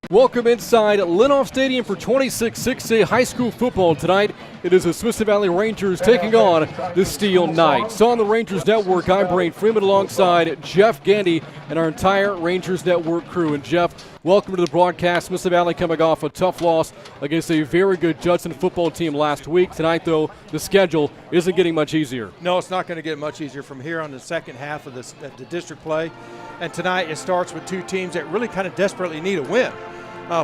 Welcome inside Lenoff Stadium for 26-6A high school football tonight. It is the Smithson Valley Rangers taking on the Steele Knights. On the Rangers Network, I'm Brain Freeman alongside Jeff Gandy and our entire Rangers Network crew. And Jeff, welcome to the broadcast. Smithson Valley coming off a tough loss against a very good Judson football team last week. Tonight, though, the schedule isn't getting much easier. No, it's not going to get much easier from here on the second half of the district play. And tonight it starts with two teams that really kind of desperately need a win.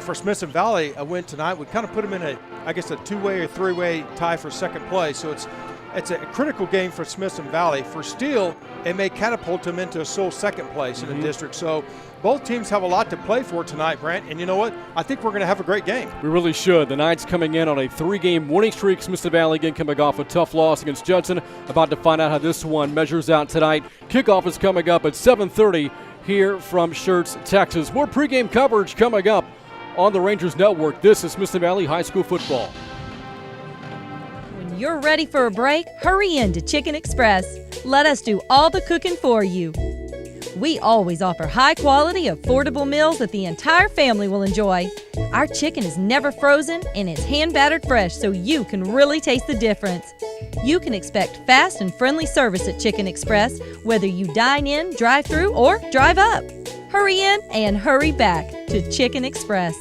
For Smithson Valley, a win tonight would kind of put them in a two-way or three-way tie for second place. So it's a critical game for Smithson Valley. For Steele, it may catapult them into a sole second place in the district. So both teams have a lot to play for tonight, Brent. And you know what? I think we're going to have a great game. We really should. The Knights coming in on a 3-game winning streak. Smithson Valley again coming off a tough loss against Judson. About to find out how this one measures out tonight. Kickoff is coming up at 7:30 here from Schertz, Texas. More pregame coverage coming up on the Rangers Network. This is Smithson Valley High School football. When you're ready for a break, hurry in to Chicken Express. Let us do all the cooking for you. We always offer high-quality, affordable meals that the entire family will enjoy. Our chicken is never frozen and is hand-battered fresh so you can really taste the difference. You can expect fast and friendly service at Chicken Express, whether you dine in, drive through, or drive up. Hurry in and hurry back to Chicken Express.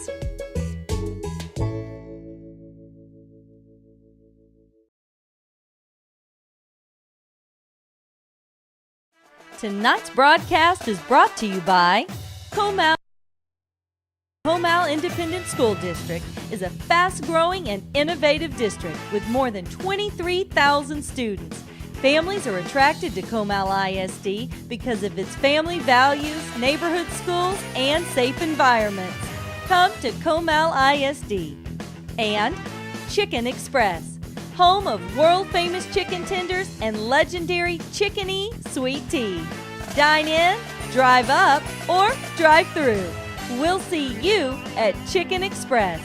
Tonight's broadcast is brought to you by Comal. Comal Independent School District is a fast-growing and innovative district with more than 23,000 students. Families are attracted to Comal ISD because of its family values, neighborhood schools, and safe environments. Come to Comal ISD. And Chicken Express, home of world-famous chicken tenders and legendary Chicken-y sweet tea. Dine in, drive up, or drive through. We'll see you at Chicken Express.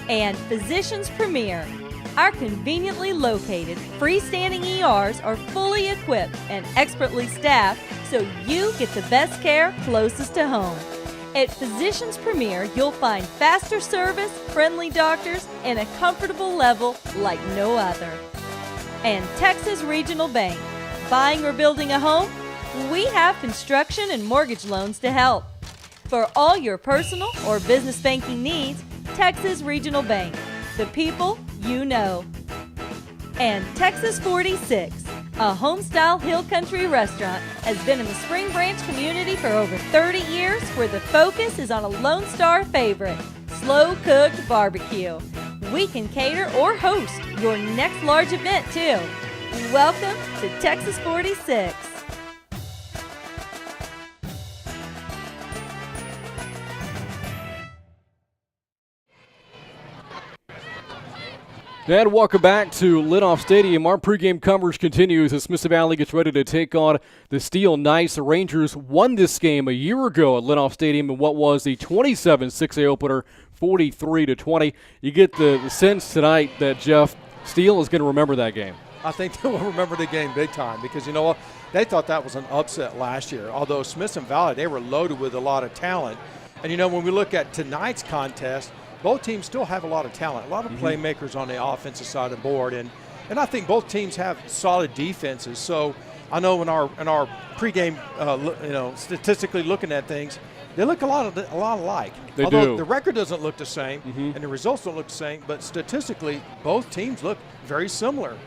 And Physicians Premier. Our conveniently located freestanding ERs are fully equipped and expertly staffed so you get the best care closest to home. At Physicians Premier, you'll find faster service, friendly doctors, and a comfortable level like no other. And Texas Regional Bank. Buying or building a home? We have construction and mortgage loans to help. For all your personal or business banking needs, Texas Regional Bank. The people you know. And Texas 46, a home-style hill country restaurant, has been in the Spring Branch community for over 30 years, where the focus is on a Lone Star favorite, slow-cooked barbecue. We can cater or host your next large event, too. Welcome to Texas 46. And welcome back to Lenoff Stadium. Our pregame coverage continues as Smithson Valley gets ready to take on the Steele Knights. The Rangers won this game a year ago at Lenoff Stadium in what was the 27-6A opener, 43-20. You get the sense tonight that Jeff Steele is going to remember that game. I think they will remember the game big time because, you know what, they thought that was an upset last year. Although Smithson Valley, they were loaded with a lot of talent. And, you know, when we look at tonight's contest, both teams still have a lot of talent, a lot of playmakers on the offensive side of the board, and I think both teams have solid defenses. So I know in our pregame, statistically looking at things, they look a lot alike. Although do. The record doesn't look the same, and the results don't look the same, but statistically, both teams look very similar.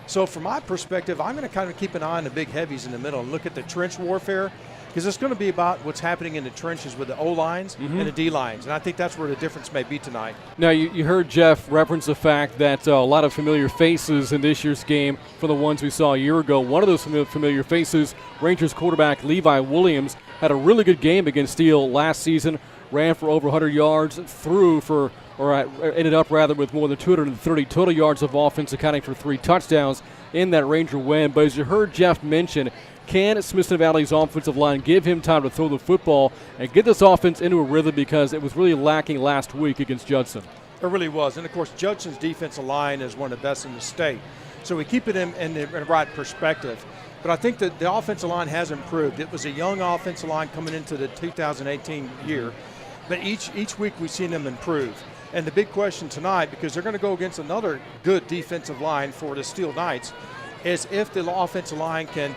So from my perspective, I'm going to kind of keep an eye on the big heavies in the middle and look at the trench warfare, because it's going to be about what's happening in the trenches with the O-lines and the D-lines. And I think that's where the difference may be tonight. Now, you heard Jeff reference the fact that a lot of familiar faces in this year's game from the ones we saw a year ago. One of those familiar faces, Rangers quarterback Levi Williams, had a really good game against Steele last season, ran for over 100 yards, ended up with more than 230 total yards of offense, accounting for 3 touchdowns in that Ranger win. But as you heard Jeff mention, can Smithson Valley's offensive line give him time to throw the football and get this offense into a rhythm, because it was really lacking last week against Judson? It really was. And, of course, Judson's defensive line is one of the best in the state. So we keep it in the right perspective. But I think that the offensive line has improved. It was a young offensive line coming into the 2018 year. but each week we've seen them improve. And the big question tonight, because they're going to go against another good defensive line for the Steele Knights, is if the offensive line can,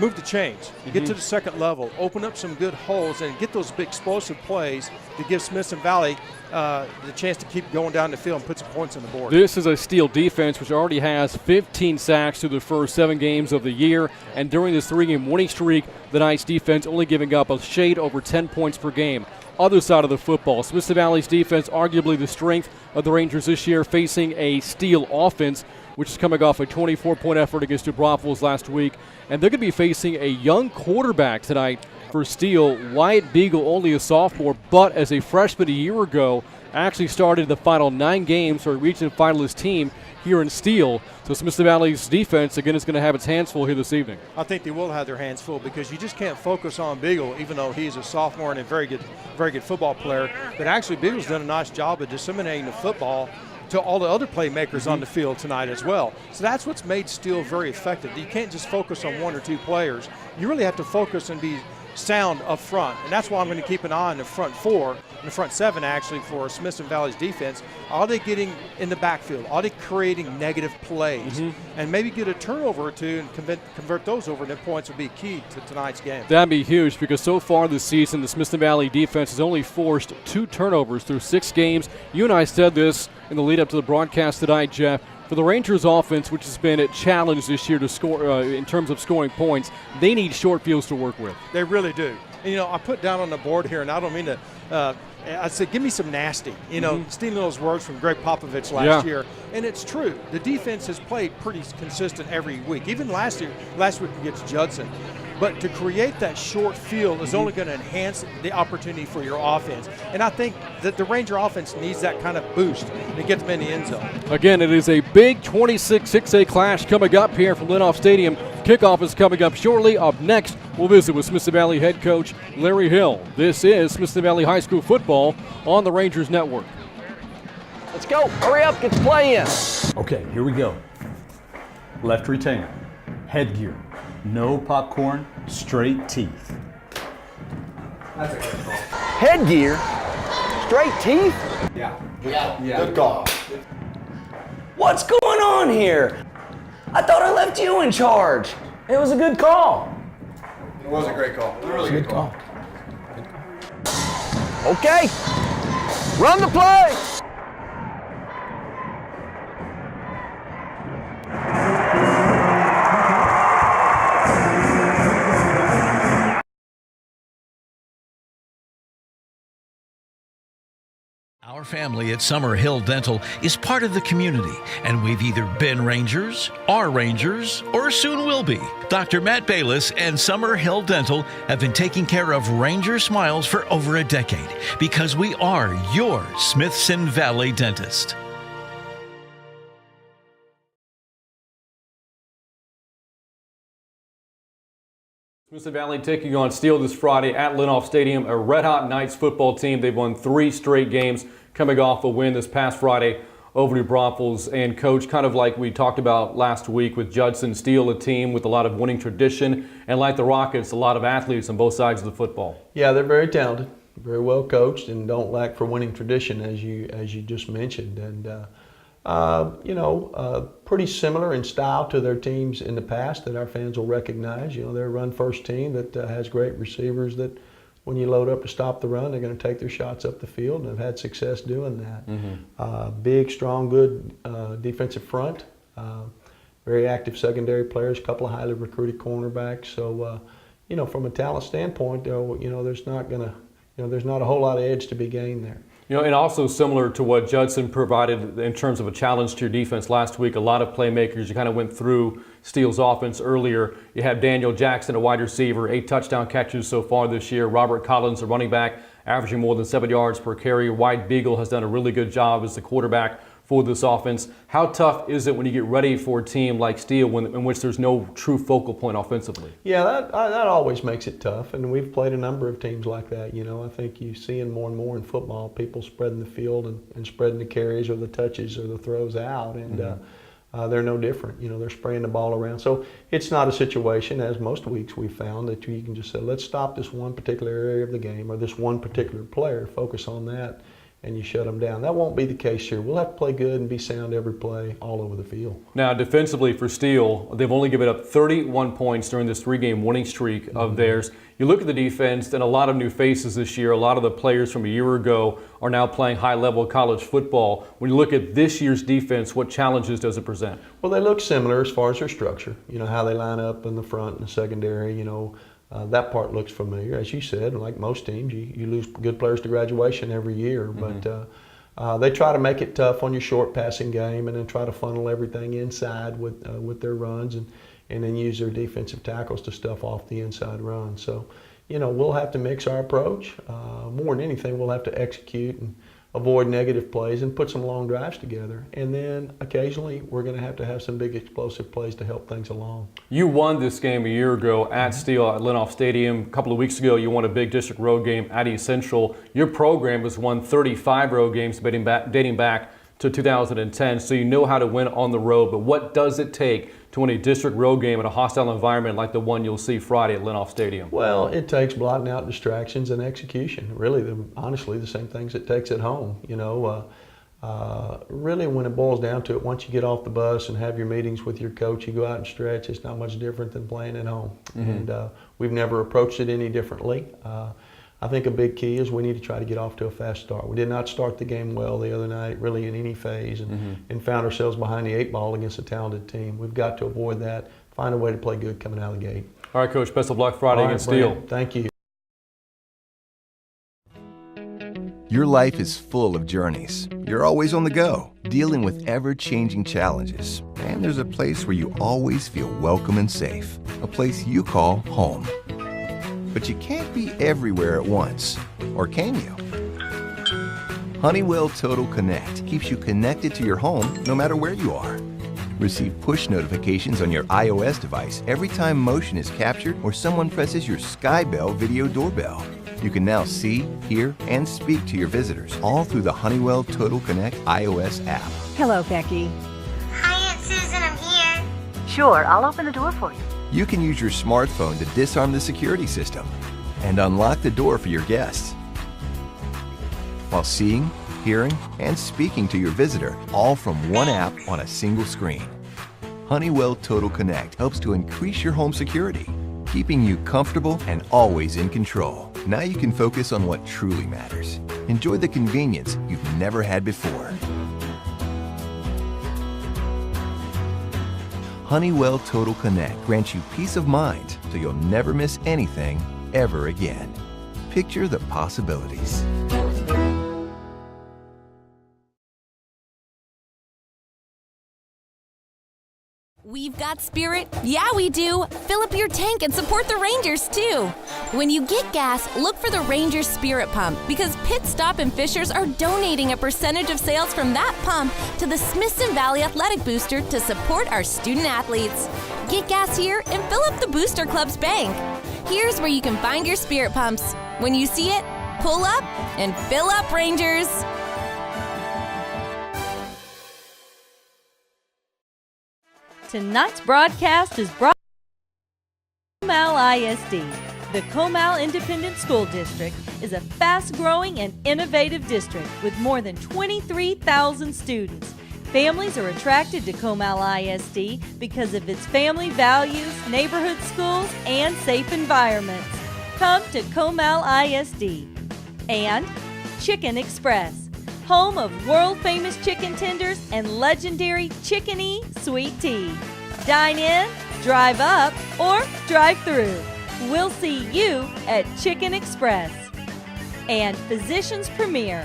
move the chains, get to the second level, open up some good holes, and get those big explosive plays to give Smithson Valley the chance to keep going down the field and put some points on the board. This is a Steele defense which already has 15 sacks through the first 7 games of the year, and during this 3-game winning streak, the Knights defense only giving up a shade over 10 points per game. Other side of the football, Smithson Valley's defense arguably the strength of the Rangers this year, facing a Steele offense which is coming off a 24-point effort against New Braunfels last week. And they're going to be facing a young quarterback tonight for Steele. Wyatt Beagle, only a sophomore, but as a freshman a year ago, actually started the final 9 games for a region finalist team here in Steele. So Smithson Valley's defense, again, is going to have its hands full here this evening. I think they will have their hands full because you just can't focus on Beagle, even though he's a sophomore and a very good football player. But actually, Beagle's done a nice job of disseminating the football to all the other playmakers on the field tonight as well. So that's what's made Steele very effective. You can't just focus on 1 or 2 players. You really have to focus and be sound up front, and that's why I'm going to keep an eye on the front 4, and the front 7 actually for Smithson Valley's defense. Are they getting in the backfield? Are they creating negative plays? And maybe get a turnover or 2 and convert those over, and then points will be key to tonight's game. That'd be huge because so far this season, the Smithson Valley defense has only forced 2 turnovers through 6 games. You and I said this in the lead up to the broadcast tonight, Jeff. For the Rangers offense, which has been a challenge this year to score in terms of scoring points, they need short fields to work with. They really do. And, I put down on the board here, and I don't mean to I said, give me some nasty. Stealing those words from Greg Popovich last year. And it's true. The defense has played pretty consistent every week, even last week against Judson. But to create that short field is only going to enhance the opportunity for your offense. And I think that the Ranger offense needs that kind of boost to get them in the end zone. Again, it is a big 26-6A clash coming up here from Lenoff Stadium. Kickoff is coming up shortly. Up next, we'll visit with Smithson Valley head coach Larry Hill. This is Smithson Valley High School football on the Rangers Network. Let's go. Hurry up. Get the play in. Okay, here we go. Left retainer. Headgear. No popcorn, straight teeth. That's a good call. Headgear? Straight teeth? Yeah. Good call. What's going on here? I thought I left you in charge. It was a good call. It was a great call. It was a really good call. Okay. Run the play. Our family at Summer Hill Dental is part of the community, and we've either been Rangers, are Rangers, or soon will be. Dr. Matt Bayless and Summer Hill Dental have been taking care of Ranger smiles for over a decade because we are your Smithson Valley dentist. Smithson Valley taking on Steele this Friday at Lenoff Stadium, a red-hot Knights football team. They've won 3 straight games, coming off a win this past Friday over New Braunfels. And, Coach, kind of like we talked about last week with Judson, Steele, a team with a lot of winning tradition, and like the Rockets, a lot of athletes on both sides of the football. Yeah, they're very talented, very well coached, and don't lack for winning tradition, as you just mentioned. And pretty similar in style to their teams in the past that our fans will recognize. They're a run-first team that has great receivers that when you load up to stop the run, they're going to take their shots up the field and have had success doing that. Big, strong, good defensive front, very active secondary players, a couple of highly recruited cornerbacks. So, from a talent standpoint, there's not a whole lot of edge to be gained there. And also similar to what Judson provided in terms of a challenge to your defense last week, a lot of playmakers. You kind of went through Steele's offense earlier. You have Daniel Jackson, a wide receiver, 8 touchdown catches so far this year. Robert Collins, a running back, averaging more than 7 yards per carry. Wyatt Beagle has done a really good job as the quarterback for this offense. How tough is it when you get ready for a team like Steele in which there's no true focal point offensively? Yeah, that always makes it tough, and we've played a number of teams like that. I think you see it more and more in football, people spreading the field and spreading the carries or the touches or the throws out. And they're no different. You know, they're spraying the ball around. So it's not a situation, as most weeks we've found, that you can just say, let's stop this one particular area of the game or this one particular player, focus on that, and you shut them down. That won't be the case here. We'll have to play good and be sound every play all over the field. Now, defensively for Steele, they've only given up 31 points during this 3-game winning streak of theirs. You look at the defense, and a lot of new faces this year. A lot of the players from a year ago are now playing high-level college football. When you look at this year's defense, what challenges does it present? Well, they look similar as far as their structure. You know, how they line up in the front and the secondary, you know. That part looks familiar. As you said, like most teams, you lose good players to graduation every year. But they try to make it tough on your short passing game and then try to funnel everything inside with their runs and then use their defensive tackles to stuff off the inside run. So, you know, we'll have to mix our approach. More than anything, we'll have to execute and avoid negative plays and put some long drives together. And then occasionally we're going to have some big explosive plays to help things along. You won this game a year ago at Steele at Lenoff Stadium. A couple of weeks ago, you won a big district road game at East Central. Your program has won 35 road games dating back to 2010, so you know how to win on the road. But what does it take to win a district road game in a hostile environment like the one you'll see Friday at Lenoff Stadium? Well, it takes blotting out distractions and execution. Really, honestly, the same things it takes at home. You know, really when it boils down to it, once you get off the bus and have your meetings with your coach, you go out and stretch. It's not much different than playing at home. And we've never approached it any differently. I think a big key is we need to try to get off to a fast start. We did not start the game well the other night, really in any phase, and found ourselves behind the 8 ball against a talented team. We've got to avoid that, find a way to play good coming out of the gate. All right, Coach, best of luck Friday against Steele. Thank you. Your life is full of journeys. You're always on the go, dealing with ever-changing challenges. And there's a place where you always feel welcome and safe, a place you call home. But you can't be everywhere at once, or can you? Honeywell Total Connect keeps you connected to your home no matter where you are. Receive push notifications on your iOS device every time motion is captured or someone presses your Skybell video doorbell. You can now see, hear, and speak to your visitors all through the Honeywell Total Connect iOS app. Hello, Becky. Hi, Aunt Susan, I'm here. Sure, I'll open the door for you. You can use your smartphone to disarm the security system and unlock the door for your guests while seeing, hearing, and speaking to your visitor all from one app on a single screen. Honeywell Total Connect helps to increase your home security, keeping you comfortable and always in control. Now you can focus on what truly matters. Enjoy the convenience you've never had before. Honeywell Total Connect grants you peace of mind so you'll never miss anything ever again. Picture the possibilities. We've got spirit. Yeah, we do. Fill up your tank and support the Rangers, too. When you get gas, look for the Rangers Spirit Pump because Pit Stop and Fishers are donating a percentage of sales from that pump to the Smithson Valley Athletic Booster to support our student athletes. Get gas here and fill up the Booster Club's bank. Here's where you can find your Spirit Pumps. When you see it, pull up and fill up, Rangers. Tonight's broadcast is brought to Comal ISD. The Comal Independent School District is a fast-growing and innovative district with more than 23,000 students. Families are attracted to Comal ISD because of its family values, neighborhood schools, and safe environments. Come to Comal ISD. And Chicken Express, home of world-famous chicken tenders and legendary Chicken-y sweet tea. Dine in, drive up, or drive through. We'll see you at Chicken Express. And Physicians Premier.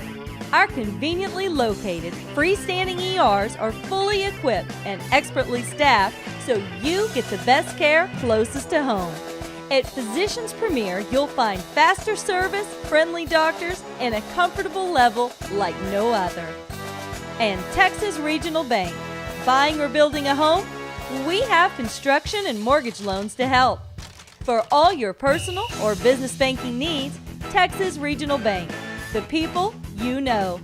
Our conveniently located freestanding ERs are fully equipped and expertly staffed so you get the best care closest to home. At Physicians Premier, you'll find faster service, friendly doctors, and a comfortable level like no other. And Texas Regional Bank. Buying or building a home? We have construction and mortgage loans to help. For all your personal or business banking needs, Texas Regional Bank. The people you know.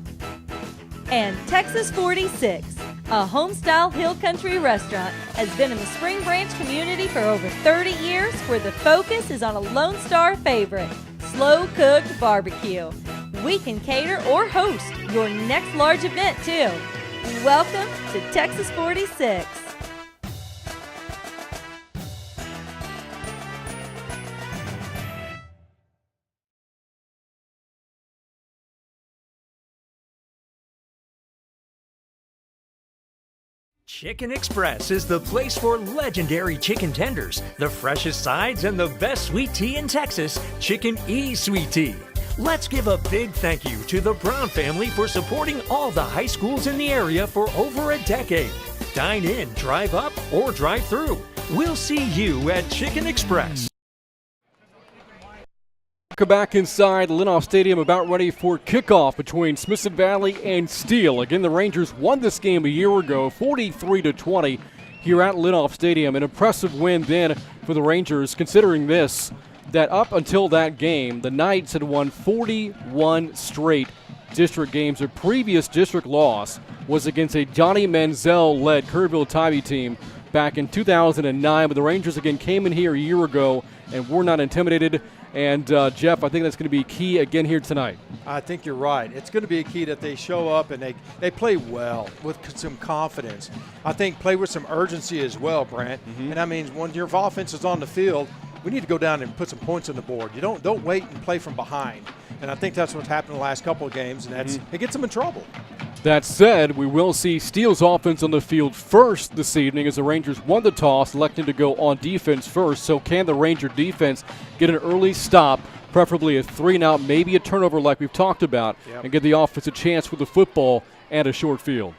And Texas 46, A home-style hill country restaurant has been in the Spring Branch community for over 30 years, where the focus is on a Lone Star favorite, slow-cooked barbecue. We can cater or host your next large event, too. Welcome to Texas 46. Chicken Express is the place for legendary chicken tenders, the freshest sides, and the best sweet tea in Texas, Chicken E Sweet Tea. Let's give a big thank you to the Brown family for supporting all the high schools in the area for over a decade. Dine in, drive up, or drive through. We'll see you at Chicken Express. Back inside Lenoff Stadium, about ready for kickoff between Smithson Valley and Steele. Again, the Rangers won this game a year ago, 43-20 here at Lenoff Stadium. An impressive win then for the Rangers, considering this, that up until that game, the Knights had won 41 straight district games. Their previous district loss was against a Johnny Manziel-led Kerrville Tybee team back in 2009, but the Rangers again came in here a year ago and were not intimidated. And, Jeff, I think that's going to be key again here tonight. I think you're right. It's going to be a key that they show up and they play well with some confidence. I think play with some urgency as well, Brant. And, I mean, when your offense is on the field, we need to go down and put some points on the board. You don't wait and play from behind. And I think that's what's happened the last couple of games, and it gets them in trouble. That said, we will see Steele's offense on the field first this evening as the Rangers won the toss, electing to go on defense first. So can the Ranger defense get an early stop, preferably a 3-and-out, maybe a turnover like we've talked about, and give the offense a chance with the football and a short field?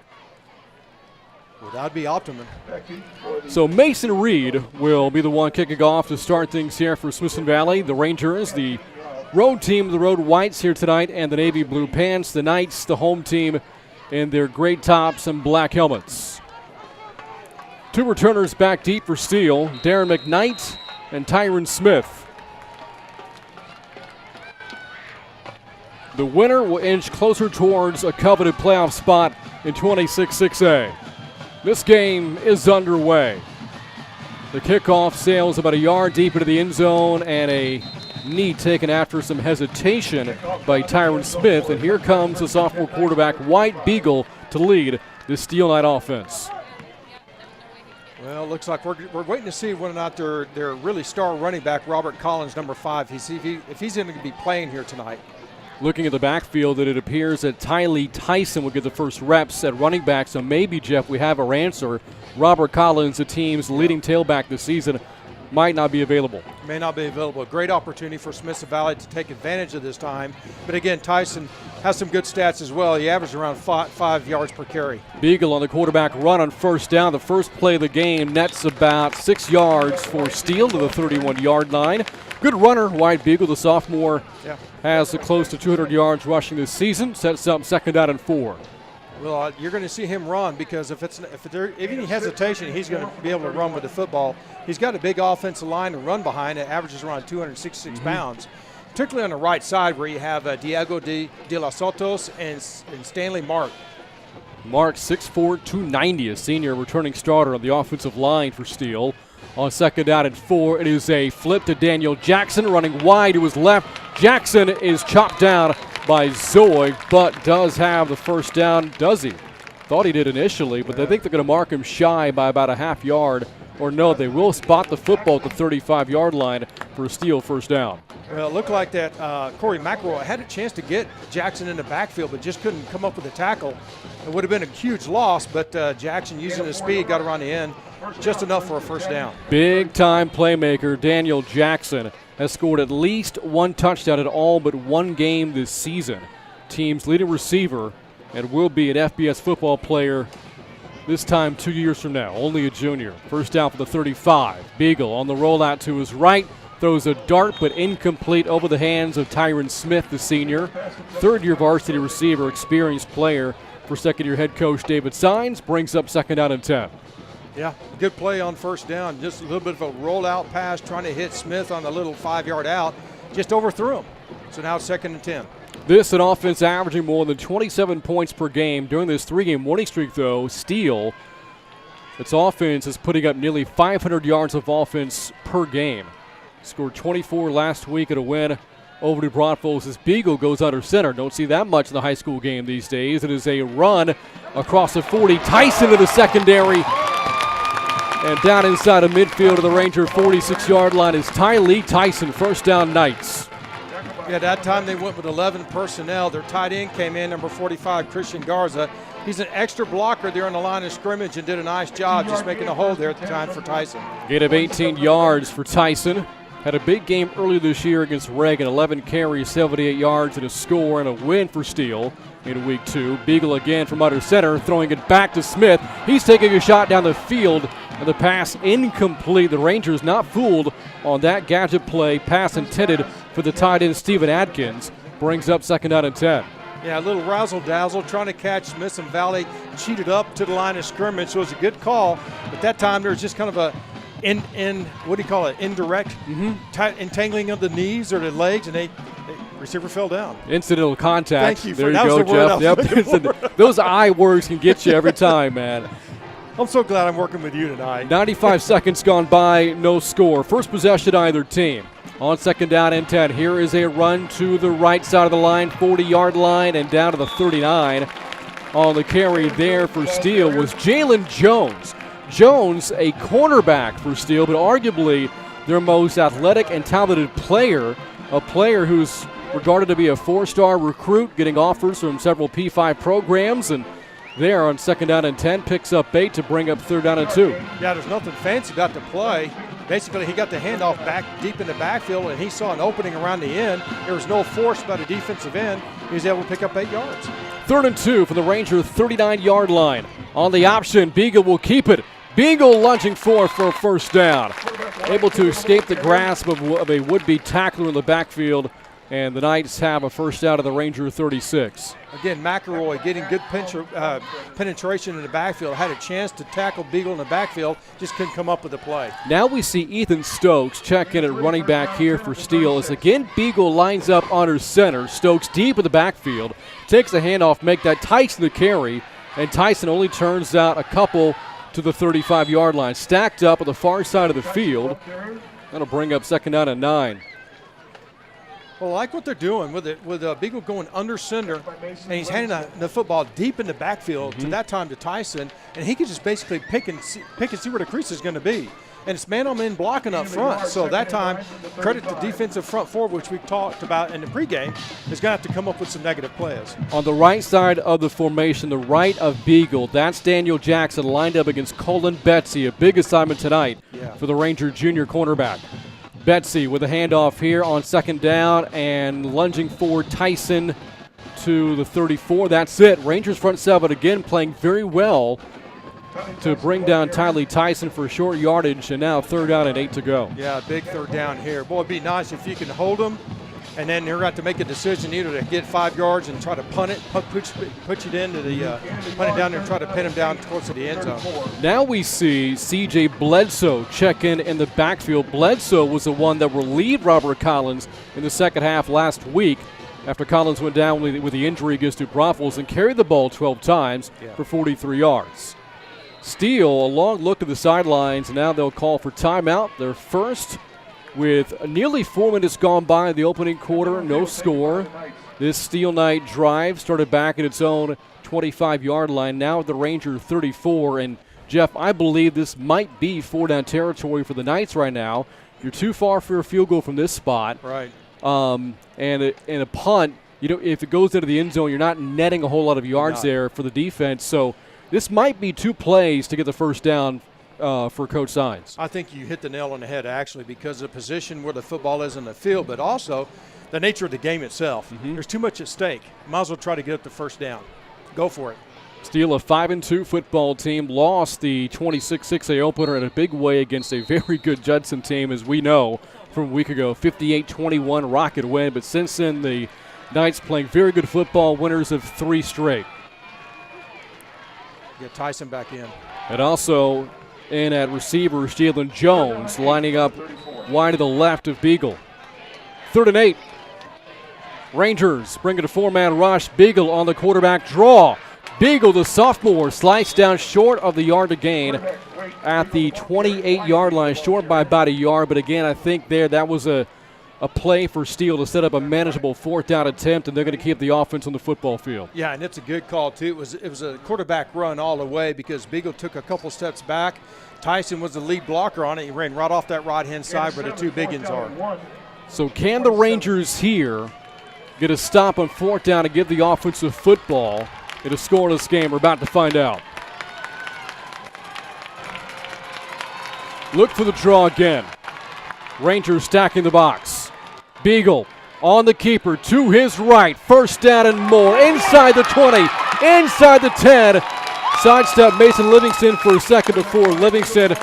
Well, that'd be optimum. So Mason Reed will be the one kicking off to start things here for Smithson Valley. The Rangers, the road team, the Road Whites here tonight, and the Navy Blue Pants. The Knights, the home team, in their gray tops and black helmets. Two returners back deep for Steele, Darren McKnight and Tyron Smith. The winner will inch closer towards a coveted playoff spot in 26-6A. This game is underway. The kickoff sails about a yard deep into the end zone, and a knee taken after some hesitation by Tyron Smith. And here comes the sophomore quarterback, White Beagle, to lead the Steele Knight offense. Well, it looks like we're waiting to see whether or not their really star running back, Robert Collins, number 5, if he's going to be playing here tonight. Looking at the backfield, that it appears that Tylee Tyson will get the first reps at running back. So maybe, Jeff, we have our answer. Robert Collins, the team's leading tailback this season, might not be available. May not be available. A great opportunity for Smithson Valley to take advantage of this time. But again, Tyson has some good stats as well. He averaged around 5 yards per carry. Beagle on the quarterback run on first down. The first play of the game nets about 6 yards for Steele to the 31-yard line. Good runner, White Beagle, the sophomore, has close to 200 yards rushing this season. Sets up second down and 4. Well, you're going to see him run because if there's any hesitation, he's going to be able to run with the football. He's got a big offensive line to run behind. It averages around 266 pounds, particularly on the right side where you have Diego de los Sotos and Stanley Mark. Mark, 6'4", 290, a senior returning starter on the offensive line for Steele. On second down and 4, it is a flip to Daniel Jackson, running wide to his left. Jackson is chopped down by Zoe, but does have the first down. Does he? Thought he did initially, but they think they're going to mark him shy by about a half yard. Or no, they will spot the football at the 35-yard line for a Steele first down. Well, it looked like that Corey McElroy had a chance to get Jackson in the backfield, but just couldn't come up with a tackle. It would have been a huge loss, but Jackson, using his speed, got around the end, just enough for a first down. Big-time playmaker Daniel Jackson has scored at least one touchdown in all but one game this season. Team's leading receiver, and will be an FBS football player this time 2 years from now, only a junior. First down for the 35. Beagle on the rollout to his right, throws a dart but incomplete over the hands of Tyron Smith, the senior. Third-year varsity receiver, experienced player for second-year head coach David Sines, brings up second down and 10. Yeah, good play on first down. Just a little bit of a rollout pass trying to hit Smith on the little 5-yard out. Just overthrew him. So now it's second and 10. This an offense averaging more than 27 points per game. During this 3-game winning streak, though, Steele, its offense is putting up nearly 500 yards of offense per game. Scored 24 last week at a win over New Braunfels as Beagle goes under center. Don't see that much in the high school game these days. It is a run across the 40. Tyson to the secondary. And down inside of midfield of the Ranger 46-yard line is Tylee Tyson. First down, Knights. Yeah, that time they went with 11 personnel. Their tight end came in, number 45, Christian Garza. He's an extra blocker there on the line of scrimmage and did a nice job just making a hole there at the time for Tyson. Gain of 18 yards for Tyson. Had a big game earlier this year against Reagan. 11 carries, 78 yards, and a score and a win for Steele in week 2. Beagle again from under center, throwing it back to Smith. He's taking a shot down the field, and the pass incomplete. The Rangers not fooled on that gadget play. Pass intended for the tight end Stephen Adkins. Brings up second down and 10. Yeah, a little razzle-dazzle, trying to catch Smithson Valley, cheated up to the line of scrimmage, so it was a good call. But that time there was just kind of a what do you call it, indirect entangling of the knees or the legs, and the receiver fell down. Incidental contact. Thank you. There you go, Jeff. Yep. Those I words can get you every time, man. I'm so glad I'm working with you tonight. 95 seconds gone by, no score. First possession either team. On second down and 10, here is a run to the right side of the line, 40-yard line, and down to the 39. On the carry there for Steele was Jalen Jones. Jones, a cornerback for Steele, but arguably their most athletic and talented player, a player who's regarded to be a 4-star recruit, getting offers from several P5 programs, and there on second down and 10, picks up 8 to bring up third down and 2. Yeah, there's nothing fancy about the play. Basically, he got the handoff back deep in the backfield, and he saw an opening around the end. There was no force by the defensive end. He was able to pick up 8 yards. Third and 2 for the Ranger 39-yard line. On the option, Beagle will keep it. Beagle lunging for a first down. Able to escape the grasp of a would-be tackler in the backfield, and the Knights have a first down of the Ranger 36. Again, McElroy getting good penetration in the backfield. Had a chance to tackle Beagle in the backfield, just couldn't come up with a play. Now we see Ethan Stokes check in at running back here for Steele as again Beagle lines up under center. Stokes deep in the backfield, takes a handoff, make that Tyson the carry, and Tyson only turns out a couple to the 35-yard line. Stacked up on the far side of the field. That'll bring up second down and 9. Well, I like what they're doing with Beagle going under center, and he's handing the football deep in the backfield to that time to Tyson, and he can just basically pick and see where the crease is going to be. And it's man-on-man blocking up front. So that time, credit the defensive front four, which we talked about in the pregame, is going to have to come up with some negative plays. On the right side of the formation, the right of Beagle, that's Daniel Jackson lined up against Colin Betsy, a big assignment tonight for the Ranger junior cornerback. Betsy with a handoff here on second down and lunging forward Tyson to the 34. That's it. Rangers front seven again playing very well to bring down Tylee Tyson for short yardage, and now third down and 8 to go. Yeah, big third down here. Boy, it'd be nice if you can hold them, and then you're going to have to make a decision either to get 5 yards and try to punt it, push it into the punt it down there and try to pin him down close to the end zone. Now we see C.J. Bledsoe check in the backfield. Bledsoe was the one that relieved Robert Collins in the second half last week after Collins went down with the injury against New Braunfels and carried the ball 12 times for 43 yards. Steele, a long look to the sidelines, and now they'll call for timeout. Their first with nearly 4 minutes gone by in the opening quarter, no score. This Steele Knight drive started back at its own 25-yard line, now at the Ranger 34. And, Jeff, I believe this might be 4-down territory for the Knights right now. You're too far for a field goal from this spot. Right. And a punt, if it goes into the end zone, you're not netting a whole lot of yards there for the defense. So this might be 2 plays to get the first down for Coach Sines. I think you hit the nail on the head, actually, because of the position where the football is in the field, but also the nature of the game itself. There's too much at stake. Might as well try to get up the first down. Go for it. Steele, a 5-2 football team, lost the 26-6A opener in a big way against a very good Judson team, as we know from a week ago. 58-21 Rocket win, but since then the Knights playing very good football, winners of 3 straight. Get Tyson back in. And also in at receiver, Jalen Jones lining up wide to the left of Beagle. 3rd and 8. Rangers bring it a 4-man rush. Beagle on the quarterback draw. Beagle, the sophomore, sliced down short of the yard to gain at the 28-yard line, short by about a yard. But again, I think that was a play for Steele to set up a manageable 4th down attempt, and they're going to keep the offense on the football field. Yeah, and it's a good call, too. It was a quarterback run all the way because Beagle took a couple steps back. Tyson was the lead blocker on it. He ran right off that right-hand side where the two big ends are. So can the Rangers here get a stop on 4th down and give the offense a football in a scoreless game? We're about to find out. Look for the draw again. Rangers stacking the box. Beagle on the keeper to his right. 1st down and more. Inside the 20. Inside the 10. Sidestep Mason Livingston for a 2nd to 4. Livingston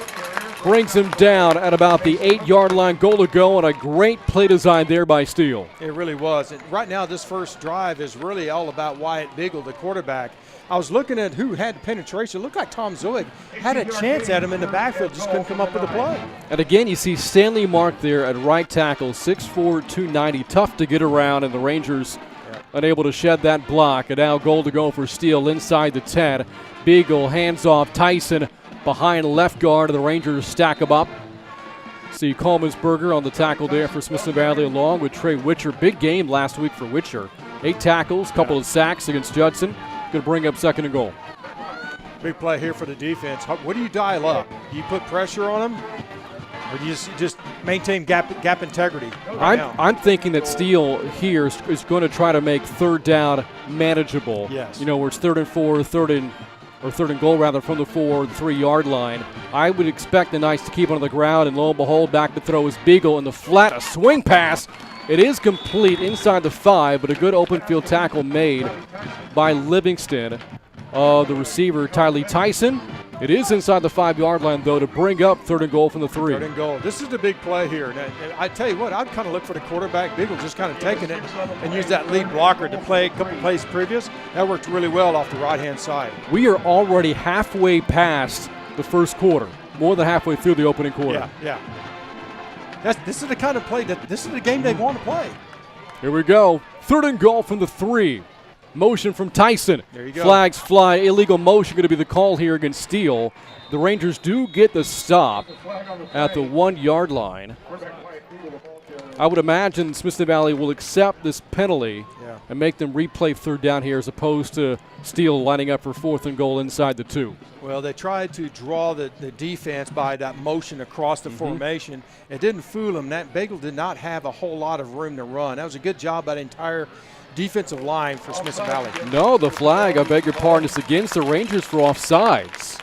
brings him down at about the 8-yard line. Goal to go, and a great play design there by Steele. It really was. And right now, this first drive is really all about Wyatt Beagle, the quarterback. I was looking at who had penetration. It looked like Tom Zoig had a chance at him in the backfield, just couldn't come up with a play. And again, you see Stanley Mark there at right tackle, 6'4", 290, tough to get around, and the Rangers unable to shed that block. And now goal to go for Steele inside the 10. Beagle hands off Tyson behind left guard, and the Rangers stack him up. See Colemansberger on the tackle there for Smithson Valley, along with Trey Witcher. Big game last week for Witcher. 8 tackles, couple of sacks against Judson. Going to bring up 2nd and goal. Big play here for the defense. What do you dial up? Do you put pressure on them, or do you just maintain gap integrity? I'm thinking that Steele here is going to try to make 3rd down manageable. Yes. You know, where it's 3rd and 4, 3rd and goal rather, from the 3-yard line. I would expect the Knights to keep it on the ground, and lo and behold, back to throw is Beagle in the flat, a swing pass. It is complete inside the 5, but a good open field tackle made by Livingston. The receiver, Tylee Tyson. It is inside the 5-yard line, though, to bring up 3rd and goal from the 3. 3rd and goal. This is the big play here. And I tell you what, I'd kind of look for the quarterback. Beagle just kind of taking it and use that lead blocker to play a couple plays previous. That worked really well off the right-hand side. We are already halfway past the first quarter, more than halfway through the opening quarter. Yeah. This is the kind of play this is the game they want to play. Here we go. 3rd and goal from the 3. Motion from Tyson. There you go. Flags fly. Illegal motion going to be the call here against Steele. The Rangers do get the stop at the 1-yard line. I would imagine Smithson Valley will accept this penalty and make them replay 3rd down here, as opposed to Steele lining up for 4th and goal inside the 2. Well, they tried to draw the defense by that motion across the formation. It didn't fool them. That Beagle did not have a whole lot of room to run. That was a good job by the entire defensive line for Smithson Valley. No, the flag, I beg your pardon, is against the Rangers for offsides.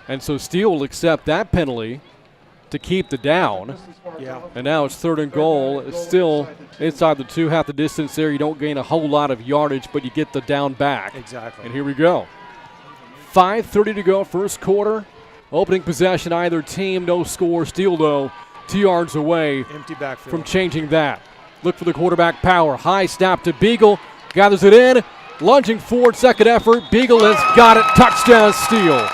And so Steele will accept that penalty to keep the down. Yeah. And now it's 3rd and goal. It's still inside the 2, half the distance there. You don't gain a whole lot of yardage, but you get the down back. Exactly. And here we go. 5:30 to go, first quarter. Opening possession, either team, no score. Steele, though, 2 yards away empty backfield from changing that. Look for the quarterback power. High snap to Beagle. Gathers it in. Lunging forward, 2nd effort. Beagle has got it. Touchdown, Steele.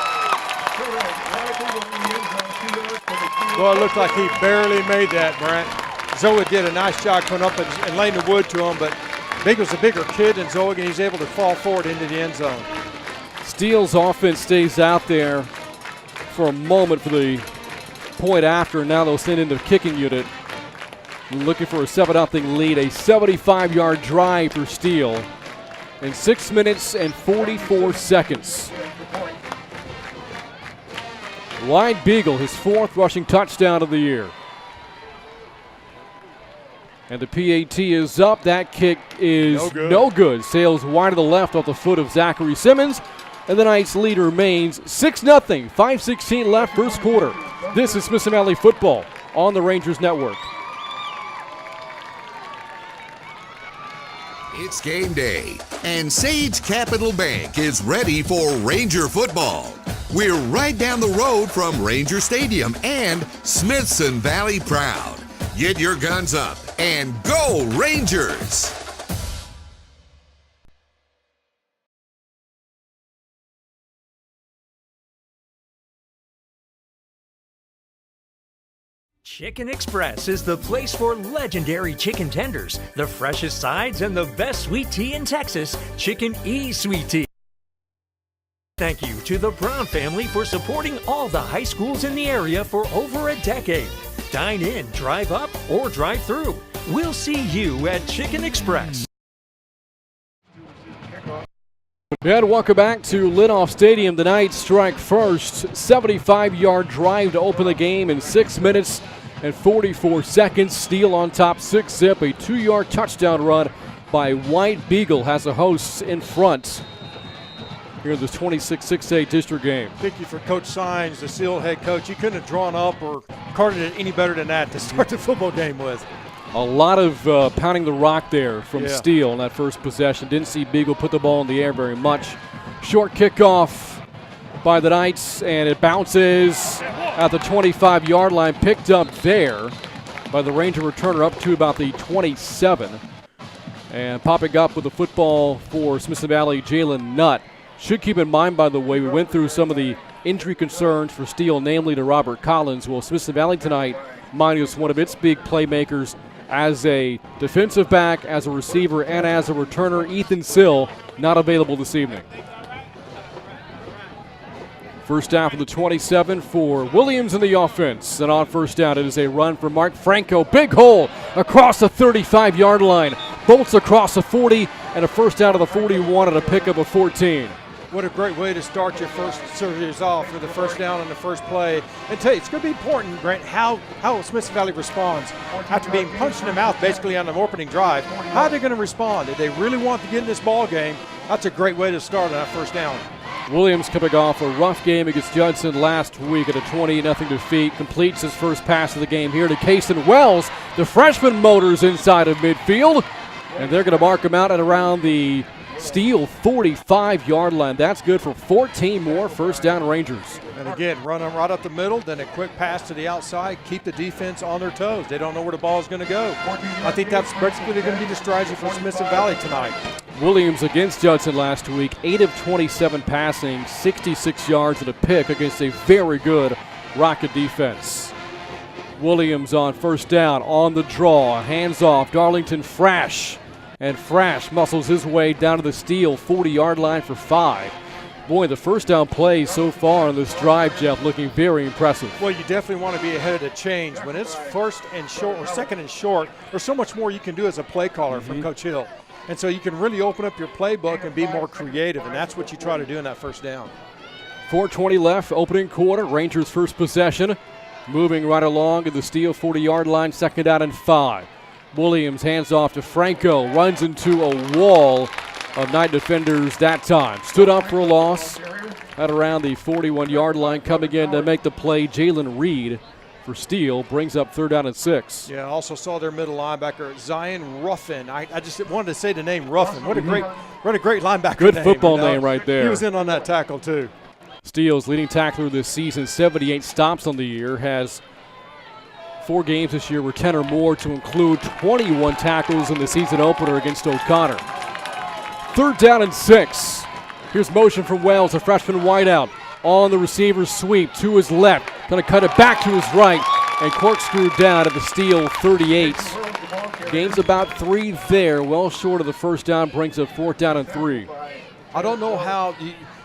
Well, it looked like he barely made that, Brent. Zoe did a nice job coming up and laying the wood to him, but Beagle's a bigger kid than Zoe, and he's able to fall forward into the end zone. Steele's offense stays out there for a moment for the point after, and now they'll send in the kicking unit. Looking for a 7-0 lead, a 75-yard drive for Steele in 6 minutes and 44 seconds. Wyatt Beagle, his 4th rushing touchdown of the year. And the PAT is up. That kick is no good. Sails wide to the left off the foot of Zachary Simmons. And the Knights' lead remains 6-0. 5:16 left, first quarter. This is Smithson Valley football on the Rangers Network. It's game day, and Sage Capital Bank is ready for Ranger football. We're right down the road from Ranger Stadium and Smithson Valley proud. Get your guns up and go Rangers! Chicken Express is the place for legendary chicken tenders, the freshest sides, and the best sweet tea in Texas, Chicken E Sweet Tea. Thank you to the Brown family for supporting all the high schools in the area for over a decade. Dine in, drive up, or drive through. We'll see you at Chicken Express. And welcome back to Litoff Stadium. The Knights strike first. 75-yard drive to open the game in 6 minutes and 44 seconds. Steele on top, 6-zip. A 2-yard touchdown run by White Beagle has the hosts in front here in this 26-6A district game. Thank you for Coach Sines, the Steele head coach. You couldn't have drawn up or carded it any better than that to start the football game with. A lot of pounding the rock there from Steele on that first possession. Didn't see Beagle put the ball in the air very much. Short kickoff by the Knights, and it bounces at the 25-yard line. Picked up there by the Ranger returner up to about the 27. And popping up with the football for Smithson Valley, Jalen Nutt. Should keep in mind, by the way, we went through some of the injury concerns for Steele, namely to Robert Collins. Well, Smithson Valley tonight minus one of its big playmakers as a defensive back, as a receiver, and as a returner. Ethan Sill not available this evening. First down for the 27 for Williams in the offense. And on first down, it is a run for Mark Franco. Big hole across the 35-yard line. Bolts across the 40, and a first down to the 41 and a pickup of 14. What a great way to start your first series off with the first down on the first play. And tell you, it's going to be important, Brent, how Smithson Valley responds after being punched in the mouth basically on the opening drive. How are they going to respond? If they really want to get in this ball game, that's a great way to start on that first down. Williams coming off a rough game against Judson last week at a 20-0 defeat. Completes his first pass of the game here to Kason Wells. The freshman motors inside of midfield. And they're going to mark him out at around the Steele 45-yard line. That's good for 14 more first down Rangers. And again, run them right up the middle, then a quick pass to the outside, keep the defense on their toes. They don't know where the ball is going to go. I think that's basically going to be the strategy for Smithson Valley tonight. Williams against Judson last week, 8 of 27 passing, 66 yards and a pick against a very good Rocket defense. Williams on first down, on the draw, hands off, Darlington Frash. And Frash muscles his way down to the Steele 40-yard line for 5. Boy, the first down play so far on this drive, Jeff, looking very impressive. Well, you definitely want to be ahead of the change. When it's first and short or second and short, there's so much more you can do as a play caller from Coach Hill. And so you can really open up your playbook and be more creative, and that's what you try to do in that first down. 4:20 left, opening quarter, Rangers' first possession. Moving right along to the Steele 40-yard line, second down and 5. Williams hands off to Franco, runs into a wall of Knight defenders that time. Stood up for a loss at around the 41-yard line. Coming in to make the play, Jalen Reed for Steele, brings up third down and 6. Yeah, also saw their middle linebacker, Zion Ruffin. I just wanted to say the name Ruffin. What a great linebacker Good name. football name right there. He was in on that tackle too. Steele's leading tackler this season, 78 stops on the year, has 4 games this year were 10 or more, to include 21 tackles in the season opener against O'Connor. Third down and 6. Here's motion from Wells, a freshman wideout. On the receiver's sweep to his left. Going to cut it back to his right and corkscrew down at the Steele 38. Gains about 3 there, well short of the first down, brings up fourth down and 3. I don't know how,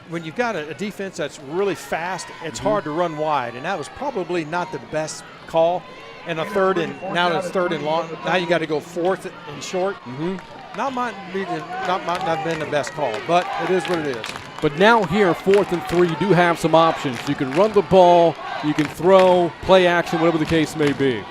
when you've got a defense that's really fast, it's hard to run wide, and that was probably not the best call. And a third and now it's third and long. Now you got to go fourth and short. Not might not have been the best call, but it is what it is. But now here, 4th and 3, you do have some options. You can run the ball, you can throw, play action, whatever the case may be.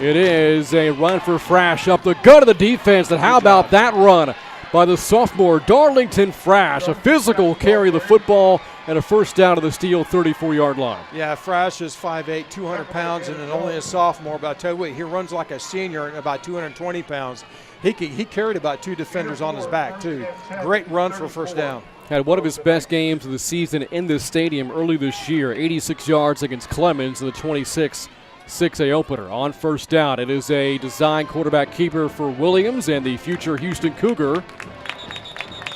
It is a run for Frash up the gut of the defense, and how about that run by the sophomore Darlington Frash? A physical carry of the football and a first down to the Steele 34-yard line. Yeah, Frash is 5'8", 200 pounds, and only a sophomore. But I tell you what, he runs like a senior at about 220 pounds. He carried about 2 defenders on his back, too. Great run for a first down. Had one of his best games of the season in this stadium early this year, 86 yards against Clemens in the 26-6A opener. On first down, it is a design quarterback keeper for Williams, and the future Houston Cougar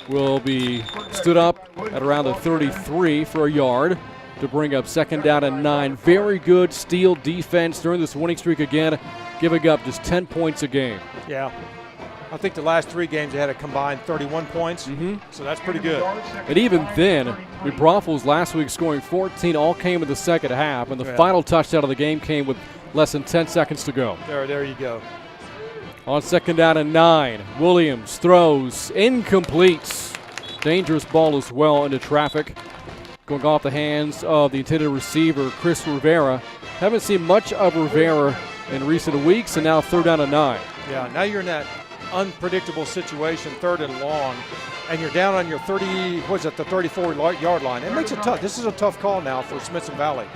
will be stood up at around the 33 for a yard. to bring up 2nd down and 9. Very good Steele defense during this winning streak again, giving up just 10 points a game. Yeah. I think the last 3 games they had a combined 31 points, so that's pretty good. And even then, New Braunfels last week scoring 14 all came in the second half, and the final touchdown of the game came with less than 10 seconds to go. There you go. On 2nd down and 9, Williams throws, incomplete. Dangerous ball as well into traffic. Going off the hands of the intended receiver, Chris Rivera. Haven't seen much of Rivera in recent weeks, and now 3rd down and 9. Yeah, now you're in that unpredictable situation, 3rd and long, and you're down on your 34-yard line. It makes it tough. This is a tough call now for Smithson Valley.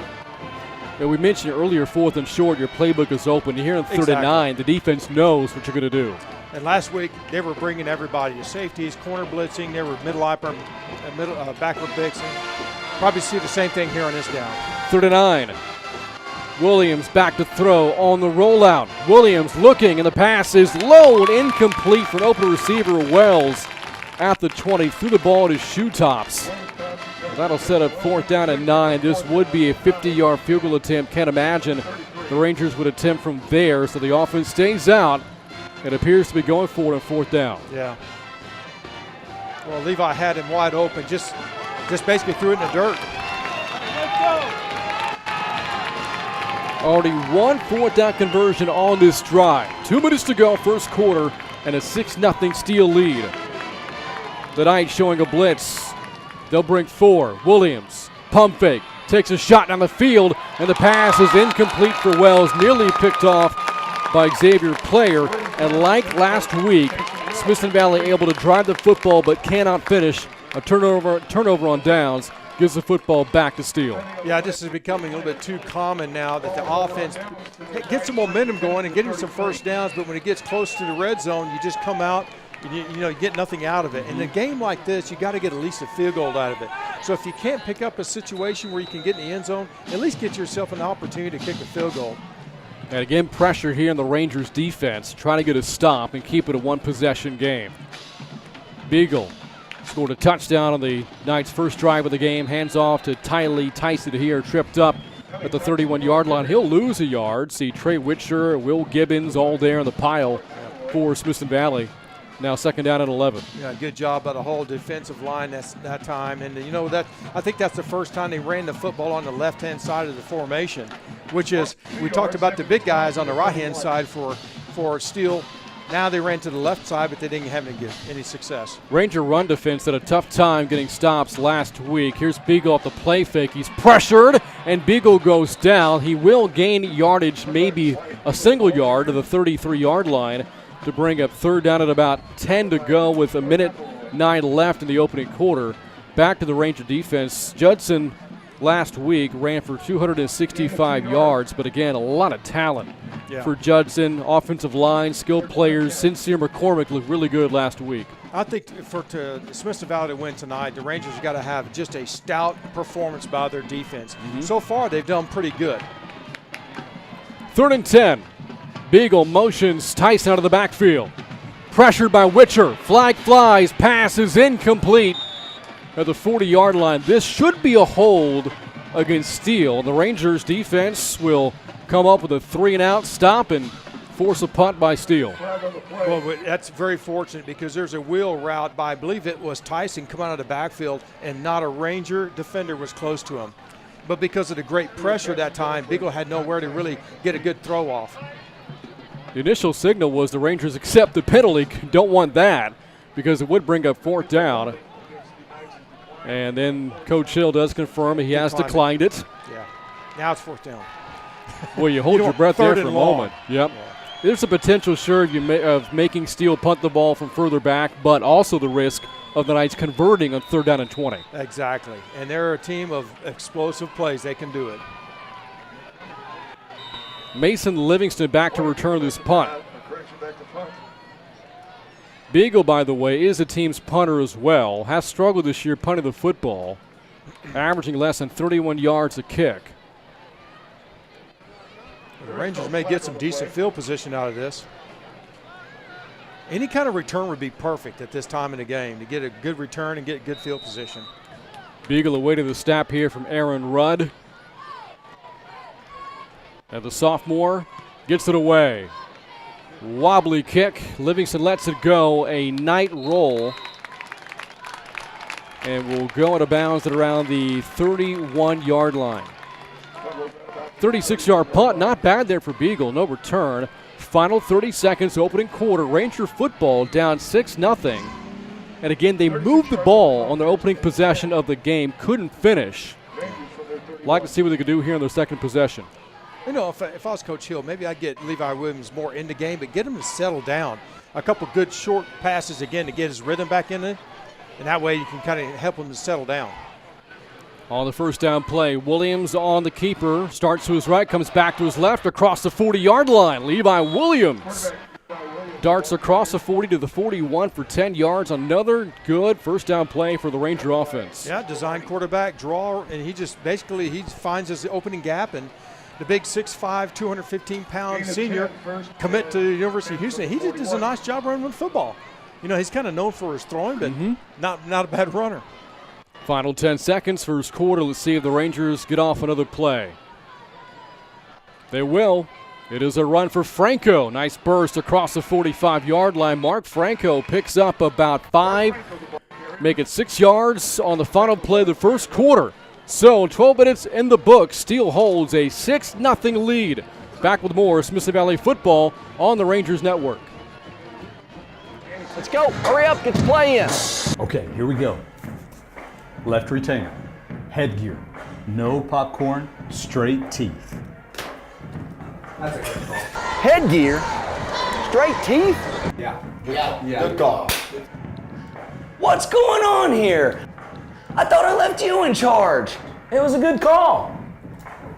Yeah, we mentioned earlier, 4th and short, your playbook is open. Here in 3rd and 9, the defense knows what you're going to do. And last week, they were bringing everybody to safeties, corner blitzing. They were backward blitzing. Probably see the same thing here on this down. 3rd and 9. Williams back to throw on the rollout. Williams looking, and the pass is low and incomplete for an open receiver, Wells, at the 20. Threw the ball at his shoe tops. That'll set up 4th down and 9. This would be a 50-yard field goal attempt. Can't imagine the Rangers would attempt from there, so the offense stays out. It appears to be going for it on 4th down. Yeah. Well, Levi had him wide open, just basically threw it in the dirt. Already 1 4th down conversion on this drive. 2 minutes to go, first quarter, and a 6-0 Steele lead. The Knights showing a blitz. They'll bring 4. Williams, pump fake, takes a shot down the field, and the pass is incomplete for Wells, nearly picked off by Xavier Player. And like last week, Smithson Valley able to drive the football but cannot finish. A turnover on downs gives the football back to Steele. Yeah, this is becoming a little bit too common now that the offense gets some momentum going and getting some first downs, but when it gets close to the red zone, you just come out, you get nothing out of it. In a game like this, you got to get at least a field goal out of it. So if you can't pick up a situation where you can get in the end zone, at least get yourself an opportunity to kick a field goal. And again, pressure here in the Rangers defense, trying to get a stop and keep it a 1-possession game. Beagle scored a touchdown on the Knights' first drive of the game. Hands off to Tyson here, tripped up at the 31-yard line. He'll lose a yard. See Trey Witcher, Will Gibbons all there in the pile for Smithson Valley. Now 2nd down and 11. Yeah, good job by the whole defensive line that time. And, I think that's the first time they ran the football on the left-hand side of the formation, which is, we talked about the big guys on the right-hand side for Steele. Now they ran to the left side, but they didn't have any success. Ranger run defense had a tough time getting stops last week. Here's Beagle off the play fake. He's pressured, and Beagle goes down. He will gain yardage, maybe a single yard to the 33-yard line to bring up 3rd down at about 10 to go with 1:09 left in the opening quarter. Back to the Ranger defense. Judson last week ran for 265 yards, but again, a lot of talent for Judson. Offensive line, skilled players. Sincere McCormick looked really good last week. I think for Smithson Valley to win tonight, the Rangers got to have just a stout performance by their defense. So far, they've done pretty good. 3rd and 10. Beagle motions Tyson out of the backfield. Pressured by Witcher. Flag flies. Pass is incomplete at the 40-yard line. This should be a hold against Steele. The Rangers defense will come up with a 3-and-out stop and force a punt by Steele. Well, that's very fortunate because there's a wheel route by, I believe it was Tyson, coming out of the backfield, and not a Ranger defender was close to him. But because of the great pressure that time, Beagle had nowhere to really get a good throw off. The initial signal was the Rangers accept the penalty. Don't want that because it would bring up 4th down. And then Coach Hill does confirm he has declined it. Yeah. Now it's 4th down. Well, you hold your breath there for a moment. Yep. Yeah. There's a potential, sure, of making Steele punt the ball from further back, but also the risk of the Knights converting on 3rd down and 20. Exactly. And they're a team of explosive plays. They can do it. Mason Livingston back to return this punt. Beagle, by the way, is the team's punter as well. Has struggled this year punting the football, averaging less than 31 yards a kick. The Rangers may get some decent field position out of this. Any kind of return would be perfect at this time in the game to get a good return and get good field position. Beagle awaiting the snap here from Aaron Rudd. And the sophomore gets it away. Wobbly kick. Livingston lets it go. A night roll. And will go out of bounds at around the 31-yard line. 36-yard punt. Not bad there for Beagle. No return. Final 30 seconds, opening quarter. Ranger football down 6-0. And again, they moved the ball on their opening possession of the game. Couldn't finish. Like to see what they could do here in their second possession. You know, if I was Coach Hill, maybe I'd get Levi Williams more in the game, but get him to settle down. A couple good short passes again to get his rhythm back in it. And that way you can kind of help him to settle down. On the first down play, Williams on the keeper. Starts to his right, comes back to his left across the 40-yard line. Levi Williams darts across the 40 to the 41 for 10 yards. Another good first down play for the Ranger offense. Yeah, design quarterback, draw, and he just basically he finds his opening gap. And the big 6'5", 215-pound senior commit to the University of Houston. He does a nice job running the football. You know, he's kind of known for his throwing, but not a bad runner. Final 10 seconds, first quarter. Let's see if the Rangers get off another play. They will. It is a run for Franco. Nice burst across the 45-yard line. Mark Franco picks up about 5. Make it 6 yards on the final play of the first quarter. So 12 minutes in the book. Steele holds a 6-0 lead. Back with more Smithson Valley football on the Rangers Network. Let's go. Hurry up. Get the play in. Okay, here we go. Left retainer, headgear, no popcorn, straight teeth. That's a good call. Headgear? Straight teeth? Yeah. Good call. What's going on here? I thought I left you in charge. It was a good call.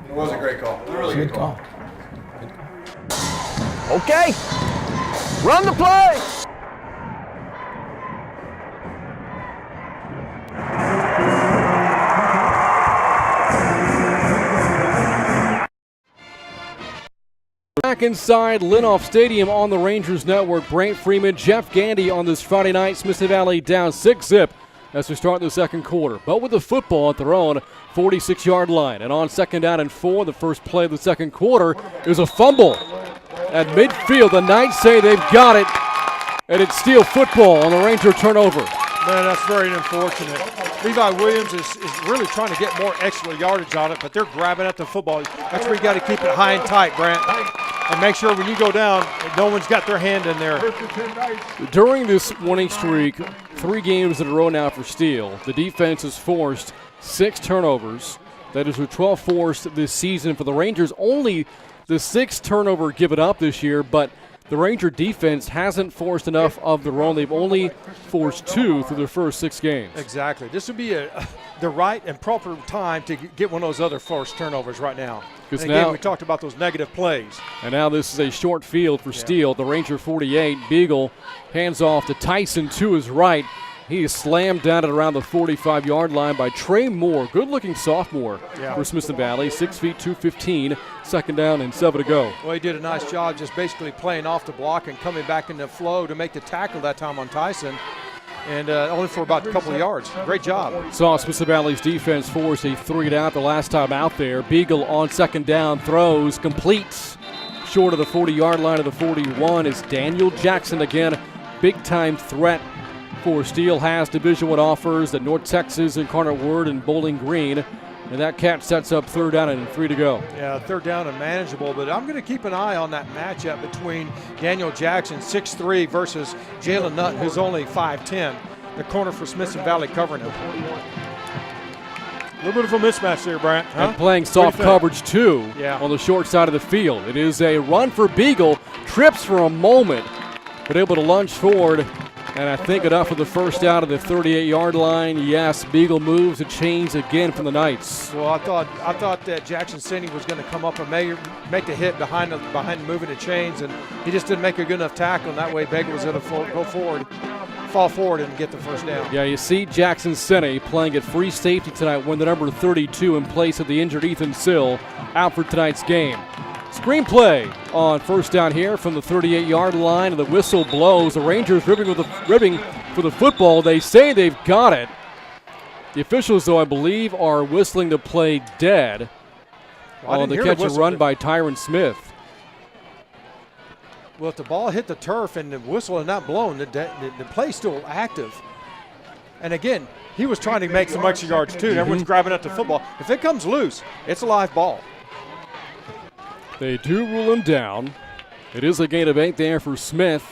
It was a great call. It was a really good call. Okay. Run the play. Back inside Linoff Stadium on the Rangers Network. Brant Freeman, Jeff Gandy on this Friday night. Smithson Valley down 6-0 as we start the second quarter. But with the football at their own 46-yard line. And on second down and 4, the first play of the second quarter is a fumble. At midfield, the Knights say they've got it. And it's Steele football on the Ranger turnover. Man, that's very unfortunate. Levi Williams is really trying to get more extra yardage on it, but they're grabbing at the football. That's where you got to keep it high and tight, Brant. And make sure when you go down, no one's got their hand in there. During this winning streak, 3 games in a row now for Steele, the defense has forced 6 turnovers. That is with 12 forced this season for the Rangers. Only the 6th turnover given up this year, but the Ranger defense hasn't forced enough of their own. They've only forced 2 through their first 6 games. Exactly. This would be the right and proper time to get one of those other forced turnovers right now. And again, now, we talked about those negative plays. And now this is a short field for Steele. The Ranger 48. Beagle hands off to Tyson to his right. He is slammed down at around the 45-yard line by Trey Moore. Good-looking sophomore for Smithson Valley. 6 feet, 215. Second down and 7 to go. Well, he did a nice job just basically playing off the block and coming back in the flow to make the tackle that time on Tyson. And only for about a couple of yards. Great job. Saw Smithson Valley's defense force a 3-and-out the last time out there. Beagle on second down throws, completes. Short of the 40-yard line of the 41 is Daniel Jackson again. Big-time threat for Steele. Has Division I offers at North Texas, Incarnate Word, and Bowling Green. And that catch sets up 3rd down and 3 to go. Yeah, 3rd down and manageable, but I'm going to keep an eye on that matchup between Daniel Jackson, 6'3", versus Jalen Nutt, who's only 5'10", the corner for Smithson Valley covering him. A little bit of a mismatch there, Brant. Huh? And playing soft coverage, too, on the short side of the field. It is a run for Beagle, trips for a moment, but able to lunge forward. And I think enough of the first down of the 38-yard line. Yes, Beagle moves the chains again from the Knights. Well, I thought that Jackson Sidney was going to come up and make the hit behind moving the chains, and he just didn't make a good enough tackle. And that way, Beagle was going to fall forward, and get the first down. Yeah, you see Jackson Sidney playing at free safety tonight, when the number 32 in place of the injured Ethan Sill out for tonight's game. Screenplay on first down here from the 38-yard line, and the whistle blows. The Rangers ribbing for the football. They say they've got it. The officials, though, I believe, are whistling to play dead on the catch and run by Tyron Smith. Well, if the ball hit the turf and the whistle is not blown, the play's still active. And again, he was trying to make some extra yards too. Everyone's grabbing at the football. If it comes loose, it's a live ball. They do rule him down. It is a gain of 8 there for Smith.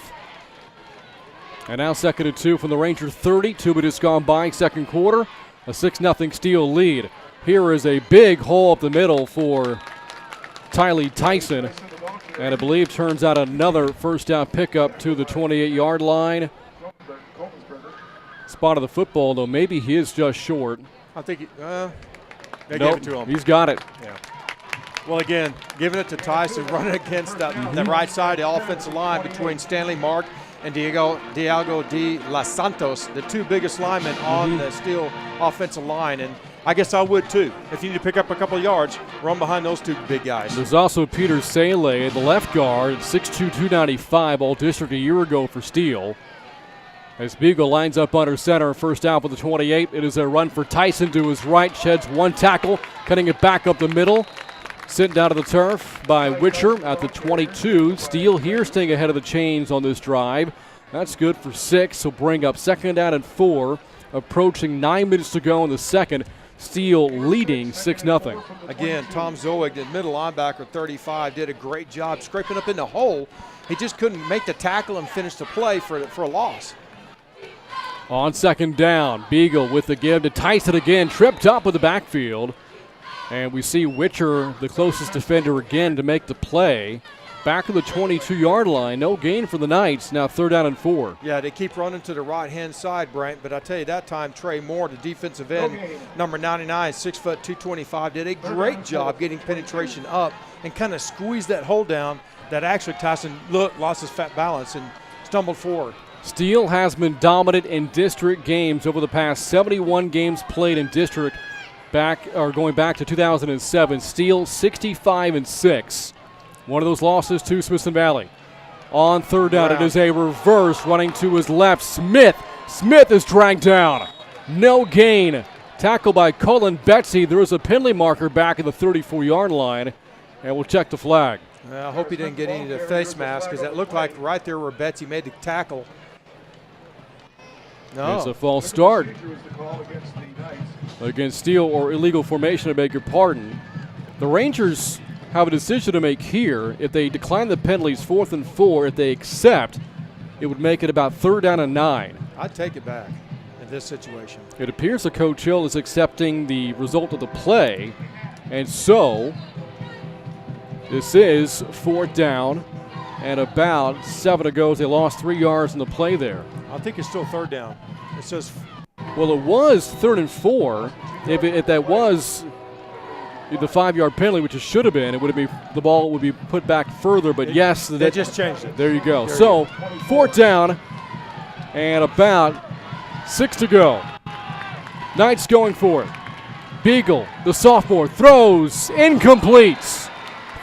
And now 2nd and 2 from the Ranger 30. 2 minutes gone by, second quarter. A 6-0 Steele lead. Here is a big hole up the middle for Tylee Tyson. And I believe turns out another first down pickup to the 28-yard line. Spot of the football, though maybe he is just short. I think they gave it to him. He's got it. Yeah. Well, again, giving it to Tyson, running against the right side of the offensive line between Stanley Mark and Diego de Los Santos, the two biggest linemen on the Steele offensive line. And I guess I would too. If you need to pick up a couple of yards, run behind those two big guys. There's also Peter Saleh, the left guard, 6'2", 295, all-district a year ago for Steele. As Beagle lines up under center, first out for the 28. It is a run for Tyson to his right, sheds one tackle, cutting it back up the middle. Sent down to the turf by Witcher at the 22. Steele here staying ahead of the chains on this drive. That's good for 6. He'll bring up 2nd down and 4. Approaching 9 minutes to go in the second. Steele leading 6-0. Again, Tom Zoig, the middle linebacker, 35, did a great job scraping up in the hole. He just couldn't make the tackle and finish the play for a loss. On 2nd down, Beagle with the give to Tyson again, tripped up with the backfield. And we see Witcher, the closest defender again to make the play. Back to the 22-yard line, no gain for the Knights, now 3rd down and 4. Yeah, they keep running to the right-hand side, Brent, but I tell you, that time Trey Moore, the defensive end, number 99, 6 foot 225, did a great job getting penetration up and kind of squeezed that hole down that actually Tyson lost his fat balance and stumbled forward. Steele has been dominant in district games over the past 71 games played in district. Going back to 2007, Steele 65-6. One of those losses to Smithson Valley. On 3rd down, it is a reverse running to his left. Smith is dragged down. No gain. Tackle by Cullen Betsy. There is a penalty marker back at the 34-yard line, and we'll check the flag. I hope he didn't get any of the face mask because that looked like right there where Betsy made the tackle. No. It's a false start against Steele, or illegal formation, I beg your pardon. The Rangers have a decision to make here. If they decline the penalties, 4th and 4, if they accept, it would make it about 3rd down and 9. I'd take it back in this situation. It appears that Coach Hill is accepting the result of the play, and so this is 4th down and about 7 to go. They lost 3 yards in the play there. I think it's still 3rd down. It says. Well, it was 3rd and 4. If that was the 5-yard penalty, which it should have been, the ball would be put back further. But yes, they just changed it. There you go. So 4th down and about 6 to go. Knights going for it. Beagle, the sophomore, throws, incomplete.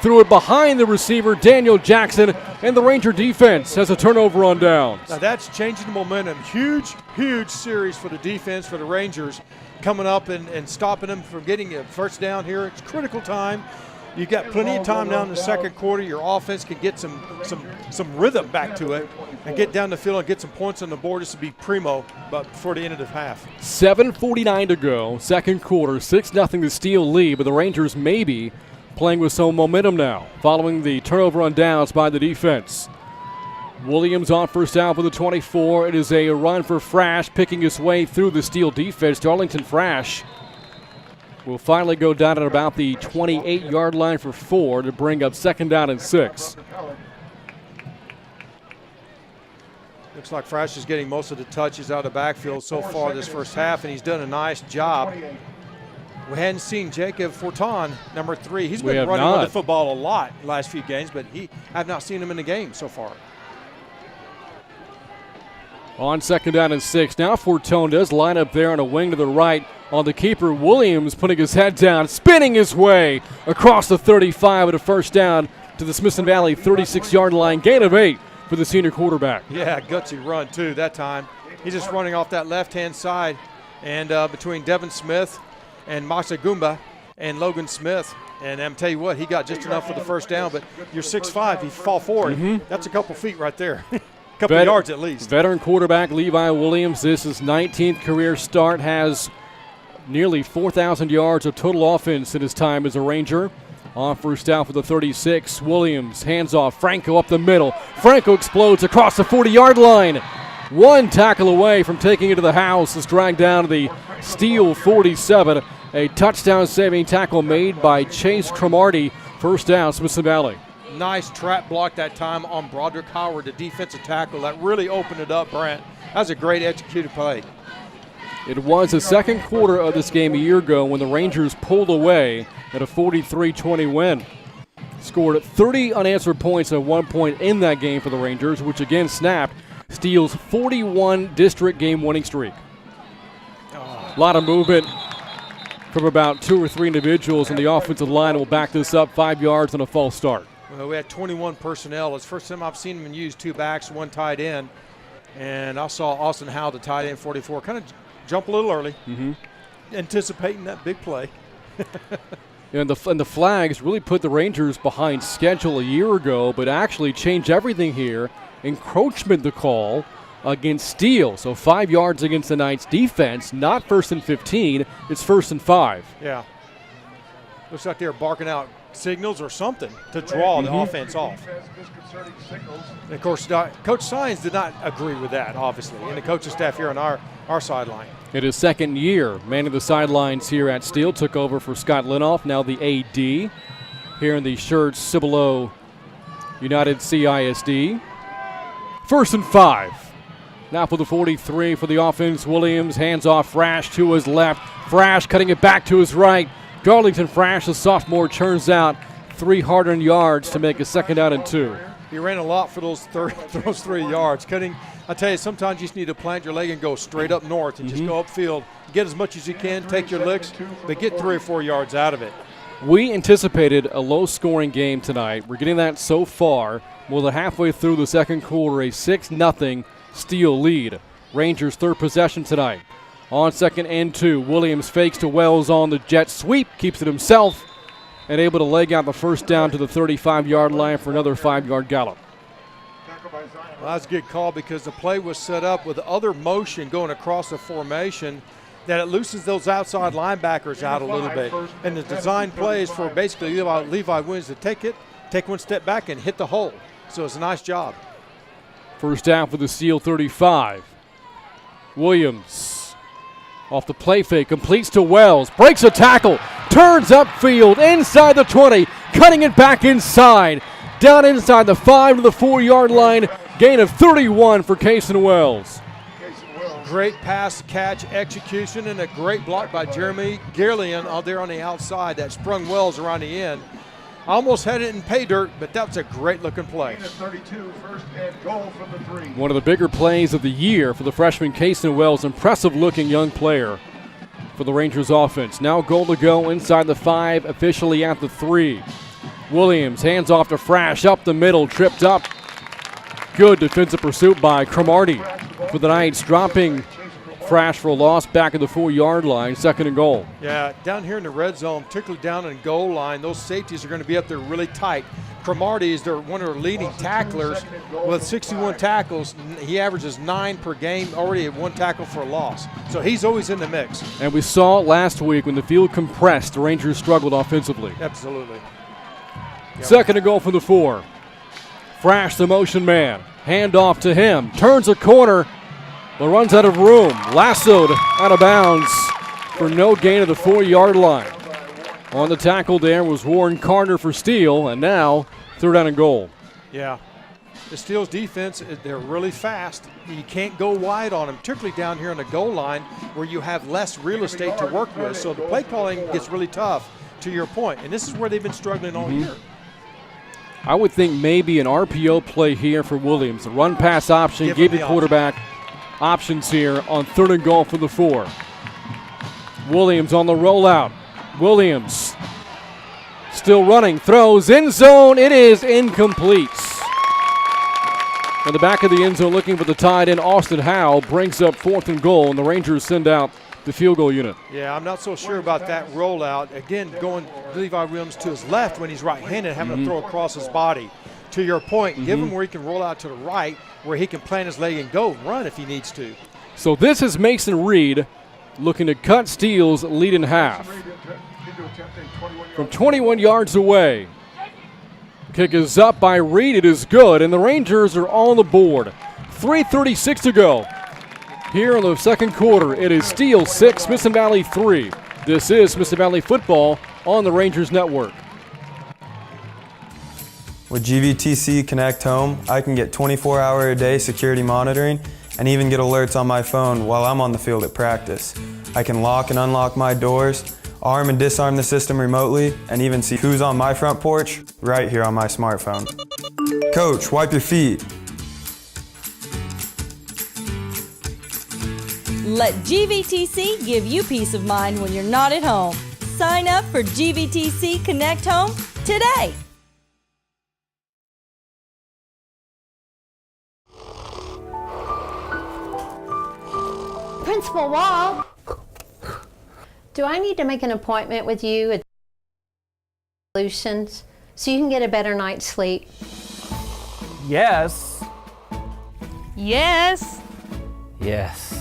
Threw it behind the receiver, Daniel Jackson, and the Ranger defense has a turnover on downs. Now that's changing the momentum. Huge series for the defense, for the Rangers, coming up and stopping them from getting a first down here. It's critical time. You've got plenty of time now in the second quarter. Your offense can get some rhythm back to it and get down the field and get some points on the board. This would be primo, but before the end of the half. 7:49 to go, second quarter, 6-0 to Steele lead, but the Rangers maybe playing with some momentum now, following the turnover on downs by the defense. Williams on first down for the 24. It is a run for Frash, picking his way through the Steele defense. Darlington Frash will finally go down at about the 28-yard line for 4 to bring up 2nd down and 6. Looks like Frash is getting most of the touches out of the backfield so far this first half, and he's done a nice job. We hadn't seen Jacob Fortan, number 3. He's been running with the football a lot the last few games, but I've not seen him in the game so far. On 2nd down and 6. Now Fortone does line up there on a wing to the right on the keeper. Williams putting his head down, spinning his way across the 35 with a first down to the Smithson Valley 36-yard line. Gain of 8 for the senior quarterback. Yeah, gutsy run too that time. He's just running off that left-hand side. And between Devin Smith and Masa Goomba and Logan Smith. And I'm tell you what, he got just enough for the first down, but you're 6'5", you fall forward. That's a couple feet right there. Couple of yards at least. Veteran quarterback Levi Williams, this is 19th career start, has nearly 4,000 yards of total offense in his time as a Ranger. On first down for the 36, Williams hands off, Franco up the middle. Franco explodes across the 40-yard line. One tackle away from taking it to the house. Is dragged down to the Steele 47. A touchdown-saving tackle made by Chase Cromartie. First down, Smithson Valley. Nice trap block that time on Broderick Howard, the defensive tackle. That really opened it up, Brent. That was a great executed play. It was the second quarter of this game a year ago when the Rangers pulled away at a 43-20 win. Scored 30 unanswered points at one point in that game for the Rangers, which again snapped Steele's 41 district game winning streak. A lot of movement from about 2 or 3 individuals, and the offensive line will back this up 5 yards on a false start. Well, we had 21 personnel. It's the first time I've seen them use 2 backs, 1 tight end. And I saw Austin Howe, the tight end, 44, kind of jump a little early, anticipating that big play. And the flags really put the Rangers behind schedule a year ago, but actually changed everything here. Encroachment the call against Steele. So 5 yards against the Knights defense, not 1st and 15, it's 1st and 5. Yeah. Looks like they're barking out signals or something to draw the offense off. And of course, Coach Sines did not agree with that, obviously, and the coaching staff here on our sideline. It is second year manning the sidelines here at Steele. Took over for Scott Linoff, now the AD. Here in the shirts, Cibolo United CISD. 1st and 5. Now for the 43 for the offense. Williams hands off Frash to his left. Frash cutting it back to his right. Darlington Frash, the sophomore, churns out 3 hard-earned yards to make a 2nd down and 2. He ran a lot for those 3 yards. I tell you, sometimes you just need to plant your leg and go straight up north and just go upfield. Get as much as you can, take your licks, but get 3 or 4 yards out of it. We anticipated a low-scoring game tonight. We're getting that so far. More than halfway through the second quarter, a 6-0 Steele lead. Rangers' 3rd possession tonight. On 2nd and 2, Williams fakes to Wells on the jet sweep, keeps it himself, and able to leg out the first down to the 35-yard line for another 5-yard gallop. Well, that's a good call because the play was set up with other motion going across the formation that it loosens those outside linebackers out a little bit. And the design plays for basically Levi Williams to take 1 step back and hit the hole. So it's a nice job. First down for the Steele 35. Williams off the play fake, completes to Wells, breaks a tackle, turns upfield, inside the 20, cutting it back inside, down inside the 5 to the 4-yard line, gain of 31 for Cason Wells. Great pass catch execution and a great block by Jeremy Gearlian out there on the outside that sprung Wells around the end. Almost had it in pay dirt, but that was a great-looking play. 32, 1st and goal from the 3. One of the bigger plays of the year for the freshman Cason Wells, impressive-looking young player for the Rangers offense. Now goal to go inside the 5, officially at the 3. Williams hands off to Frash, up the middle, tripped up. Good defensive pursuit by Cromartie for the Knights, dropping Frash for a loss back at the 4-yard line, 2nd and goal. Yeah, down here in the red zone, particularly down in goal line, those safeties are going to be up there really tight. Cromartie is one of their leading tacklers with 61 tackles. He averages 9 per game, already at 1 tackle for a loss. So he's always in the mix. And we saw last week when the field compressed, the Rangers struggled offensively. Absolutely. Yep. 2nd and goal for the 4. Frash, the motion man. Hand off to him. Turns a corner, but runs out of room. Lassoed out of bounds for no gain of the 4-yard line. On the tackle there was Warren Carter for Steele, and now 3rd down and goal. Yeah. The Steele's defense, they're really fast. You can't go wide on them, particularly down here on the goal line where you have less real estate to work with. So the play calling gets really tough, to your point. And this is where they've been struggling all year. I would think maybe an RPO play here for Williams. A run-pass option, give the quarterback options here on 3rd and goal for the 4. Williams on the rollout. Williams still running, throws, end zone. It is incomplete. In the back of the end zone looking for the tight end, Austin Howe brings up 4th and goal, and the Rangers send out the the field goal unit. Yeah, I'm not so sure about that rollout. Again, going Levi Williams to his left when he's right-handed, having to throw across his body. To your point, give him where he can roll out to the right, where he can plant his leg and go run if he needs to. So this is Mason Reed looking to cut Steele's lead in half. From 21 yards away. Kick is up by Reed. It is good, and the Rangers are on the board. 3:36 to go. Here in the second quarter, it is Steele 6, Smithson Valley 3. This is Smithson Valley football on the Rangers Network. With GVTC Connect Home, I can get 24-hour-a-day security monitoring and even get alerts on my phone while I'm on the field at practice. I can lock and unlock my doors, arm and disarm the system remotely, and even see who's on my front porch right here on my smartphone. Coach, wipe your feet. Let GVTC give you peace of mind when you're not at home. Sign up for GVTC Connect Home today. Principal Wall, do I need to make an appointment with you at Solutions so you can get a better night's sleep? Yes. Yes. Yes.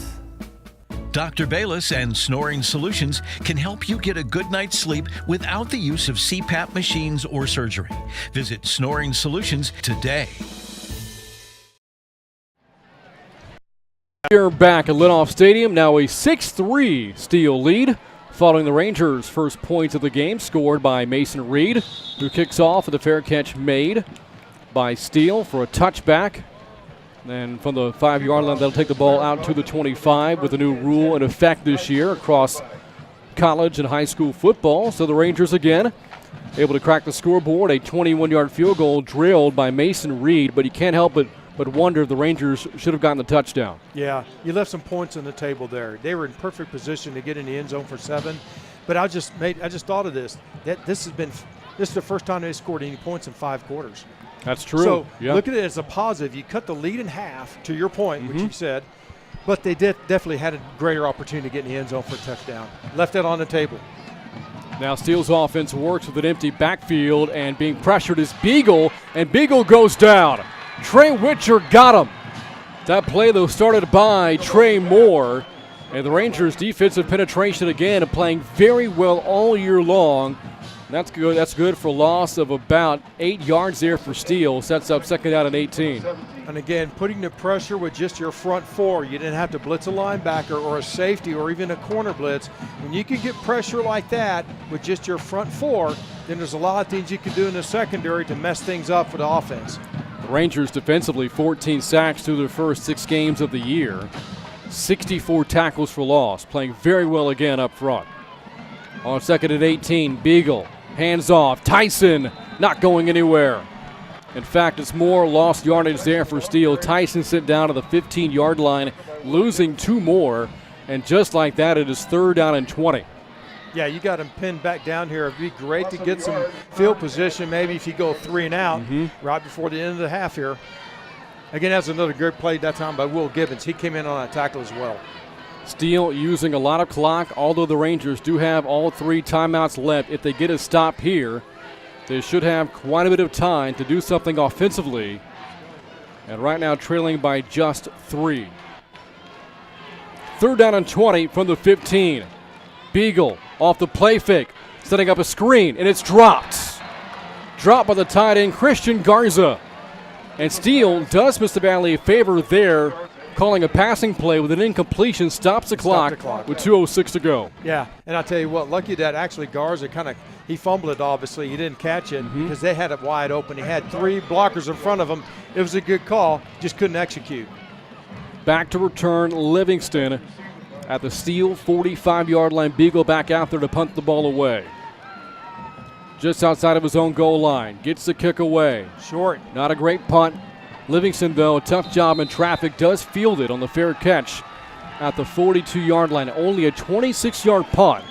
Dr. Bayless and Snoring Solutions can help you get a good night's sleep without the use of CPAP machines or surgery. Visit Snoring Solutions today. Here back at Litoff Stadium, now a 6-3 Steele lead. Following the Rangers' first points of the game, scored by Mason Reed, who kicks off with a fair catch made by Steele for a touchback. And from the 5-yard line, they'll take the ball out to the 25 with a new rule in effect this year across college and high school football. So the Rangers again able to crack the scoreboard, a 21-yard field goal drilled by Mason Reed, but you can't help but wonder if the Rangers should have gotten the touchdown. Yeah, you left some points on the table there. They were in perfect position to get in the end zone for 7. But I just thought of this. This is the first time they scored any points in 5 quarters. That's true. So yep. Look at it as a positive. You cut the lead in half, to your point, which you said, but they definitely had a greater opportunity to get in the end zone for a touchdown. Left that on the table. Now Steele's offense works with an empty backfield, and being pressured is Beagle, and Beagle goes down. Trey Witcher got him. That play, though, started by Trey Moore, and the Rangers' defensive penetration again playing very well all year long. That's good. That's good for a loss of about 8 yards there for Steele. Sets up second down and 18. And again, putting the pressure with just your front 4. You didn't have to blitz a linebacker or a safety or even a corner blitz. When you can get pressure like that with just your front 4, then there's a lot of things you can do in the secondary to mess things up for the offense. The Rangers defensively 14 sacks through their first 6 games of the year. 64 tackles for loss. Playing very well again up front. On second and 18, Beagle. Hands off. Tyson not going anywhere. In fact, it's more lost yardage there for Steele. Tyson sent down to the 15-yard line, losing 2 more. And just like that, it is third down and 20. Yeah, you got him pinned back down here. It'd be great to get some field position, maybe if you go 3 and out right before the end of the half here. Again, that's another good play that time by Will Gibbons. He came in on that tackle as well. Steele using a lot of clock, although the Rangers do have all 3 timeouts left. If they get a stop here, they should have quite a bit of time to do something offensively. And right now trailing by just 3. Third down and 20 from the 15. Beagle off the play fake, setting up a screen, and it's dropped. Dropped by the tight end, Christian Garza. And Steele does Smithson Valley a favor there, calling a passing play with an incompletion, stops the clock with 2:06 to go. Yeah, and I'll tell you what, lucky that actually Garza he fumbled it, obviously. He didn't catch it because they had it wide open. He had 3 blockers in front of him. It was a good call, just couldn't execute. Back to return Livingston at the Steele 45-yard line. Beagle back out there to punt the ball away. Just outside of his own goal line. Gets the kick away. Short. Not a great punt. Livingston, though, tough job in traffic, does field it on the fair catch at the 42-yard line. Only a 26-yard punt.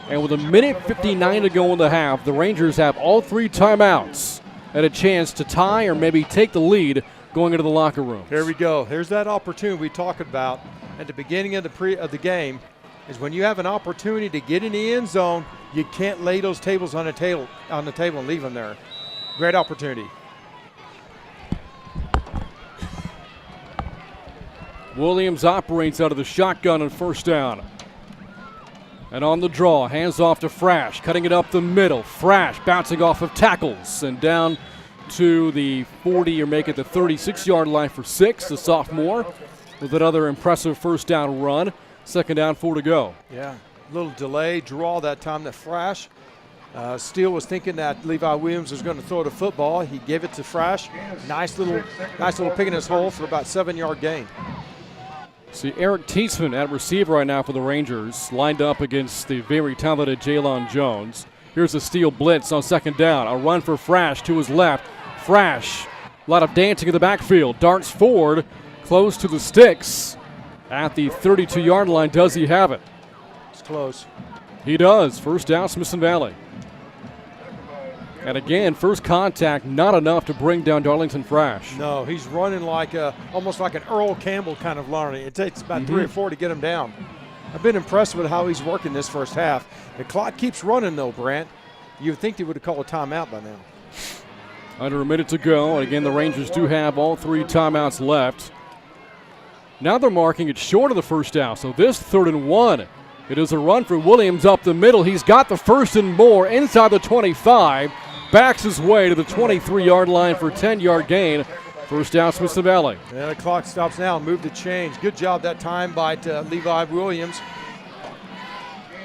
And with 1:59 to go in the half, the Rangers have all 3 timeouts and a chance to tie or maybe take the lead going into the locker room. Here we go. Here's that opportunity we talked about at the beginning of the game. is when you have an opportunity to get in the end zone, you can't lay those tables on the table and leave them there. Great opportunity. Williams operates out of the shotgun on first down. And on the draw, hands off to Frash, cutting it up the middle. Frash bouncing off of tackles and down to the 40 or make it the 36-yard line for 6, the sophomore, with another impressive first down run. Second down, 4 to go. Yeah, a little delay draw that time to Frash. Steele was thinking that Levi Williams was going to throw the football. He gave it to Frash. Nice little pick in his hole for about 7-yard gain. See Eric Teetsman at receiver right now for the Rangers, lined up against the very talented Jalon Jones. Here's a Steele blitz on second down. A run for Frash to his left. Frash, a lot of dancing in the backfield. Darts forward, close to the sticks. At the 32-yard line, does he have it? It's close. He does. First down, Smithson Valley. And again, first contact, not enough to bring down Darlington Frash. No, he's running like almost like an Earl Campbell kind of running. It takes about 3 or 4 to get him down. I've been impressed with how he's working this first half. The clock keeps running, though, Brant. You would think they would have called a timeout by now. Under a minute to go, and again, the Rangers do have all 3 timeouts left. Now they're marking it short of the first down, so this 3rd and 1. It is a run for Williams up the middle. He's got the first and more inside the 25. Backs his way to the 23-yard line for a 10-yard gain. First down, Smithson Valley. Yeah, the clock stops now. Move the change. Good job that time by Levi Williams.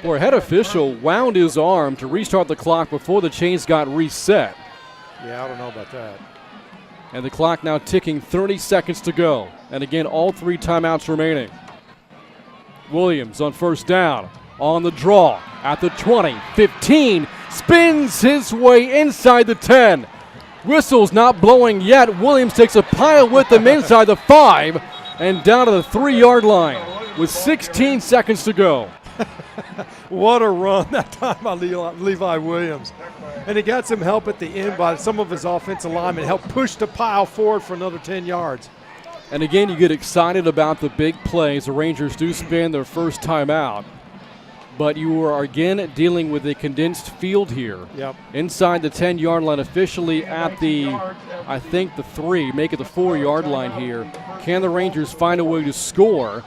Boy, head official wound his arm to restart the clock before the chains got reset. Yeah, I don't know about that. And the clock now ticking, 30 seconds to go. And again, all 3 timeouts remaining. Williams on first down, on the draw, at the 20, 15, spins his way inside the 10. Whistle's not blowing yet. Williams takes a pile with him inside the 5 and down to the 3-yard line with 16 seconds to go. What a run that time by Levi Williams. And he got some help at the end by some of his offensive linemen, helped push the pile forward for another 10 yards. And again, you get excited about the big plays. The Rangers do spend their first timeout. But you are again dealing with a condensed field here. Yep. Inside the 10-yard line, officially at the, I think, the 3, make it the 4-yard line here. Can the Rangers find a way to score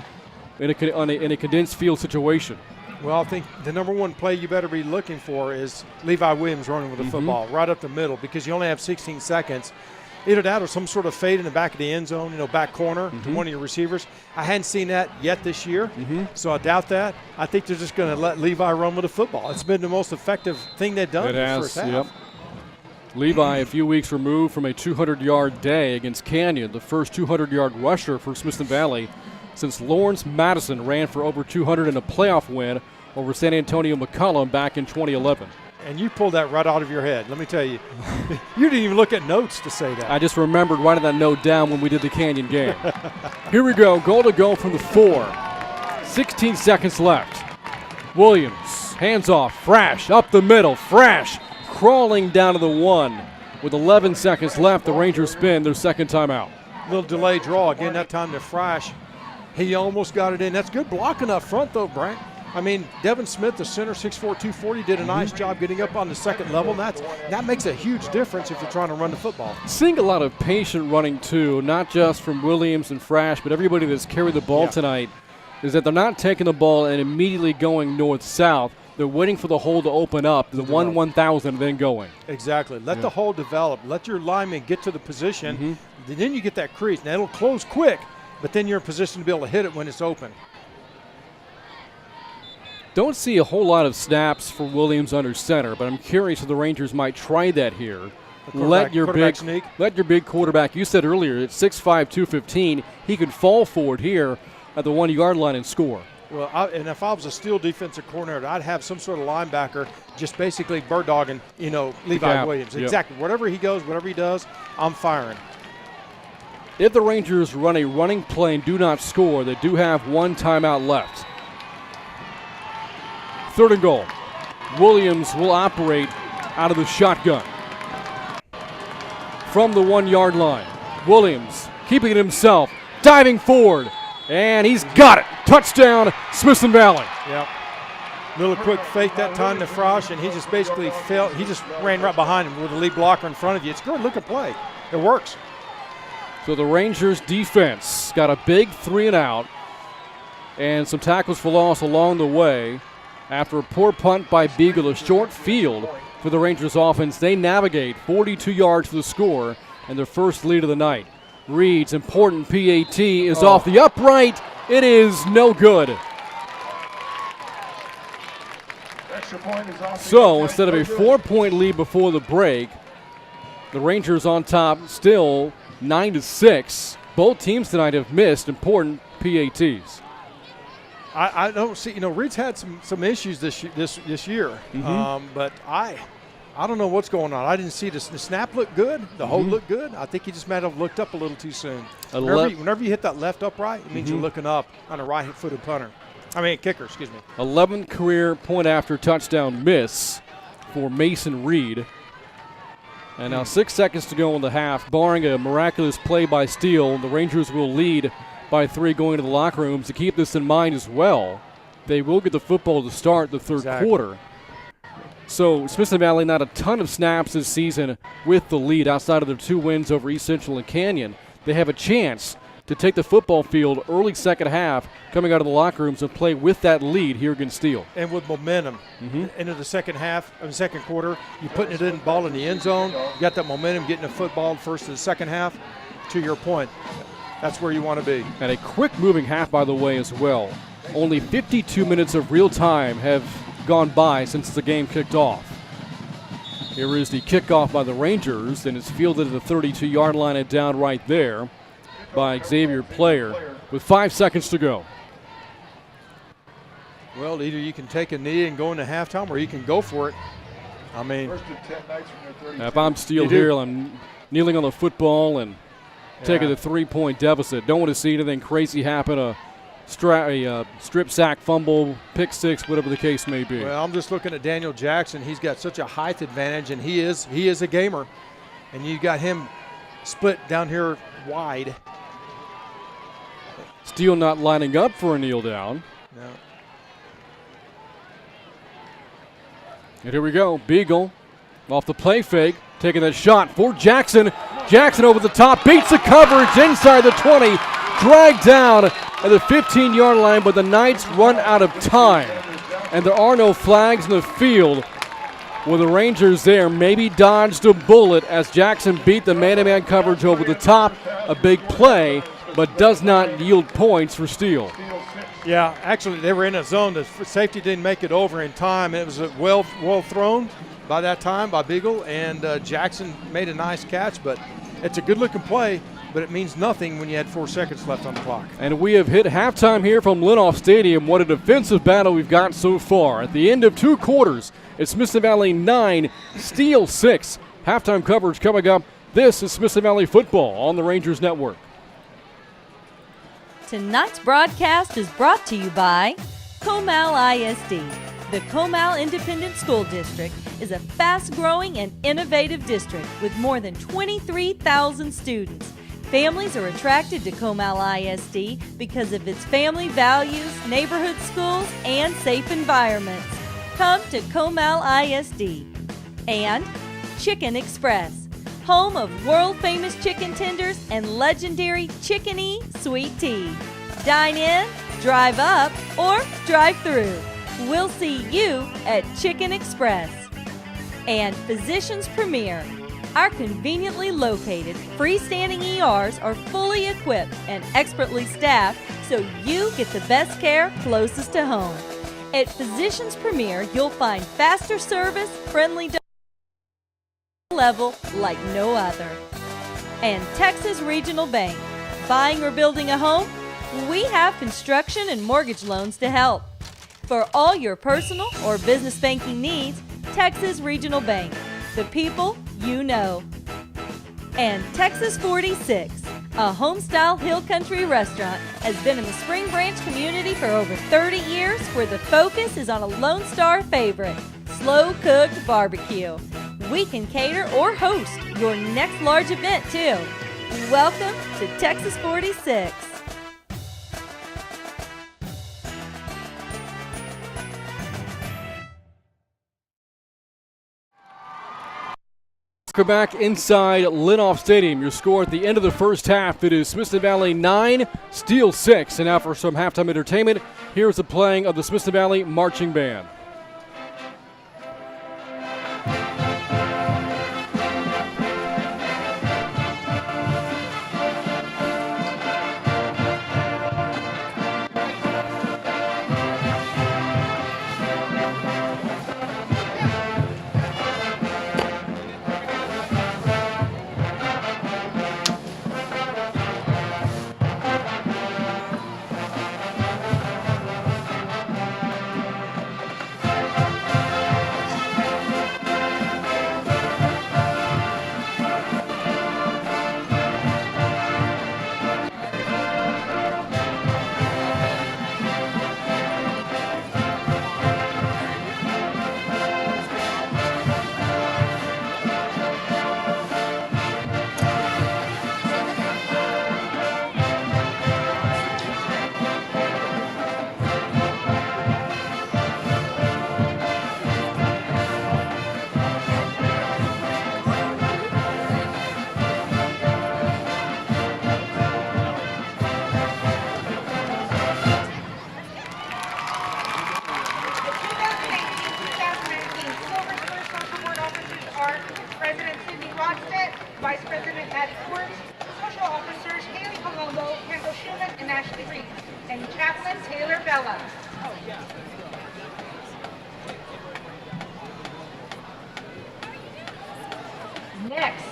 in a condensed field situation? Well, I think the number one play you better be looking for is Levi Williams running with the football right up the middle, because you only have 16 seconds. Either that or some sort of fade in the back of the end zone, back corner to one of your receivers. I hadn't seen that yet this year, so I doubt that. I think they're just going to let Levi run with the football. It's been the most effective thing they've done in the first half. Yep. Levi, a few weeks removed from a 200-yard day against Canyon, the first 200-yard rusher for Smithson Valley since Lawrence Madison ran for over 200 in a playoff win over San Antonio McCollum back in 2011. And you pulled that right out of your head. Let me tell you, you didn't even look at notes to say that. I just remembered writing that note down when we did the Canyon game. Here we go, goal to go from the 4. 16 seconds left. Williams, hands off, Frash up the middle. Frash crawling down to the 1. With 11 seconds left, the Rangers spin their second timeout. Little delay draw again, that time to Frash. He almost got it in. That's good blocking up front, though, Brent. I mean, Devin Smith, the center, 6'4", 240, did a nice job getting up on the second level. That makes a huge difference if you're trying to run the football. Seeing a lot of patient running, too, not just from Williams and Frash, but everybody that's carried the ball tonight, is that they're not taking the ball and immediately going north-south. They're waiting for the hole to open up, the 1-1,000, and then going. Exactly. Let the hole develop. Let your lineman get to the position. Then you get that crease. Now, it'll close quick, but then you're in position to be able to hit it when it's open. Don't see a whole lot of snaps for Williams under center, but I'm curious if the Rangers might try that here. Let your big quarterback, you said earlier, at 6'5", 215, he could fall forward here at the 1-yard line and score. Well, and if I was a Steele defensive coordinator, I'd have some sort of linebacker just basically bird dogging, Levi Williams. Exactly. Wherever he goes, whatever he does, I'm firing. If the Rangers run a running play and do not score, they do have 1 timeout left. 3rd and goal. Williams will operate out of the shotgun. From the 1-yard line, Williams keeping it himself, diving forward, And he's got it. Touchdown, Smithson Valley. Yep. Little quick fake that time to Frosch, and he just basically fell. He just ran right behind him with the lead blocker in front of you. It's a good looking play. It works. So the Rangers defense got a big 3-and-out and some tackles for loss along the way. After a poor punt by Beagle, a short field for the Rangers offense, they navigate 42 yards for the score and their first lead of the night. Reed's important PAT is off the upright. It is no good. So instead of a 4-point lead before the break, the Rangers on top still 9-6. Both teams tonight have missed important PATs. I don't see, Reed's had some issues this year, but I don't know what's going on. I didn't see the snap look good. The hold looked good. I think he just might have looked up a little too soon. Whenever you hit that left upright, it means you're looking up on a right-footed kicker, excuse me. 11th career point after touchdown miss for Mason Reed. And now 6 seconds to go in the half. Barring a miraculous play by Steele, the Rangers will lead by 3 going to the locker rooms. To keep this in mind as well, they will get the football to start the third quarter. So Smithson Valley not a ton of snaps this season with the lead outside of their 2 wins over East Central and Canyon. They have a chance to take the football field early second half, coming out of the locker rooms and play with that lead here against Steele. And with momentum into the second quarter, you're putting it in ball in the end zone. You got that momentum getting the football first to the second half. To your point, that's where you want to be. And a quick moving half, by the way, as well. Only 52 minutes of real time have gone by since the game kicked off. Here is the kickoff by the Rangers, and it's fielded at the 32-yard line and down right there by Xavier Player with 5 seconds to go. Well, either you can take a knee and go into halftime, or you can go for it. If I'm Steele here, I'm kneeling on the football and taking the 3-point deficit. Don't want to see anything crazy happen, a strip sack, fumble, pick six, whatever the case may be. Well, I'm just looking at Daniel Jackson. He's got such a height advantage, and he is a gamer. And you got him split down here wide. Steele not lining up for a kneel down. No. And here we go. Beagle off the play fake, taking that shot for Jackson. Jackson over the top, beats the coverage inside the 20, dragged down at the 15-yard line, but the Knights run out of time. And there are no flags in the field. With the Rangers there, maybe dodged a bullet as Jackson beat the man-to-man coverage over the top. A big play, but does not yield points for Steele. Yeah, actually, they were in a zone. The safety didn't make it over in time. It was well thrown by that time by Beagle, and Jackson made a nice catch, but it's a good-looking play, but it means nothing when you had 4 seconds left on the clock. And we have hit halftime here from Linoff Stadium. What a defensive battle we've got so far. At the end of 2 quarters, it's Smithson Valley 9, Steele 6. Halftime coverage coming up. This is Smithson Valley football on the Rangers Network. Tonight's broadcast is brought to you by Comal ISD. The Comal Independent School District is a fast-growing and innovative district with more than 23,000 students. Families are attracted to Comal ISD because of its family values, neighborhood schools, and safe environments. Come to Comal ISD. And Chicken Express, home of world-famous chicken tenders and legendary Chicken-y sweet tea. Dine in, drive up, or drive through. We'll see you at Chicken Express. And Physicians Premier. Our conveniently located freestanding ERs are fully equipped and expertly staffed so you get the best care closest to home. At Physicians Premier, you'll find faster service, friendly level like no other. And Texas Regional Bank. Buying or building a home? We have construction and mortgage loans to help. For all your personal or business banking needs, Texas Regional Bank. The people you know. And Texas 46, a home-style hill country restaurant, has been in the Spring Branch community for over 30 years, where the focus is on a Lone Star favorite, slow-cooked barbecue. We can cater or host your next large event, too. Welcome to Texas 46. Welcome back inside Linoff Stadium. Your score at the end of the first half, it is Smithson Valley 9, Steele 6. And now for some halftime entertainment, here's the playing of the Smithson Valley Marching Band. Vice President Addie Court, Social Officers Haley Palumbo, Kendall Schumann, and Ashley Reed, and Chaplain Taylor Bella. Next,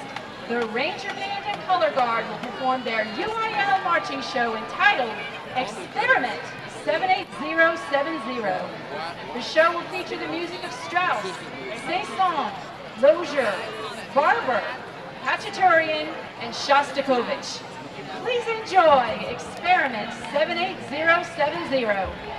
the Ranger Band and Color Guard will perform their UIL marching show entitled Experiment 78070. The show will feature the music of Strauss, Saint-Saëns, Lozier, Barber, Khachaturian, and Shostakovich. Please enjoy Experiment 78070.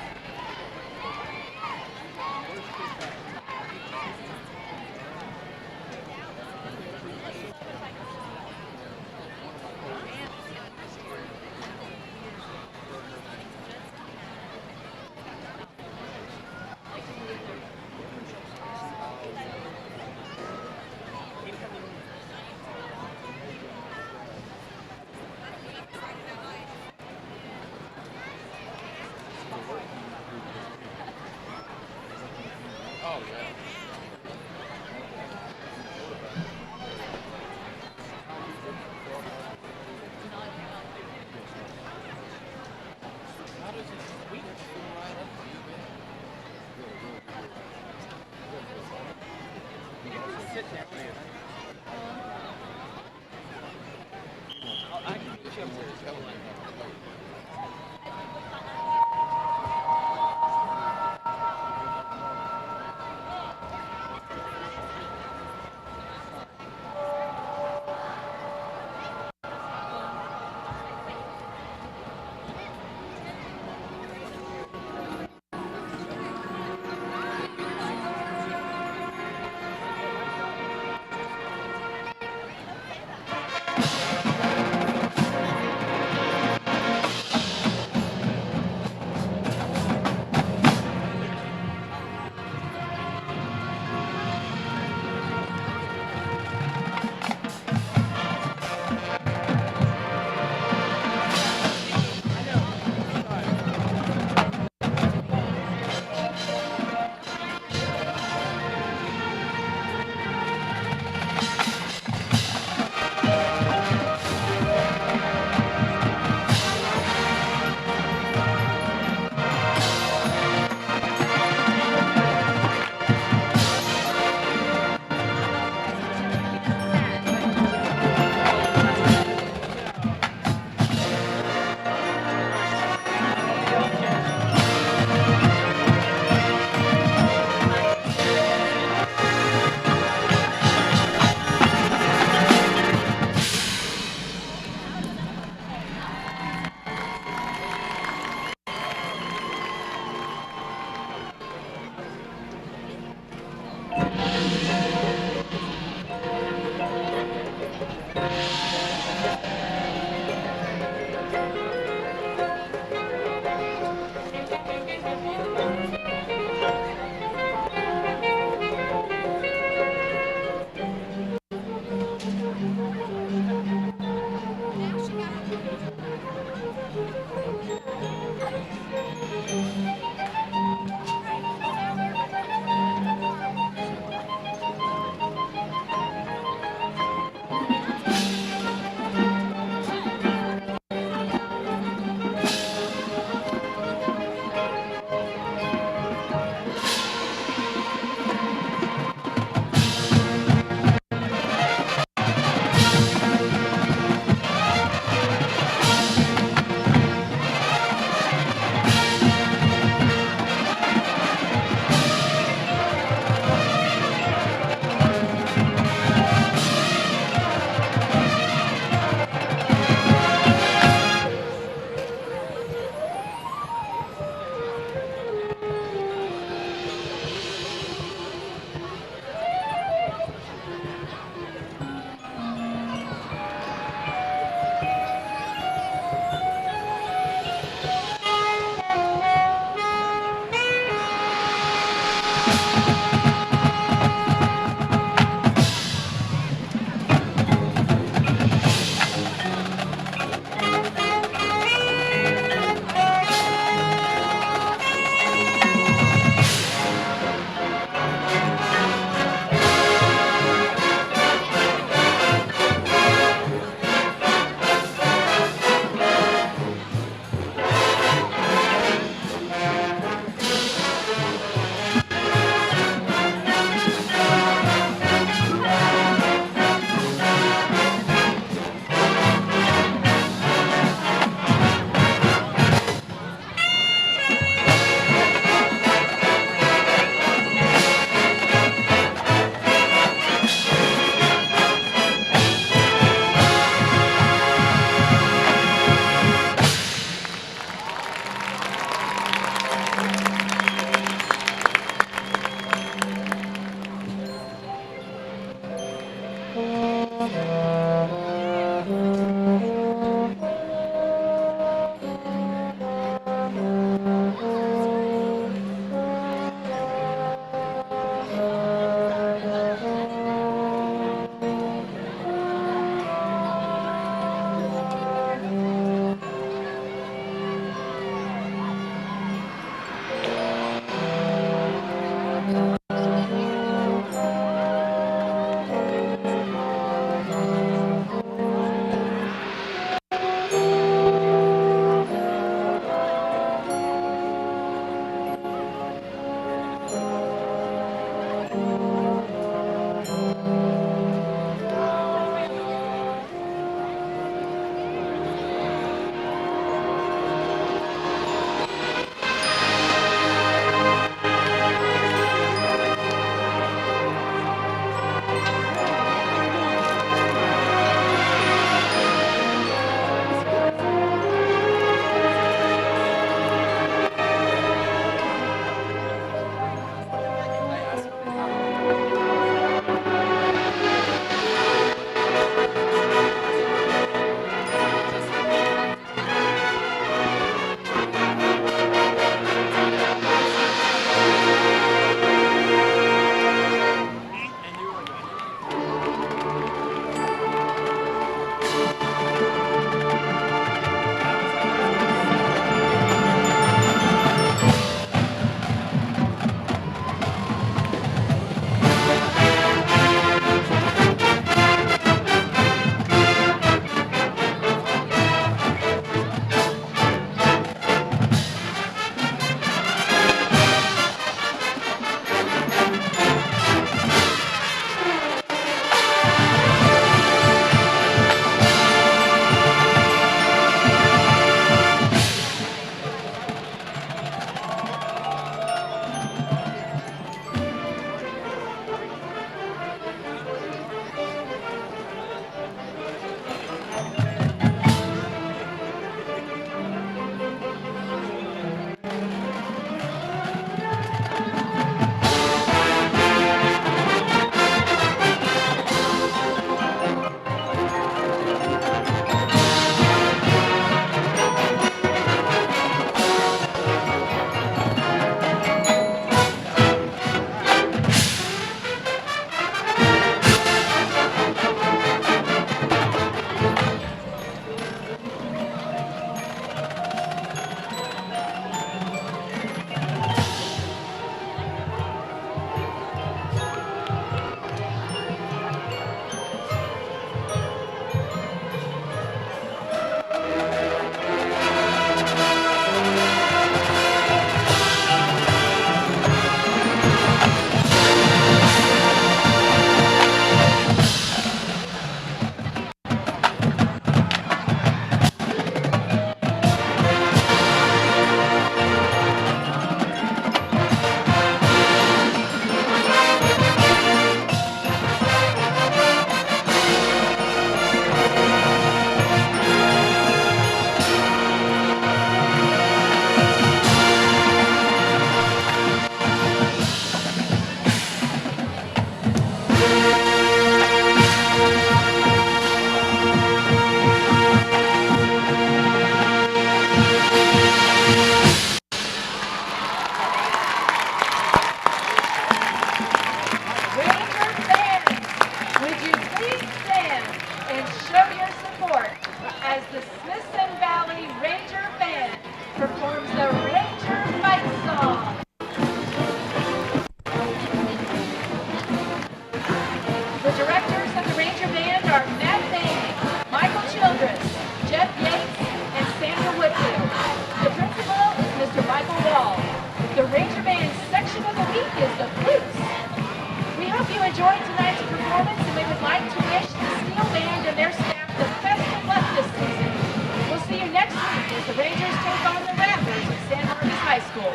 enjoyed tonight's performance, and we would like to wish the Steele Band and their staff the best of luck this season. We'll see you next week as the Rangers take on the Raptors at San Marcos High School.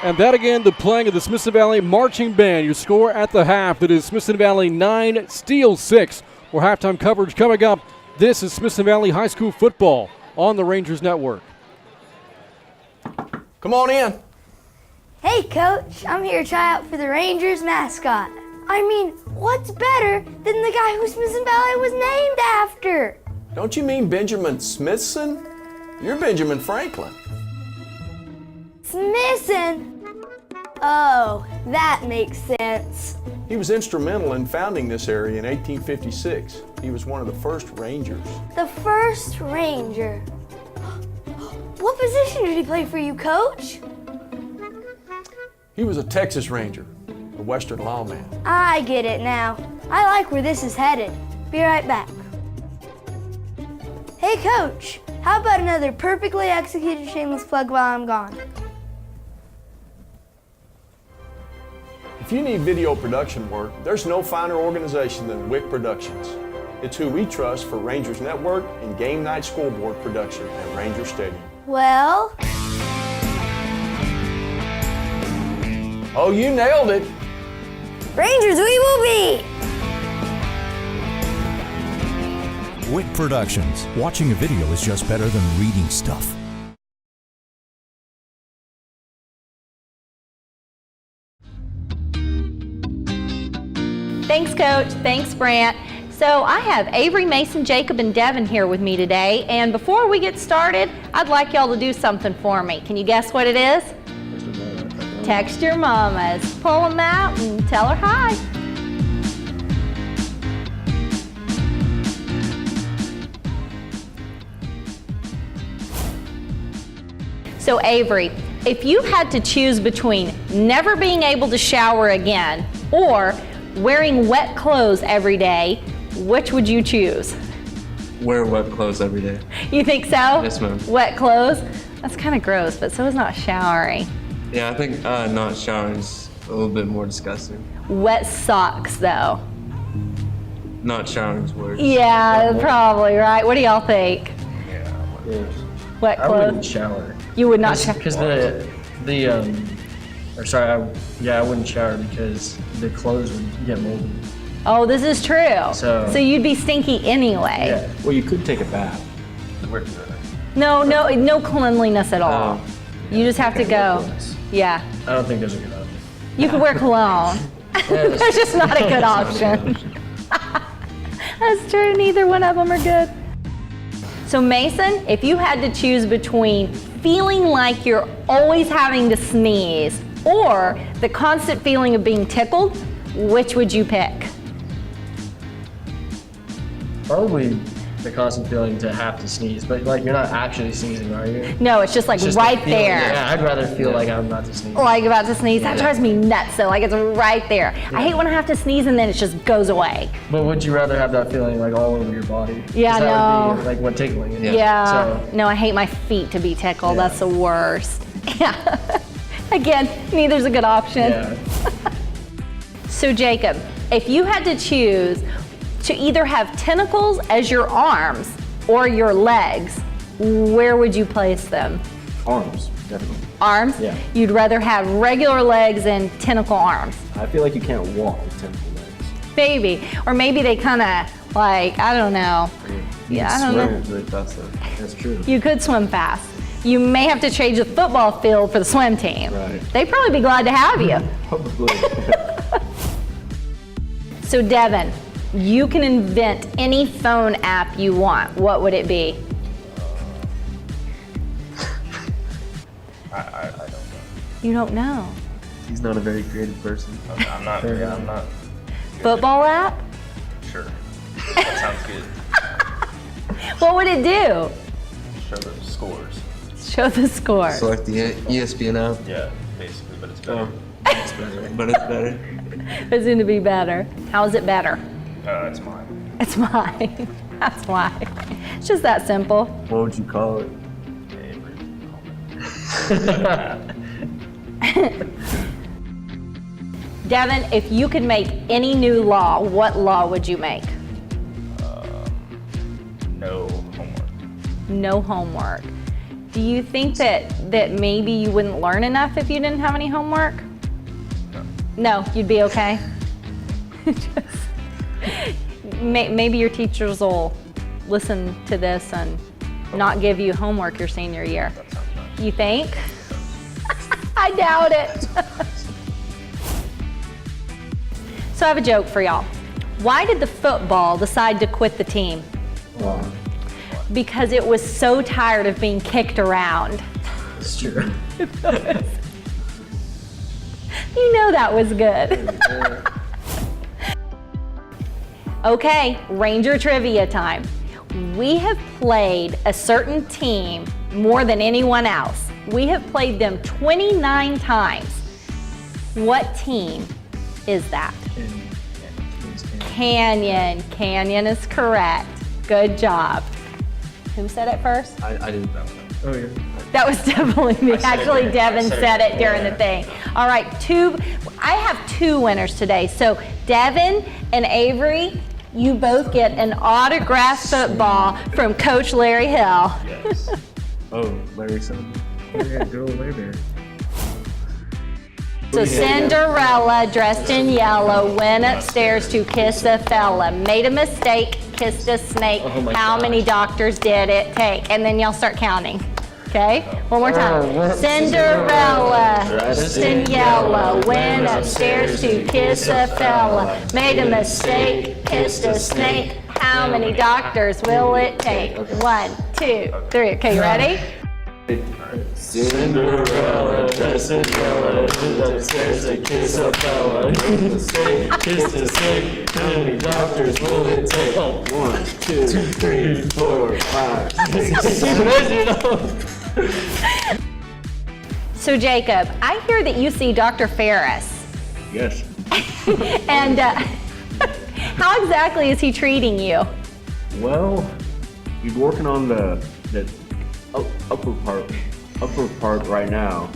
And that again, the playing of the Smithson Valley Marching Band. Your score at the half, that is Smithson Valley 9, Steele 6. More halftime coverage coming up. This is Smithson Valley High School football on the Rangers Network. Come on in. Hey, Coach. I'm here to try out for the Rangers mascot. I mean, what's better than the guy who Smithson Valley was named after? Don't you mean Benjamin Smithson? You're Benjamin Franklin. Smithson? Oh, that makes sense. He was instrumental in founding this area in 1856. He was one of the first Rangers. The first Ranger. What position did he play for you, Coach? He was a Texas Ranger, a Western lawman. I get it now. I like where this is headed. Be right back. Hey, Coach, how about another perfectly executed shameless plug while I'm gone? If you need video production work, there's no finer organization than WIC Productions. It's who we trust for Rangers Network and game night scoreboard production at Ranger Stadium. Well... Oh, you nailed it! Rangers we will be! WIC Productions. Watching a video is just better than reading stuff. Thanks, Coach. Thanks, Brant. So I have Avery, Mason, Jacob, and Devin here with me today. And before we get started, I'd like y'all to do something for me. Can you guess what it is? Text your mamas. Pull them out and tell her hi. So Avery, if you had to choose between never being able to shower again or wearing wet clothes every day, which would you choose? Wear wet clothes every day. You think so? Yes, ma'am. Wet clothes? That's kind of gross, but so is not showering. Yeah, I think not showering is a little bit more disgusting. Wet socks, though. Not showering is worse. Yeah, probably, right? What do y'all think? Yeah. Wet I clothes? wouldn't shower. You would not shower? Because I wouldn't shower because the clothes would get moldy. Oh, this is true. So you'd be stinky anyway. Yeah. Well, you could take a bath. No cleanliness at all. You just have to go. Yeah. I don't think there's a good option. You could wear cologne. There's just not a good option. That's true. Neither one of them are good. So Mason, if you had to choose between feeling like you're always having to sneeze or the constant feeling of being tickled, which would you pick? Probably the constant feeling to have to sneeze, but like you're not actually sneezing, are you? No, it's just like It's just right the feeling. there. Yeah, I'd rather feel like I'm about to sneeze. Like about to sneeze. That drives me nuts though. Like it's right there. Yeah. I hate when I have to sneeze and then it just goes away. But would you rather have that feeling like all over your body? Yeah, 'Cause that would no. be like what tickling is. Yeah. So, No, I hate my feet to be tickled. That's the worst. Yeah. Again, neither's a good option. yeah. So Jacob, if you had to choose to either have tentacles as your arms or your legs, where would you place them? Arms, definitely. Arms? Yeah. You'd rather have regular legs than tentacle arms? I feel like you can't walk with tentacle legs. Maybe. Or maybe they kind of like, I don't know. Yeah, I don't know. Really fast, though. That's true. You could swim fast. You may have to change the football field for the swim team. Right. They'd probably be glad to have you. Probably. So Devin, you can invent any phone app you want. What would it be? I don't know. You don't know. He's not a very creative person. I'm not. Yeah, I'm not. Football app? Sure. That sounds good. What would it do? Show the scores. Show the score. Select the ESPN app. Yeah, basically, but it's better. It's better. But it's better. It's going to be better. How is it better? It's mine. It's mine. That's why. It's just that simple. What would you call it? Devin, if you could make any new law, what law would you make? No homework. No homework. Do you think that maybe you wouldn't learn enough if you didn't have any homework? No, you'd be okay? Maybe your teachers will listen to this and not give you homework your senior year. You think? I doubt it. So So I have a joke for y'all. Why did the football decide to quit the team? Wow. Because it was so tired of being kicked around. It's true. You know that was good. Okay, Ranger trivia time. We have played a certain team more than anyone else. We have played them 29 times. What team is that? Canyon. Canyon is correct. Good job. Who said it first? I didn't know. Oh, yeah. That was definitely me. Actually, Devin said it during the thing. All right, I have 2 winners today. So Devin and Avery, you both get an autographed football from Coach Larry Hill. Yes. Oh, Larry's son. Yeah, good old Larry Bear. So Cinderella, dressed in yellow, went upstairs to kiss a fella. Made a mistake, kissed a snake. How many doctors did it take? And then y'all start counting. Okay? One more time. Cinderella, dressed in yellow, went upstairs to kiss a fella. Made a mistake, kissed a snake. How many doctors will it take? 1, 2, 3. Okay, you ready? Cinderella, dressed in yellow, went upstairs to kiss a fella. Kissed a snake. How many doctors will it take? 1, 2, 3, 4, 5, 6, 7. So Jacob, I hear that you see Dr. Ferris. Yes. And how exactly is he treating you? Well, he's working on the upper part right now.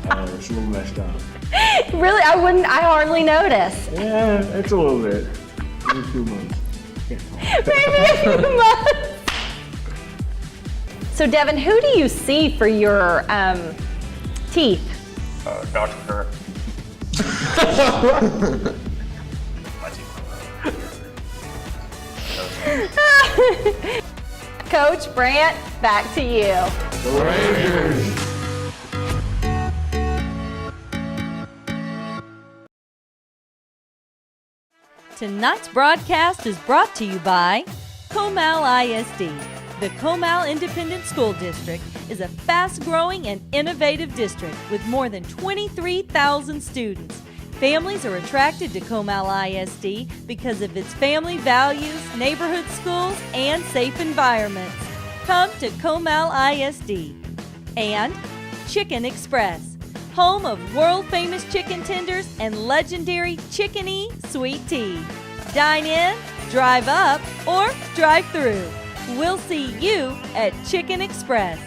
It's a little messed up. Really? I hardly notice. Yeah, it's a little bit. Maybe 2 months. Maybe a few months. So Devin, who do you see for your teeth? Dr. Kerr. Coach Brant, back to you. The Rangers. Tonight's broadcast is brought to you by Comal ISD. The Comal Independent School District is a fast-growing and innovative district with more than 23,000 students. Families are attracted to Comal ISD because of its family values, neighborhood schools, and safe environments. Come to Comal ISD. And Chicken Express, home of world-famous chicken tenders and legendary Chicken E sweet tea. Dine in, drive up, or drive through. We'll see you at Chicken Express.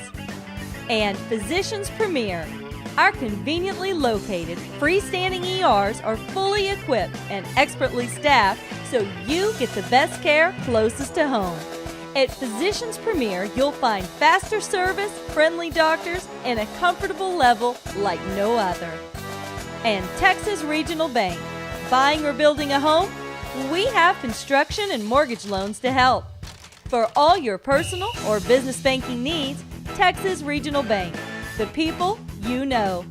And Physicians Premier. Our conveniently located freestanding ERs are fully equipped and expertly staffed so you get the best care closest to home. At Physicians Premier, you'll find faster service, friendly doctors, and a comfortable level like no other. And Texas Regional Bank. Buying or building a home? We have construction and mortgage loans to help. For all your personal or business banking needs, Texas Regional Bank. The people you know.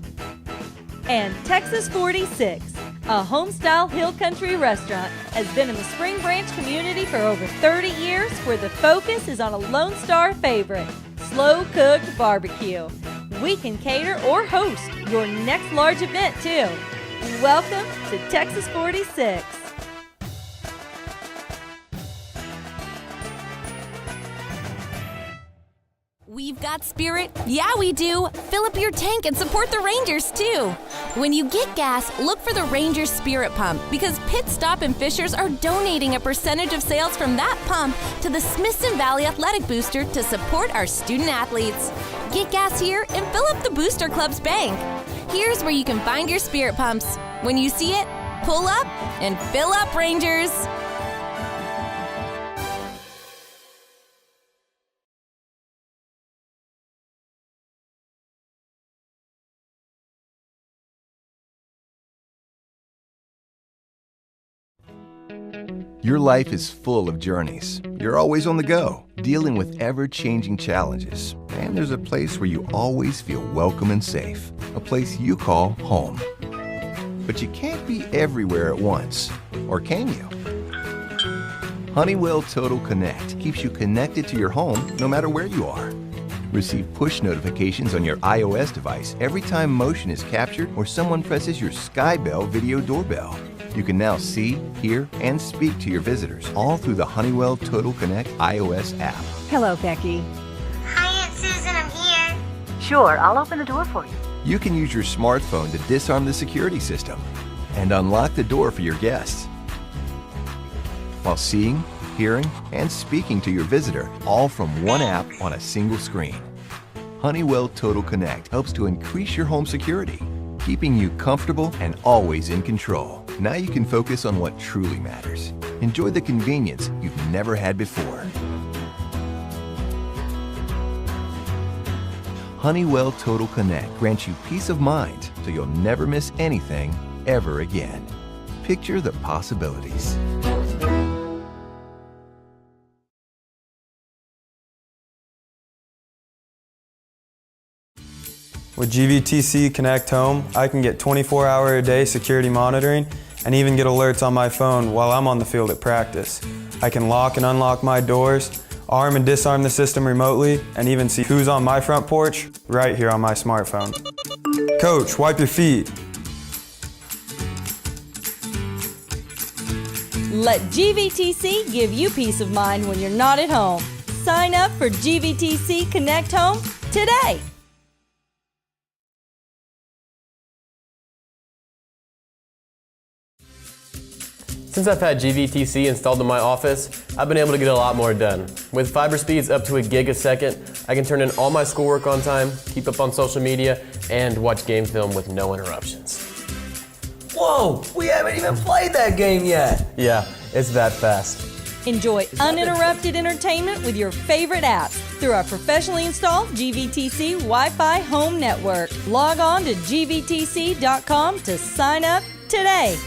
And Texas 46, a home-style hill country restaurant, has been in the Spring Branch community for over 30 years where the focus is on a Lone Star favorite, slow-cooked barbecue. We can cater or host your next large event, too. Welcome to Texas 46. We've got spirit. Yeah, we do. Fill up your tank and support the Rangers, too. When you get gas, look for the Rangers Spirit Pump because Pit Stop and Fishers are donating a percentage of sales from that pump to the Smithson Valley Athletic Booster to support our student athletes. Get gas here and fill up the Booster Club's bank. Here's where you can find your Spirit Pumps. When you see it, pull up and fill up, Rangers. Your life is full of journeys. You're always on the go, dealing with ever-changing challenges. And there's a place where you always feel welcome and safe. A place you call home. But you can't be everywhere at once, or can you? Honeywell Total Connect keeps you connected to your home no matter where you are. Receive push notifications on your iOS device every time motion is captured or someone presses your Skybell video doorbell. You can now see, hear, and speak to your visitors all through the Honeywell Total Connect iOS app. Hello, Becky. Hi, Aunt Susan, I'm here. Sure, I'll open the door for you. You can use your smartphone to disarm the security system and unlock the door for your guests while seeing, hearing, and speaking to your visitor all from one app on a single screen. Honeywell Total Connect helps to increase your home security, keeping you comfortable and always in control. Now you can focus on what truly matters. Enjoy the convenience you've never had before. Honeywell Total Connect grants you peace of mind so you'll never miss anything ever again. Picture the possibilities. With GVTC Connect Home, I can get 24-hour-a-day security monitoring and even get alerts on my phone while I'm on the field at practice. I can lock and unlock my doors, arm and disarm the system remotely, and even see who's on my front porch right here on my smartphone. Coach, wipe your feet. Let GVTC give you peace of mind when you're not at home. Sign up for GVTC Connect Home today. Since I've had GVTC installed in my office, I've been able to get a lot more done. With fiber speeds up to a gig a second, I can turn in all my schoolwork on time, keep up on social media, and watch game film with no interruptions. Whoa, we haven't even played that game yet. Yeah, it's that fast. Enjoy uninterrupted entertainment with your favorite apps through our professionally installed GVTC Wi-Fi home network. Log on to gvtc.com to sign up today.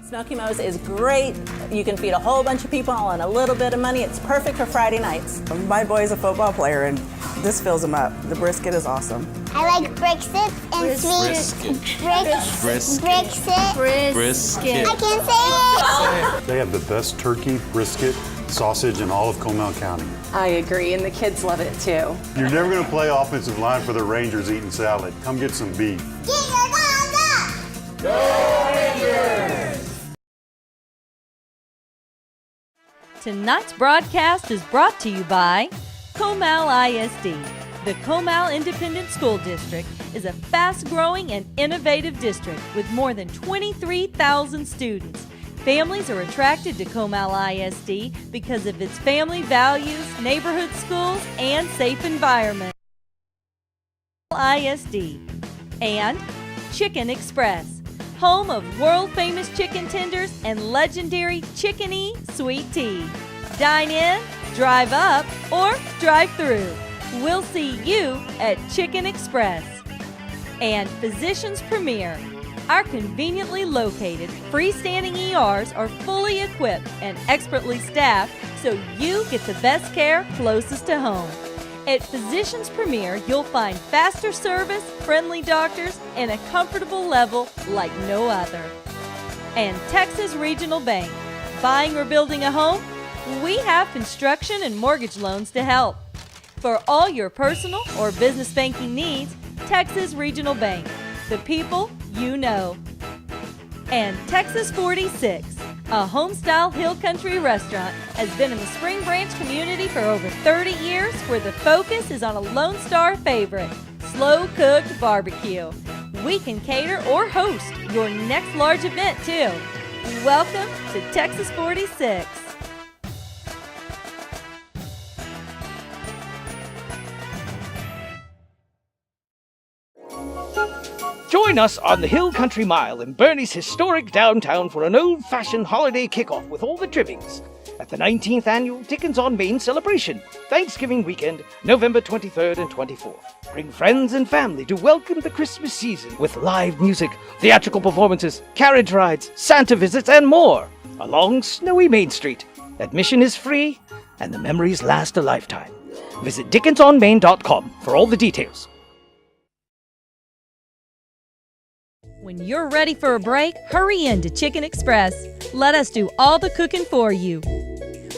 Smoky Mo's is great. You can feed a whole bunch of people on a little bit of money. It's perfect for Friday nights. My boy's a football player and this fills him up. The brisket is awesome. I like brisket and sweet. Brisket. I can't say it. They have the best turkey, brisket, sausage in all of Comal County. I agree, and the kids love it too. You're never going to play offensive line for the Rangers eating salad. Come get some beef. Get your guns up. Go Rangers! Tonight's broadcast is brought to you by Comal ISD. The Comal Independent School District is a fast-growing and innovative district with more than 23,000 students. Families are attracted to Comal ISD because of its family values, neighborhood schools, and safe environment. ISD and Chicken Express, home of world-famous chicken tenders and legendary Chicken-E sweet tea. Dine in, drive up, or drive through. We'll see you at Chicken Express. And Physicians Premier. Our conveniently located freestanding ERs are fully equipped and expertly staffed so you get the best care closest to home. At Physicians Premier, you'll find faster service, friendly doctors, and a comfortable level like no other. And Texas Regional Bank. Buying or building a home? We have construction and mortgage loans to help. For all your personal or business banking needs, Texas Regional Bank. The people you know. And Texas 46, a home-style hill country restaurant, has been in the Spring Branch community for over 30 years, where the focus is on a Lone Star favorite, slow-cooked barbecue. We can cater or host your next large event, too. Welcome to Texas 46. Join us on the Hill Country Mile in Bernie's historic downtown for an old-fashioned holiday kickoff with all the trimmings at the 19th Annual Dickens on Main celebration, Thanksgiving weekend, November 23rd and 24th. Bring friends and family to welcome the Christmas season with live music, theatrical performances, carriage rides, Santa visits, and more along snowy Main Street. Admission is free, and the memories last a lifetime. Visit dickensonmain.com for all the details. When you're ready for a break, hurry in to Chicken Express. Let us do all the cooking for you.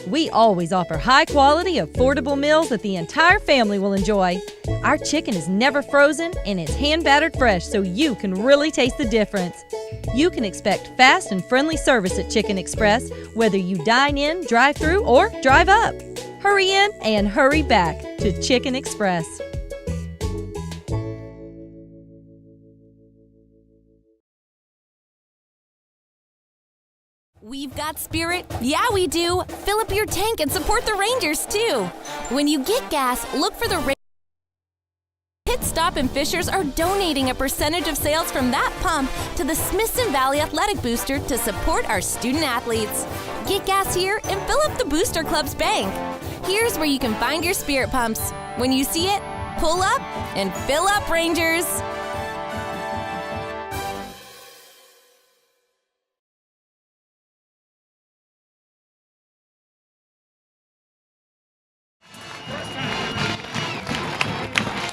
We always offer high-quality, affordable meals that the entire family will enjoy. Our chicken is never frozen and it's hand-battered fresh, so you can really taste the difference. You can expect fast and friendly service at Chicken Express, whether you dine in, drive through, or drive up. Hurry in and hurry back to Chicken Express. We've got spirit. Yeah, we do. Fill up your tank and support the Rangers, too. When you get gas, look for the Pit Stop and Fishers are donating a percentage of sales from that pump to the Smithson Valley Athletic Booster to support our student athletes. Get gas here and fill up the Booster Club's bank. Here's where you can find your spirit pumps. When you see it, pull up and fill up, Rangers.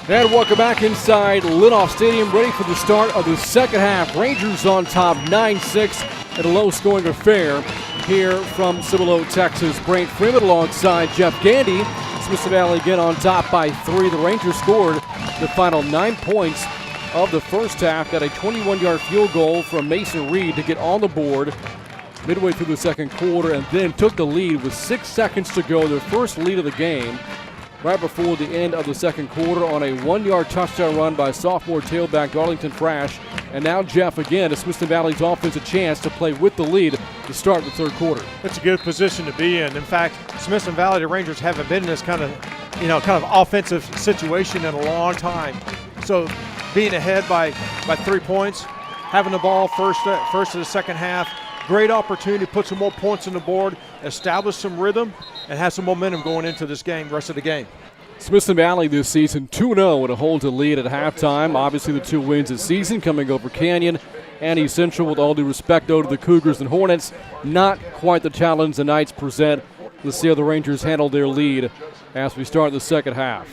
And welcome back inside Litoff Stadium, ready for the start of the second half. Rangers on top 9-6 at a low-scoring affair here from Cibolo, Texas. Brant Freeman alongside Jeff Gandy. Smithson Valley again on top by 3. The Rangers scored the final 9 points of the first half. Got a 21-yard field goal from Mason Reed to get on the board midway through the second quarter, and then took the lead with 6 seconds to go. Their first lead of the game, right before the end of the second quarter, on a 1-yard touchdown run by sophomore tailback Darlington Frash. And now Jeff again, as Smithson Valley's offense, a chance to play with the lead to start the third quarter. That's a good position to be in. In fact, Smithson Valley, the Rangers haven't been in this kind of offensive situation in a long time. So being ahead by 3 points, having the ball first of the second half, great opportunity to put some more points on the board, establish some rhythm, and have some momentum going into this game, rest of the game. Smithson Valley this season 2-0 and it holds a lead at halftime. Obviously the 2 wins this season coming over Canyon and East Central. With all due respect, though, to the Cougars and Hornets, not quite the challenge the Knights present. Let's see how the Rangers handle their lead as we start the second half.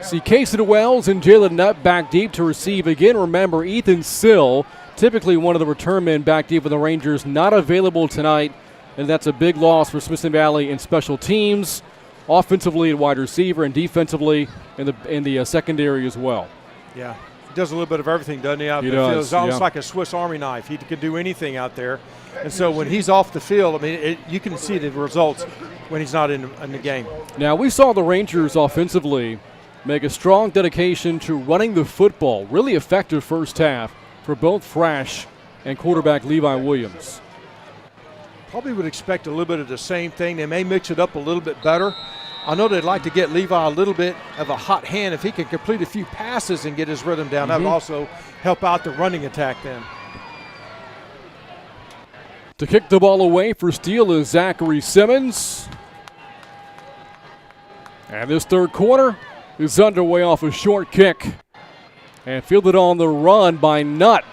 See Casey DeWells and Jalen Nutt back deep to receive again. Remember, Ethan Sill, typically one of the return men back deep for the Rangers, not available tonight, and that's a big loss for Smithson Valley in special teams, offensively at wide receiver, and defensively in the secondary as well. Yeah, he does a little bit of everything, doesn't he? He does. It's almost like a Swiss Army knife. He can do anything out there, and so when he's off the field, I mean, you can see the results when he's not in the game. Now, we saw the Rangers offensively make a strong dedication to running the football. Really effective first half for both Frash and quarterback Levi Williams. Probably would expect a little bit of the same thing. They may mix it up a little bit better. I know they'd like to get Levi a little bit of a hot hand. If he can complete a few passes and get his rhythm down, that would also help out the running attack then. To kick the ball away for Steele is Zachary Simmons. And this third quarter is underway off a short kick. And fielded on the run by Nutt.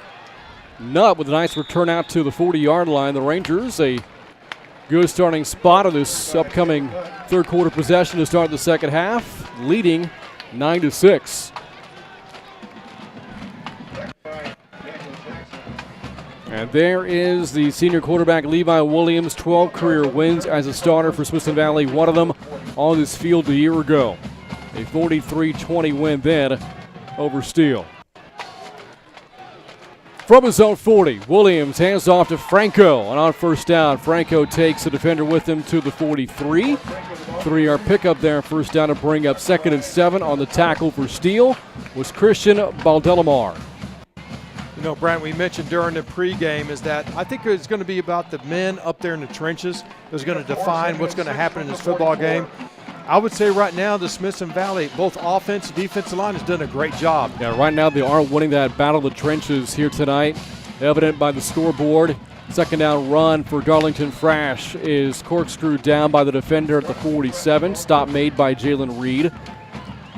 Nutt with a nice return out to the 40-yard line. The Rangers a good starting spot of this upcoming third quarter possession to start the second half, leading 9-6. And there is the senior quarterback Levi Williams, 12 career wins as a starter for Smithson Valley, one of them on this field a year ago. A 43-20 win then over Steele. From his own 40, Williams hands off to Franco, and on first down, Franco takes the defender with him to the 43. 3-yard pickup there, first down to bring up 2nd and 7 on the tackle for Steele was Christian Baldelamar. You know, Brent, we mentioned during the pregame is that I think it's going to be about the men up there in the trenches that's going to define what's going to happen in this football game. I would say right now the Smithson Valley, both offense and defensive line, has done a great job. Yeah, right now they are winning that battle of the trenches here tonight, evident by the scoreboard. Second down run for Darlington Frash is corkscrewed down by the defender at the 47. Stop made by Jalen Reed.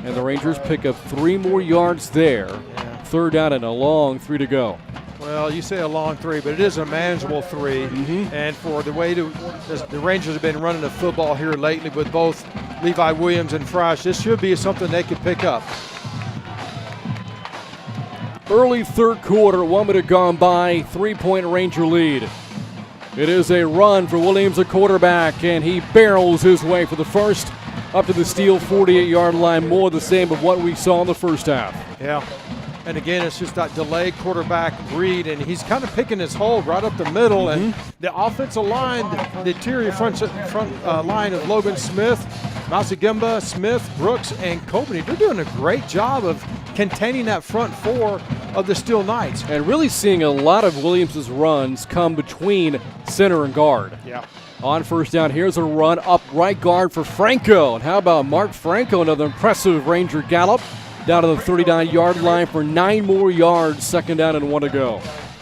And the Rangers pick up 3 more yards there. Yeah. Third down and a long 3 to go. Well, you say a long 3, but it is a manageable 3. And for the way the Rangers have been running the football here lately with both Levi Williams and Frash, this should be something they could pick up. Early third quarter, 1 minute gone by, 3-point Ranger lead. It is a run for Williams, a quarterback, and he barrels his way for the first up to the Steele 48-yard line, more the same of what we saw in the first half. Yeah. And again, it's just that delayed quarterback read, and he's kind of picking his hole right up the middle. And the offensive line, the interior front line of Logan Smith, Mausagimba, Smith, Brooks, and Coveney, they're doing a great job of containing that front four of the Steele Knights. And really seeing a lot of Williams' runs come between center and guard. Yeah. On first down, here's a run up right guard for Franco. And how about Mark Franco, another impressive Ranger gallop down to the 39-yard line for 9 more yards, second down and 1 to go.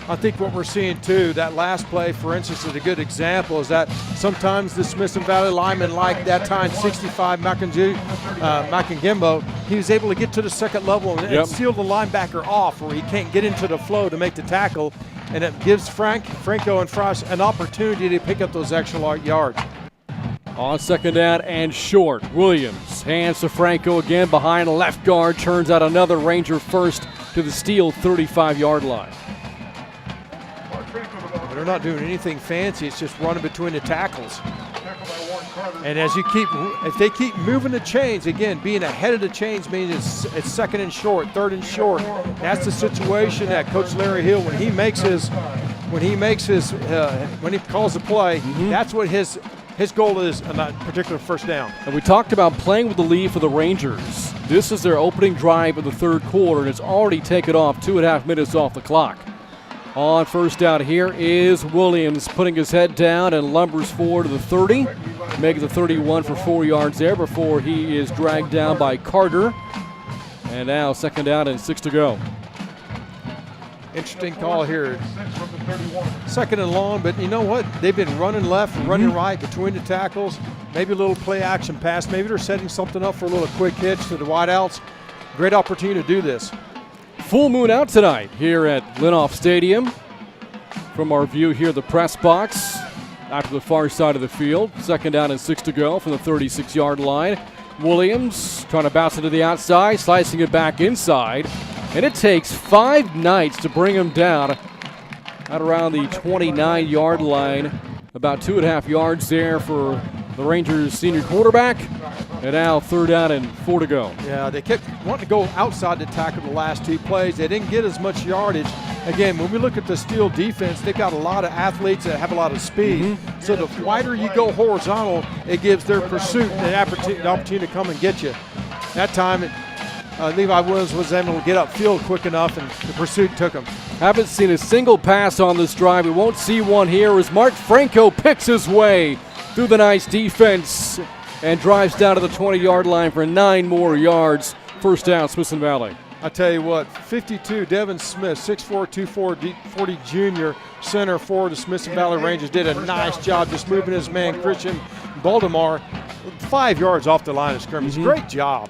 I think what we're seeing too, that last play, for instance, is a good example, is that sometimes the Smithson Valley lineman, like that time 65 Makangimbo, he was able to get to the second level and seal the linebacker off where he can't get into the flow to make the tackle, and it gives Franco and Frost an opportunity to pick up those extra yards. On second down and short, Williams hands to Franco again behind left guard, turns out another Ranger first to the Steele 35-yard line. They're not doing anything fancy, it's just running between the tackles. And as if they keep moving the chains, again, being ahead of the chains means it's second and short, third and short. That's the situation that Coach Larry Hill, when he calls the play, that's what his goal is on that particular first down. And we talked about playing with the lead for the Rangers. This is their opening drive of the third quarter, and it's already taken off 2.5 minutes off the clock. On first down here is Williams putting his head down and lumbers forward to the 30, making the 31 for 4 yards there before he is dragged down by Carter. And now second down and 6 to go. Interesting call here. Second and long, but you know what? They've been running left, running right between the tackles. Maybe a little play action pass. Maybe they're setting something up for a little quick hitch to the wideouts. Great opportunity to do this. Full moon out tonight here at Linoff Stadium. From our view here, the press box after the far side of the field. Second down and 6 to go from the 36-yard line. Williams trying to bounce it to the outside, slicing it back inside. And it takes 5 Knights to bring him down at around the 29-yard line. About 2.5 yards there for the Rangers' senior quarterback. And now third down and 4 to go. Yeah, they kept wanting to go outside the tackle the last 2 plays. They didn't get as much yardage. Again, when we look at the Steele defense, they've got a lot of athletes that have a lot of speed. So the wider you go horizontal, it gives their pursuit the opportunity to come and get you. That time, Levi Williams was able to get upfield quick enough, and the pursuit took him. Haven't seen a single pass on this drive. We won't see one here as Mark Franco picks his way through the nice defense and drives down to the 20-yard line for 9 more yards. First down, Smithson Valley. I tell you what, 52, Devin Smith, 6'4", 240 junior, center for the Smithson Valley Rangers, did a nice job just moving his man, Christian Baltimore, 5 yards off the line of scrimmage. Great job.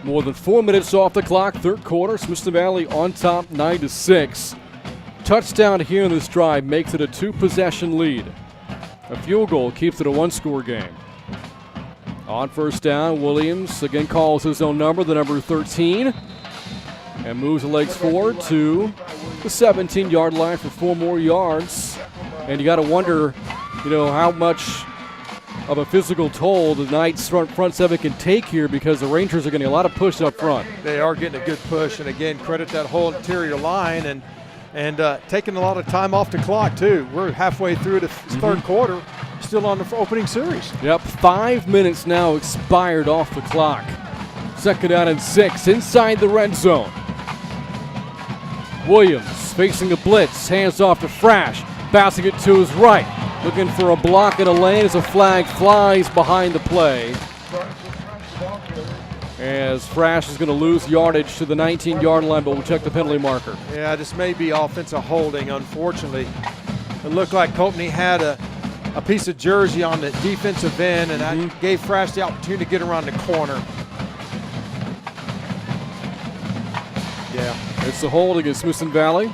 More than 4 minutes off the clock, third quarter. Smithson Valley on top, 9-6. Touchdown here in this drive makes it a 2-possession lead. A field goal keeps it a 1-score game. On first down, Williams again calls his own number, the number 13, and moves the legs forward to the 17-yard line for 4 more yards. And you got to wonder, how much of a physical toll the Knights front seven can take here, because the Rangers are getting a lot of push up front. They are getting a good push, and again, credit that whole interior line and taking a lot of time off the clock too. We're halfway through the third quarter, still on the opening series. Yep, 5 minutes now expired off the clock. Second down and 6 inside the red zone. Williams facing a blitz, hands off to Frash, bouncing it to his right. Looking for a block in a lane as a flag flies behind the play. As Frash is going to lose yardage to the 19-yard line, but we'll check the penalty marker. Yeah, this may be offensive holding, unfortunately. It looked like Coveney had a piece of jersey on the defensive end, and that gave Frash the opportunity to get around the corner. Yeah. It's a hold against Smithson Valley.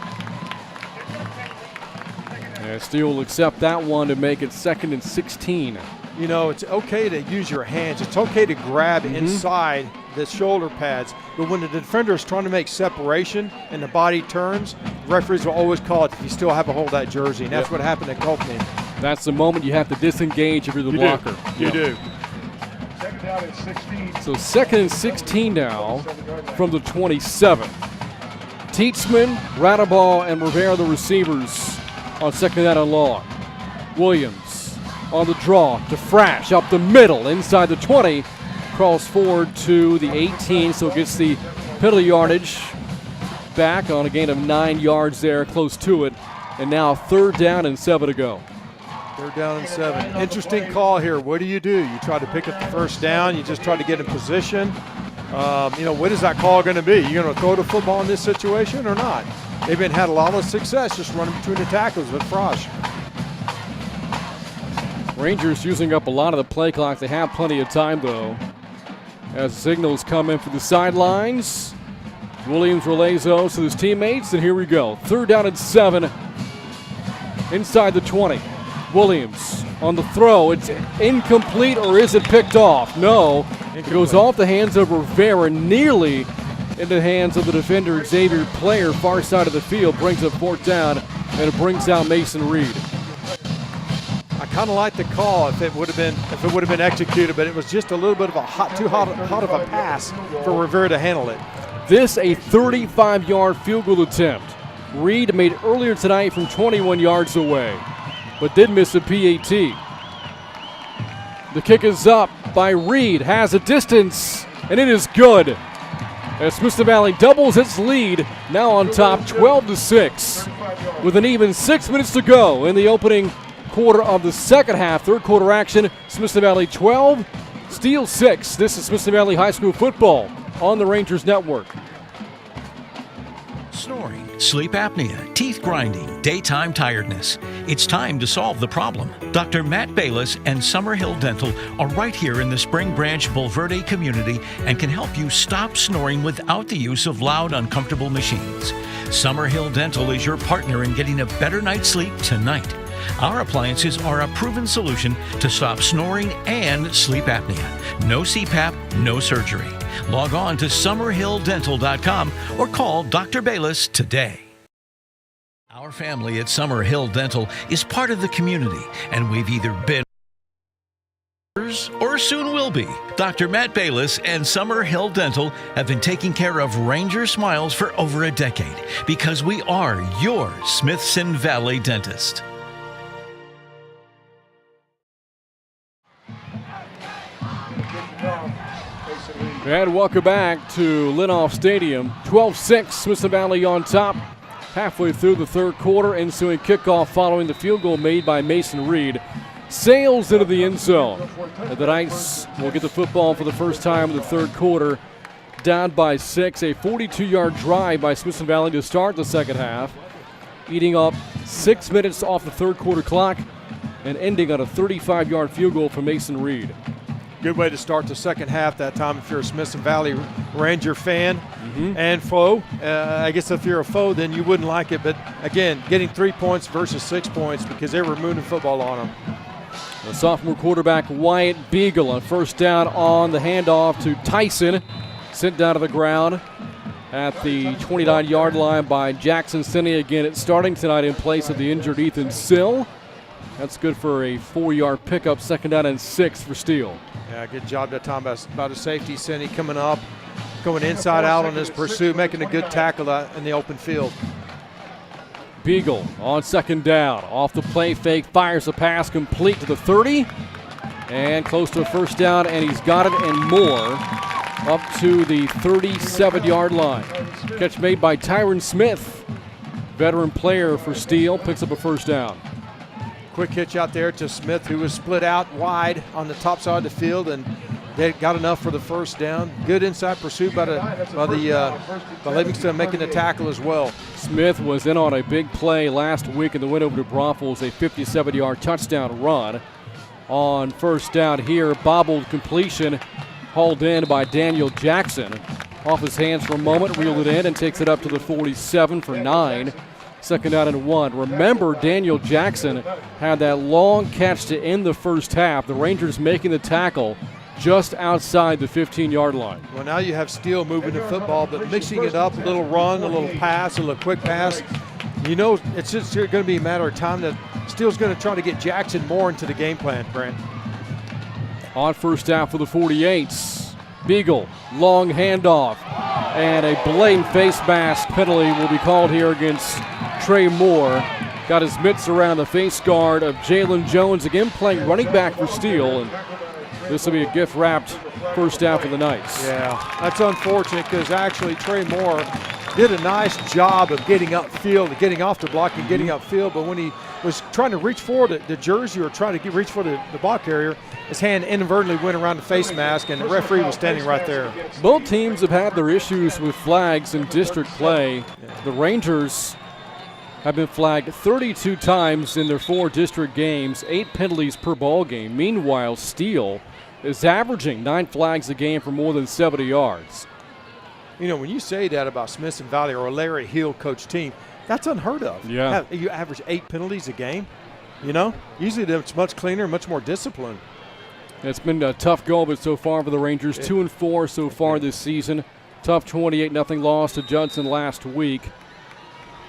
And Steele will accept that one to make it 2nd and 16. It's okay to use your hands. It's okay to grab inside the shoulder pads. But when the defender is trying to make separation and the body turns, referees will always call it if you still have a hold of that jersey. And that's what happened at Copeland. That's the moment you have to disengage if you're the blocker. You do. Second down at 16. So 2nd and 16 now from the 27. Teetsman, Radaball, and Rivera the receivers on 2nd down and long. Williams on the draw to Frash up the middle inside the 20. Crawls forward to the 18, so gets the penalty yardage back on a gain of 9 yards there, close to it. And now 3rd down and 7 to go. 3rd down and 7. Interesting call here. What do? You try to pick up the first down. You just try to get in position. What is that call going to be? You going to throw the football in this situation or not? They've had a lot of success just running between the tackles with Frosch. Rangers using up a lot of the play clock. They have plenty of time, though, as signals come in for the sidelines. Williams relays those to his teammates, and here we go. 3rd down and 7 inside the 20. Williams on the throw. It's incomplete, or is it picked off? No. It goes off the hands of Rivera, nearly into the hands of the defender, Xavier Player, far side of the field. Brings up 4th down, and it brings out Mason Reed. I kind of like the call if it would have been executed, but it was just a little bit of a too hot of a pass for Rivera to handle it. This a 35-yard field goal attempt. Reed made earlier tonight from 21 yards away, but did miss a PAT. The kick is up by Reed, has a distance, and it is good. As Smithson Valley doubles its lead, now on top 12-6. With an even 6 minutes to go in the opening quarter of the second half. 3rd quarter action, Smithson Valley 12, Steele 6. This is Smithson Valley High School football on the Rangers Network. Snoring, sleep apnea, teeth grinding, daytime tiredness. It's time to solve the problem. Dr. Matt Bayless and Summerhill Dental are right here in the Spring Branch Bulverde community and can help you stop snoring without the use of loud, uncomfortable machines. Summerhill Dental is your partner in getting a better night's sleep tonight. Our appliances are a proven solution to stop snoring and sleep apnea. No CPAP, no surgery. Log on to summerhilldental.com or call Dr. Bayless today. Our family at Summerhill Dental is part of the community, and we've either been or soon will be. Dr. Matt Bayless and Summerhill Dental have been taking care of Ranger smiles for over a decade because we are your Smithson Valley dentist. And welcome back to Linoff Stadium. 12-6, Smithson Valley on top. Halfway through the 3rd quarter, ensuing kickoff following the field goal made by Mason Reed. Sails into the end zone. And the Knights will get the football for the first time in the 3rd quarter. Down by 6, a 42-yard drive by Smithson Valley to start the second half. Eating up 6 minutes off the 3rd quarter clock and ending on a 35-yard field goal from Mason Reed. Good way to start the second half that time if you're a Smithson Valley Ranger fan and foe. I guess if you're a foe, then you wouldn't like it. But, again, getting 3 points versus 6 points because they were moving football on them. The sophomore quarterback Wyatt Beagle on 1st down on the handoff to Tyson. Sent down to the ground at the 29-yard line by Jackson Sinney. Again, it's starting tonight in place of the injured Ethan Sill. That's good for a 4-yard pickup, 2nd down and 6 for Steele. Yeah, good job that time by the safety. Sinney coming up, going inside out on his pursuit, making a good tackle in the open field. Beagle on 2nd down. Off the play fake, fires a pass complete to the 30. And close to a 1st down, and he's got it and more up to the 37-yard line. Catch made by Tyron Smith, veteran player for Steele, picks up a 1st down. Quick hitch out there to Smith, who was split out wide on the top side of the field, and they got enough for the 1st down. Good inside pursuit by Livingston, making the tackle as well. Smith was in on a big play last week in the win over to Broncos, a 57-yard touchdown run. On 1st down here, bobbled completion, hauled in by Daniel Jackson. Off his hands for a moment, reeled it in and takes it up to the 47 for 9. 2nd down and 1. Remember, Daniel Jackson had that long catch to end the first half. The Rangers making the tackle just outside the 15-yard line. Well, now you have Steele moving the football, but mixing it up, a little run, a little pass, a little quick pass. You know, it's just going to be a matter of time that Steele's going to try to get Jackson more into the game plan, Brent. On first down for the 48s, Beagle, long handoff, and a blatant face mask penalty will be called here against Trey Moore. Got his mitts around the face guard of Jalen Jones, again playing running back for Steele, and this will be a gift-wrapped first down for the Knights. Yeah, that's unfortunate because actually Trey Moore did a nice job of getting upfield, getting off the block and getting upfield, but when he was trying to reach for the jersey or trying to reach for the block carrier, his hand inadvertently went around the face mask, and the referee was standing right there. Both teams have had their issues with flags in district play. The Rangers have been flagged 32 times in their 4 district games, 8 penalties per ball game. Meanwhile, Steele is averaging 9 flags a game for more than 70 yards. You know, when you say that about Smithson Valley or a Larry Hill coach team, that's unheard of. Yeah. You average 8 penalties a game, you know? Usually it's much cleaner, much more disciplined. It's been a tough go of it so far for the Rangers. 2-4 so far this season. Tough 28-0 loss to Judson last week.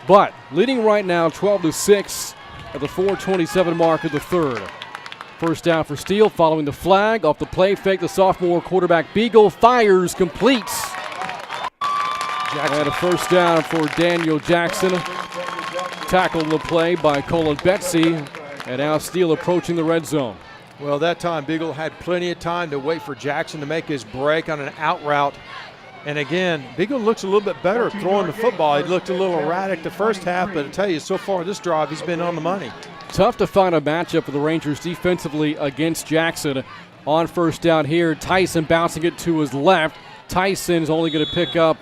But leading right now 12-6 at the 4:27 mark of the third. First down for Steele following the flag. Off the play fake, the sophomore quarterback Beagle fires, completes. And a first down for Daniel Jackson. Tackled the play by Colin Betsy. And now Steele approaching the red zone. Well, that time Beagle had plenty of time to wait for Jackson to make his break on an out route. And again, Beagle looks a little bit better throwing the football. He looked a little erratic the first half, but I tell you, so far this drive, he's been on the money. Tough to find a matchup for the Rangers defensively against Jackson. On first down here, Tyson bouncing it to his left. Tyson's only going to pick up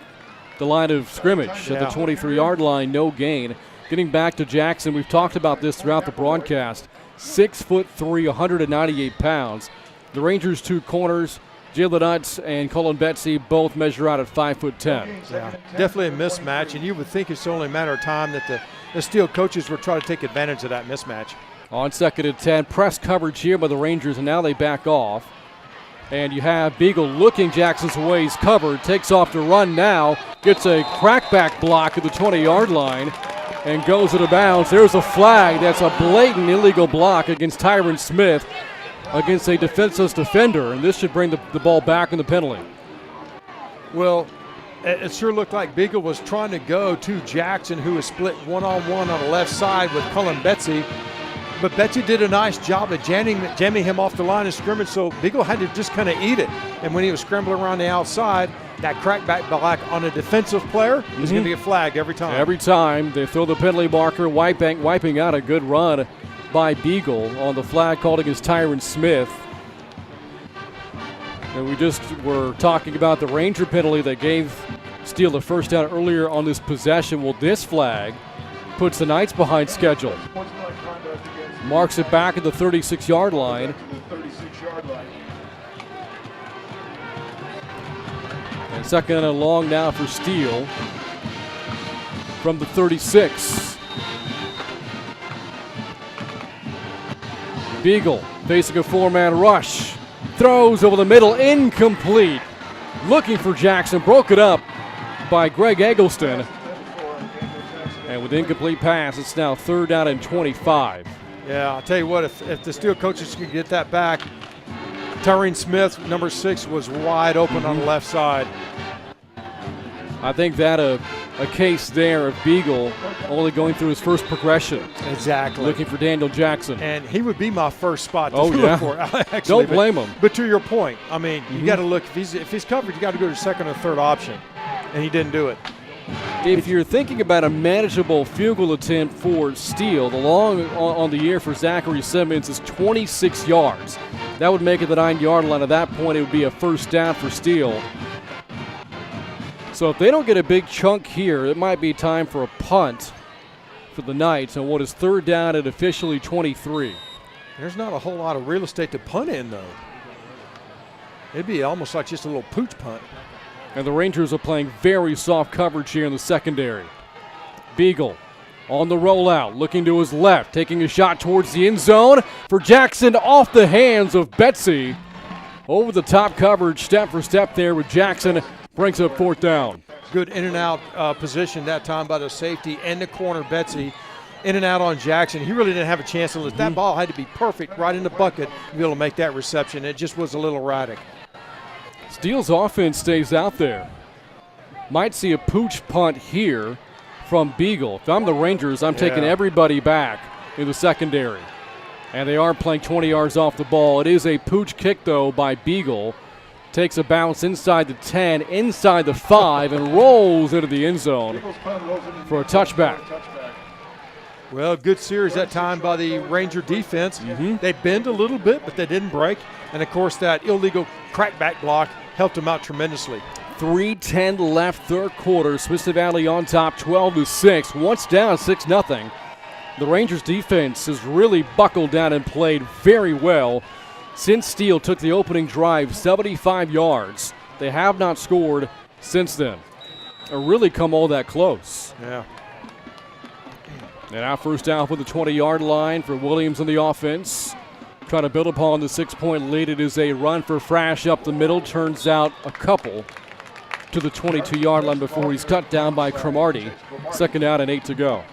the line of scrimmage at the 23-yard line, no gain. Getting back to Jackson, we've talked about this throughout the broadcast. 6'3", 198 pounds. The Rangers' 2 corners, Jalen Utz and Colin Betsy, both measure out at 5'10". Yeah, definitely a mismatch, and you would think it's only a matter of time that the Steele coaches would try to take advantage of that mismatch. On 2nd and 10, press coverage here by the Rangers, and now they back off. And you have Beagle looking Jackson's way. He's covered, takes off to run now, gets a crackback block at the 20-yard line, and goes out of bounds. There's a flag. That's a blatant illegal block against Tyron Smith against a defenseless defender, and this should bring the ball back in the penalty. Well, it sure looked like Beagle was trying to go to Jackson, who was split one-on-one on the left side with Cullen Betsy. But Betsy did a nice job of jamming him off the line of scrimmage, so Beagle had to just kind of eat it. And when he was scrambling around the outside, that crackback block on a defensive player is going to get flagged every time. Every time they throw the penalty marker, wiping out a good run by Beagle on the flag called against Tyron Smith. And we just were talking about the Ranger penalty that gave Steele the first down earlier on this possession. Well, this flag puts the Knights behind schedule. Marks it back at the 36-yard line. And second and long now for Steele from the 36. Beagle facing a 4-man rush. Throws over the middle, incomplete. Looking for Jackson, broke it up by Greg Eggleston. And with incomplete pass, it's now 3rd down and 25. Yeah, I'll tell you what, if the Steele coaches can get that back, Tyrone Smith, number 6, was wide open on the left side. I think that a case there of Beagle only going through his first progression. Exactly. Looking for Daniel Jackson. And he would be my first spot to look for. Actually, don't blame him. But to your point, I mean, you got to look, if he's covered, you got to go to second or third option. And he didn't do it. If you're thinking about a manageable field goal attempt for Steele, the long on the year for Zachary Simmons is 26 yards. That would make it the 9-yard line. At that point, it would be a first down for Steele. So if they don't get a big chunk here, it might be time for a punt for the Knights on what is 3rd down at officially 23. There's not a whole lot of real estate to punt in, though. It'd be almost like just a little pooch punt. And the Rangers are playing very soft coverage here in the secondary. Beagle on the rollout, looking to his left, taking a shot towards the end zone for Jackson, off the hands of Betsy. Over the top coverage, step for step there with Jackson, brings up 4th down. Good in and out position that time by the safety and the corner, Betsy. In and out on Jackson. He really didn't have a chance to that ball had to be perfect right in the bucket to be able to make that reception. It just was a little erratic. Steele's offense stays out there. Might see a pooch punt here from Beagle. If I'm the Rangers, I'm taking everybody back in the secondary. And they are playing 20 yards off the ball. It is a pooch kick, though, by Beagle. Takes a bounce inside the 10, inside the 5, and rolls into the end zone for a touchback. Well, good series that time by the Ranger defense. They bend a little bit, but they didn't break. And, of course, that illegal crackback block helped them out tremendously. 3:10 left, third quarter. Smithson Valley on top, 12-6. Once down, 6-0. The Rangers defense has really buckled down and played very well since Steele took the opening drive, 75 yards. They have not scored since then, or really come all that close. Yeah. And now first down for the 20-yard line for Williams on the offense. Trying to build upon the 6-point lead. It is a run for Frash up the middle. Turns out a couple to the 22-yard line before he's cut down by Cromartie. 2nd down and 8 to go.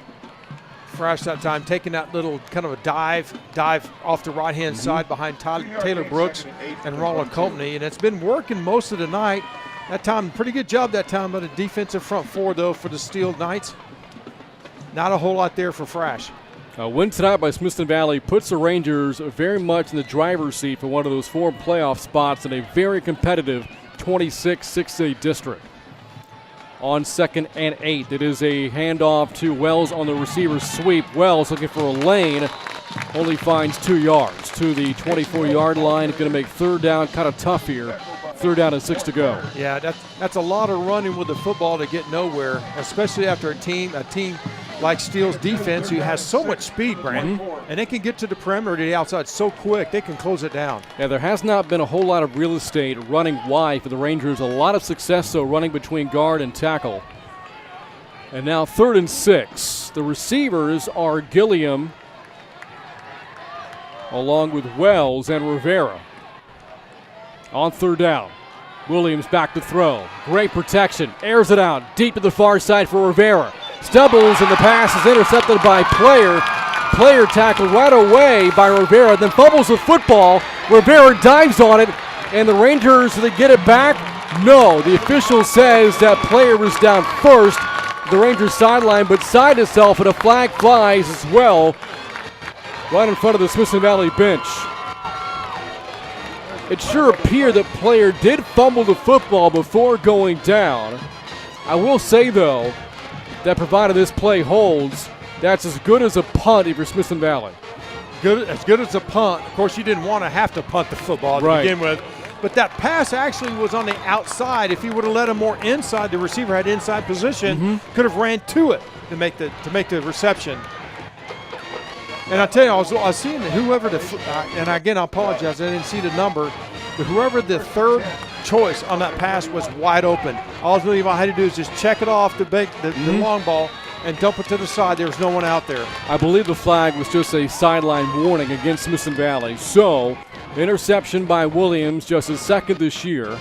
Frash that time taking that little kind of a dive off the right-hand side behind Taylor Brooks and Ronald Company. And it's been working most of the night. That time, pretty good job that time by the defensive front four, though, for the Steele Knights. Not a whole lot there for Frash. A win tonight by Smithson Valley puts the Rangers very much in the driver's seat for one of those 4 playoff spots in a very competitive 26-6A district. On 2nd and 8, it is a handoff to Wells on the receiver sweep. Wells looking for a lane, only finds 2 yards to the 24-yard line. Going to make 3rd down kind of tough here. 3rd down and 6 to go. Yeah, that's a lot of running with the football to get nowhere, especially after a team like Steele's defense, who has so much speed, Brandon, and they can get to the perimeter to the outside so quick, they can close it down. Yeah, there has not been a whole lot of real estate running wide for the Rangers. A lot of success, though, running between guard and tackle. And now 3rd and 6. The receivers are Gilliam, along with Wells and Rivera. On 3rd down, Williams back to throw. Great protection, airs it out, deep to the far side for Rivera. Stumbles, and the pass is intercepted by Player. Player tackled right away by Rivera, then fumbles the football. Rivera dives on it, and the Rangers, do they get it back? No, the official says that Player was down first. The Rangers sideline, but side itself, and a flag flies as well, right in front of the Smithson Valley bench. It sure appeared that Player did fumble the football before going down. I will say, though, that provided this play holds, that's as good as a punt if you're Smithson Valley. As good as a punt. Of course, you didn't want to have to punt the football to begin with. But that pass actually was on the outside. If he would have let him more inside, the receiver had inside position, could have ran to it to make the reception. And I tell you, I was seeing whoever and again, I apologize, I didn't see the number, but whoever the 3rd choice on that pass was wide open. All Levi had to do is just check it off the long ball and dump it to the side. There was no one out there. I believe the flag was just a sideline warning against Smithson Valley. So, interception by Williams, just his 2nd this year.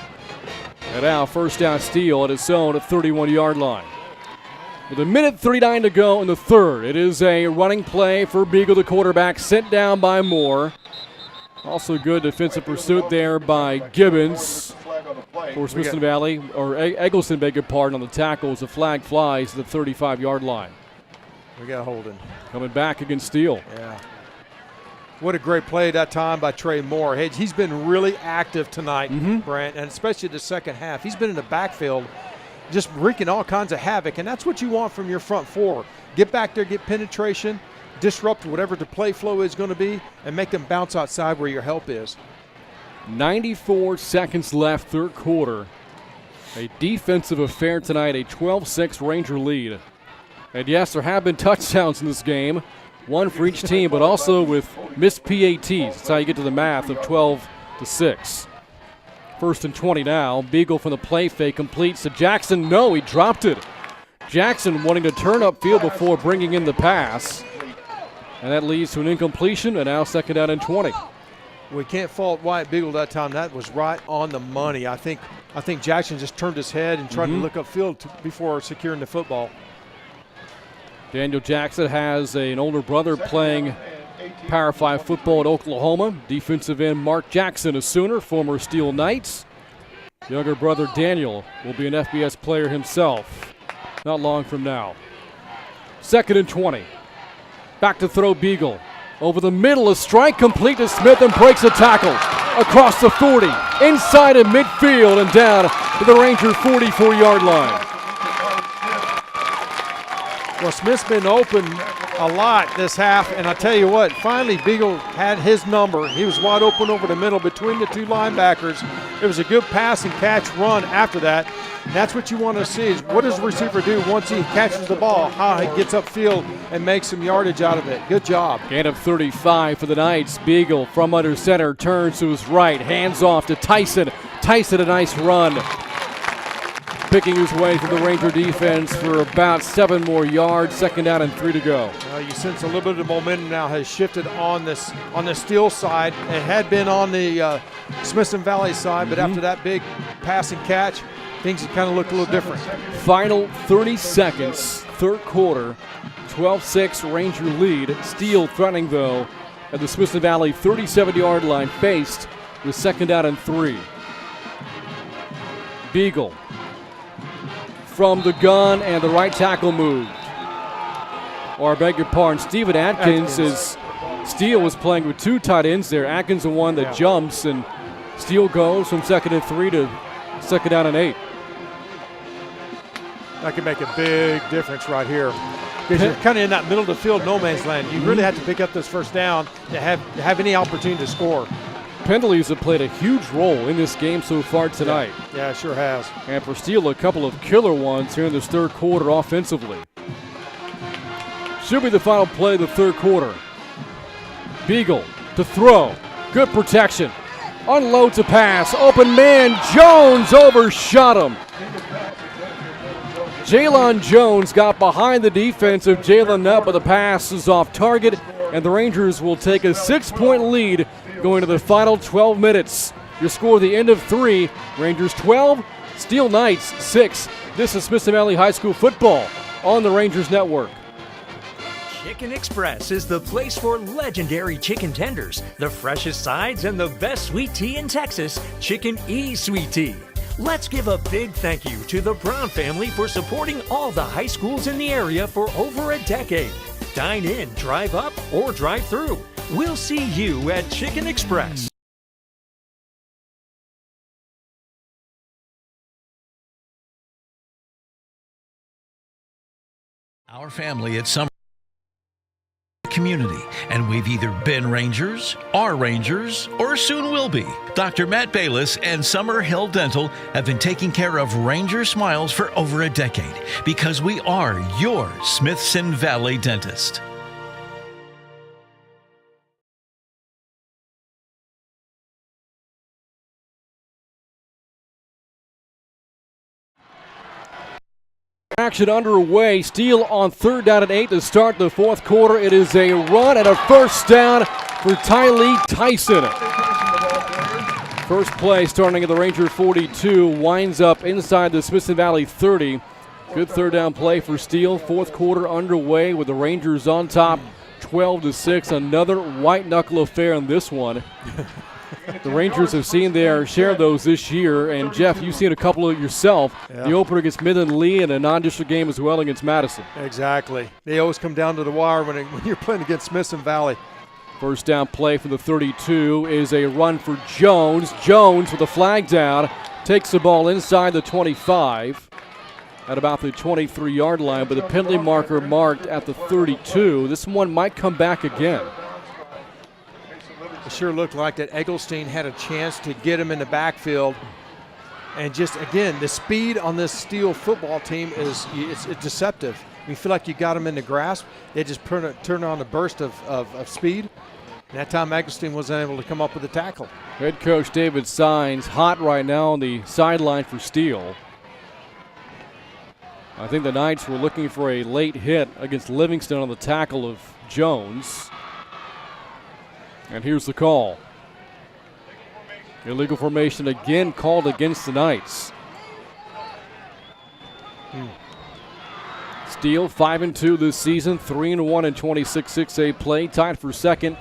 And now 1st down Steele at his own 31-yard line. With 1:39 to go in the 3rd, it is a running play for Beagle, the quarterback, sent down by Moore. Also good defensive pursuit there by Gibbons for Smithson Valley, or Eggleston, beg your pardon, on the tackles. The flag flies to the 35-yard line. We got holding. Coming back against Steele. Yeah. What a great play that time by Trey Moore. He's been really active tonight, Brent, and especially the 2nd half. He's been in the backfield just wreaking all kinds of havoc, and that's what you want from your front four. Get back there, get penetration, disrupt whatever the play flow is going to be, and make them bounce outside where your help is. 94 seconds left, 3rd quarter. A defensive affair tonight, a 12-6 Ranger lead. And yes, there have been touchdowns in this game, one for each team, but also with missed PATs. That's how you get to the math of 12-6. 1st and 20 now. Beagle from the play fake completes to Jackson. No, he dropped it. Jackson wanting to turn upfield before bringing in the pass. And that leads to an incompletion, and now 2nd down and 20. we can't fault Wyatt Beagle that time. That was right on the money. I think Jackson just turned his head and tried to look upfield before securing the football. Daniel Jackson has an older brother playing Power 5 football at Oklahoma. Defensive end Mark Jackson, a Sooner, former Steele Knights. Younger brother Daniel will be an FBS player himself not long from now. 2nd and 20. Back to throw Beagle. Over the middle, a strike complete to Smith and breaks a tackle. Across the 40, inside of midfield and down to the Ranger 44-yard line. Well, Smith's been open a lot this half, and I tell you what, finally Beagle had his number. He was wide open over the middle between the two linebackers. It was a good pass and catch run after that. And that's what you want to see is what does the receiver do once he catches the ball, how he gets upfield and makes some yardage out of it. Good job. Gain of 35 for the Knights. Beagle from under center turns to his right, hands off to Tyson. Tyson, a nice run. Picking his way through the Ranger defense for about 7 more yards. 2nd down and 3 to go. You sense a little bit of the momentum now has shifted on the Steele side. It had been on the Smithson Valley side, but after that big pass and catch, things have kind of looked a little different. Final 30 seconds, 3rd quarter, 12-6 Ranger lead. Steele threatening, though, at the Smithson Valley 37-yard line, faced with 2nd down and 3. Beagle from the gun, and the right tackle moved. Or I beg your pardon, Steven Atkins is, Steele was playing with 2 tight ends there. Atkins the one that jumps, and Steele goes from 2nd and 3 to 2nd down and 8. That can make a big difference right here. Because you're kind of in that middle of the field, no man's land. You really have to pick up this 1st down to have any opportunity to score. Penalties have played a huge role in this game so far tonight. Yeah, it sure has. And for Steele, a couple of killer ones here in this 3rd quarter offensively. Should be the final play of the 3rd quarter. Beagle to throw. Good protection. Unloads a pass. Open man. Jones overshot him. Jalen Jones got behind the defense of Jalen Nutt, but the pass is off target, and the Rangers will take a 6-point lead going to the final 12 minutes. Your score at the end of 3, Rangers 12, Steele Knights 6. This is Smithson Valley High School football on the Rangers Network. Chicken Express is the place for legendary chicken tenders, the freshest sides, and the best sweet tea in Texas, Chicken E Sweet Tea. Let's give a big thank you to the Brown family for supporting all the high schools in the area for over a decade. Dine in, drive up, or drive through. We'll see you at Chicken Express. Our family at Summer Community, and we've either been Rangers, are Rangers, or soon will be. Dr. Matt Bayless and Summer Hill Dental have been taking care of Ranger smiles for over a decade because we are your Smithson Valley dentist. Action underway. Steele on 3rd down and 8 to start the 4th quarter. It is a run and a 1st down for Tylee Tyson. First play starting at the Ranger 42, winds up inside the Smithson Valley 30. Good 3rd down play for Steele. 4th quarter underway with the Rangers on top 12-6. Another white knuckle affair in this one. The Rangers have seen their share of those this year, and Jeff, you've seen a couple of yourself. Yeah. The opener against Midland Lee and a non-district game as well against Madison. Exactly. They always come down to the wire when you're playing against Smithson Valley. 1st down play from the 32 is a run for Jones. Jones with a flag down, takes the ball inside the 25 at about the 23-yard line, but the penalty marker marked at the 32. This one might come back again. It sure looked like that Eggleston had a chance to get him in the backfield. And just, again, the speed on this Steele football team is it's deceptive. You feel like you got them in the grasp. They just turn on a burst of speed. And that time Eggleston wasn't able to come up with a tackle. Head coach David Sines hot right now on the sideline for Steele. I think the Knights were looking for a late hit against Livingston on the tackle of Jones. And here's the call. Illegal formation again called against the Knights. Steele 5-2 this season, 3-1 in 26-6A play, tied for second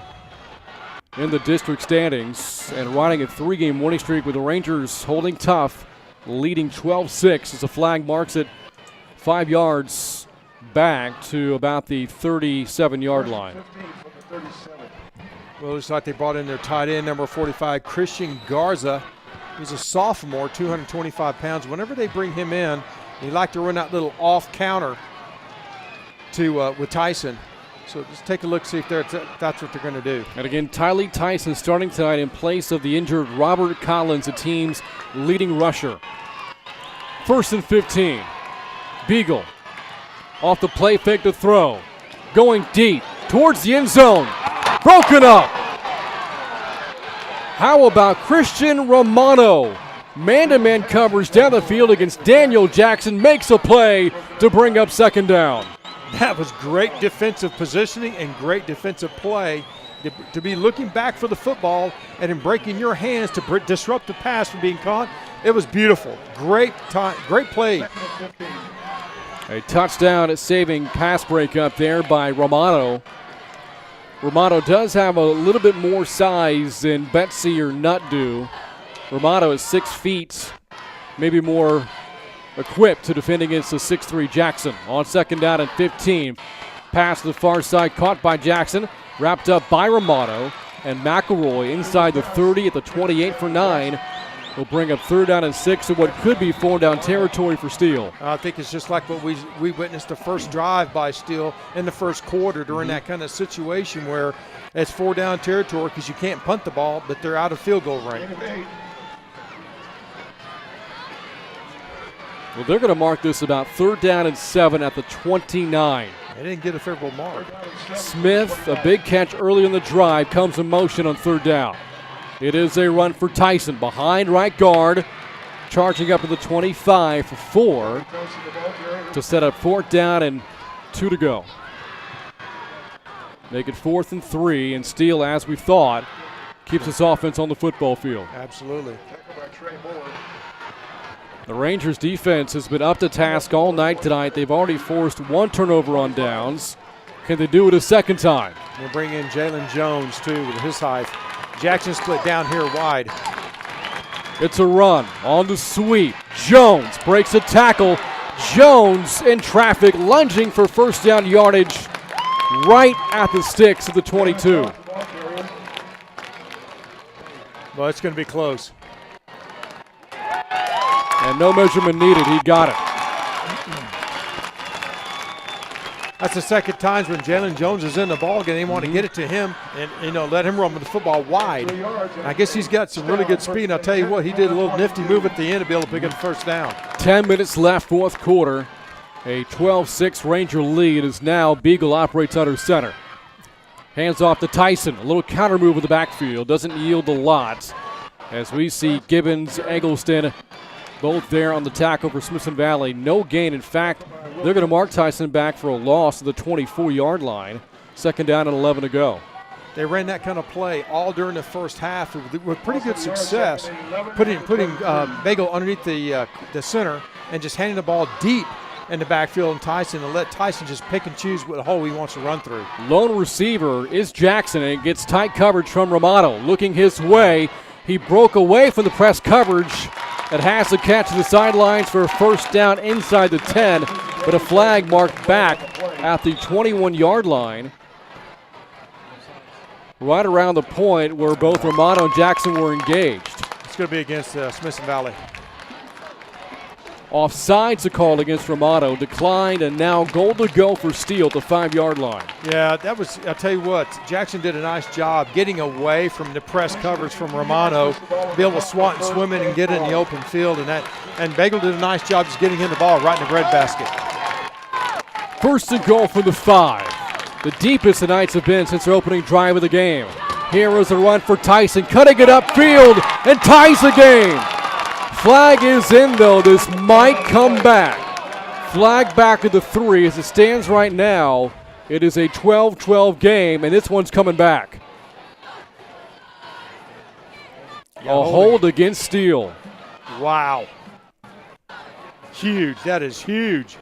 in the district standings and riding a 3-game winning streak with the Rangers holding tough, leading 12-6 as the flag marks it 5 yards back to about the 37-yard line. Well, it looks like they brought in their tight end, number 45, Christian Garza. He's a sophomore, 225 pounds. Whenever they bring him in, they like to run that little off counter with Tyson. So just take a look, see if that's what they're going to do. And again, Tylee Tyson starting tonight in place of the injured Robert Collins, the team's leading rusher. 1st and 15. Beagle off the play fake to throw. Going deep towards the end zone. Broken up. How about Christian Romano? Man-to-man coverage down the field against Daniel Jackson. Makes a play to bring up 2nd down. That was great defensive positioning and great defensive play to be looking back for the football and then breaking your hands to disrupt the pass from being caught. It was beautiful. Great time, great play. A touchdown saving pass break up there by Romano. Romano does have a little bit more size than Betsy or Nutt do. Romano is 6 feet, maybe more equipped to defend against the 6'3 Jackson. On 2nd down and 15. Pass to the far side, caught by Jackson, wrapped up by Romano, and McElroy inside the 30 at the 28 for 9. Will bring up 3rd down and 6 in what could be 4th down territory for Steele. I think it's just like what we witnessed the first drive by Steele in the first quarter during that kind of situation where it's 4th down territory because you can't punt the ball, but they're out of field goal range. Well, they're going to mark this about 3rd down and 7 at the 29. They didn't get a favorable mark. Smith, a big catch early in the drive, comes in motion on 3rd down. It is a run for Tyson behind right guard, charging up to the 25 for 4 to set up 4th down and 2 to go. Make it 4th and 3, and Steele, as we thought, keeps his offense on the football field. Absolutely. The Rangers defense has been up to task all night tonight. They've already forced 1 turnover on downs. Can they do it a 2nd time? We'll bring in Jalen Jones, too, with his height. Jackson split down here wide. It's a run on the sweep. Jones breaks a tackle. Jones in traffic, lunging for 1st down yardage right at the sticks of the 22. Well, it's going to be close. And no measurement needed. He got it. That's the 2nd time when Jalen Jones is in the ball game. They want to get it to him and let him run with the football wide. I guess he's got some really good speed. And I'll tell you what, he did a little nifty move at the end to be able to pick up the 1st down. 10 minutes left, 4th quarter. A 12-6 Ranger lead is now Beagle operates under center. Hands off to Tyson. A little counter move with the backfield. Doesn't yield a lot. As we see Gibbons, Eggleston, both there on the tackle for Smithson Valley. No gain. In fact, they're going to mark Tyson back for a loss at the 24-yard line. 2nd down and 11 to go. They ran that kind of play all during the first half with pretty good success, putting Bagel underneath the center and just handing the ball deep in the backfield and Tyson and let Tyson just pick and choose what hole he wants to run through. Lone receiver is Jackson, and it gets tight coverage from Romano. Looking his way, he broke away from the press coverage. It has to catch the sidelines for a 1st down inside the 10, but a flag marked back at the 21-yard line. Right around the point where both Romano and Jackson were engaged. It's going to be against Smithson Valley. Offsides a call against Romano, declined, and now goal to go for Steele at the 5-yard line. Yeah, that was, I'll tell you what, Jackson did a nice job getting away from the press coverage from Romano, be able to swat and swim in and get it in the open field, and Bagel did a nice job just getting him the ball right in the breadbasket. 1st and goal from the 5. The deepest the Knights have been since their opening drive of the game. Here is a run for Tyson, cutting it upfield, and ties the game. Flag is in, though. This might come back. Flag back at the 3 as it stands right now. It is a 12-12 game, and this one's coming back. hold against Steele. Wow. Huge. That is huge.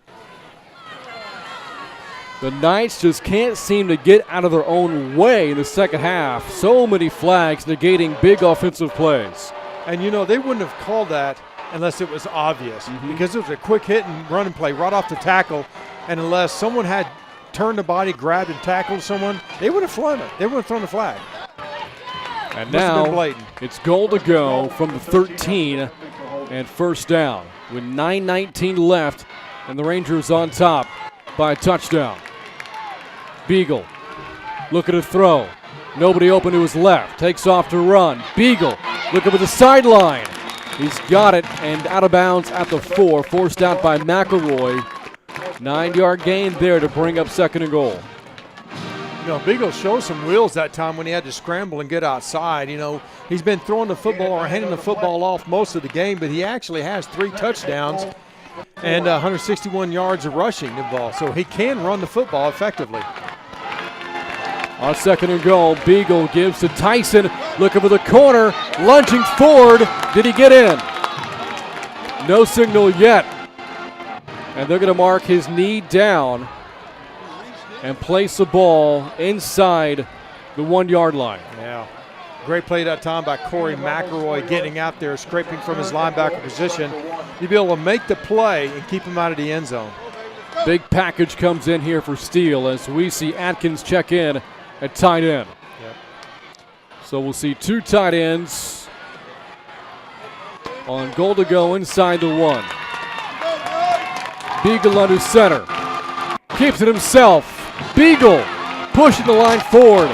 The Knights just can't seem to get out of their own way in the second half. So many flags negating big offensive plays. And, you know, they wouldn't have called that unless it was obvious because it was a quick hit and run and play right off the tackle. And unless someone had turned the body, grabbed and tackled someone, they would have flown it. They would have thrown the flag. And now it's goal to go from the 13 and first down with 9:19 left and the Rangers on top by a touchdown. Beagle looking to throw. Nobody open to his left. Takes off to run. Beagle looking for the sideline. He's got it and out of bounds at the 4. Forced out by McElroy. 9-yard gain there to bring up second and goal. You know, Beagle showed some wheels that time when he had to scramble and get outside. You know, he's been throwing the football or handing the football off most of the game, but he actually has 3 touchdowns and 161 yards of rushing the ball. So he can run the football effectively. On second and goal, Beagle gives to Tyson, looking for the corner, lunging forward. Did he get in? No signal yet. And they're going to mark his knee down and place the ball inside the 1-yard line. Yeah. Great play that time by Corey McElroy, getting out there, scraping from his linebacker position. You'll be able to make the play and keep him out of the end zone. Big package comes in here for Steele as we see Atkins check in at tight end. Yep. So we'll see 2 tight ends on goal to go inside the 1. Beagle under center. Keeps it himself. Beagle pushing the line forward.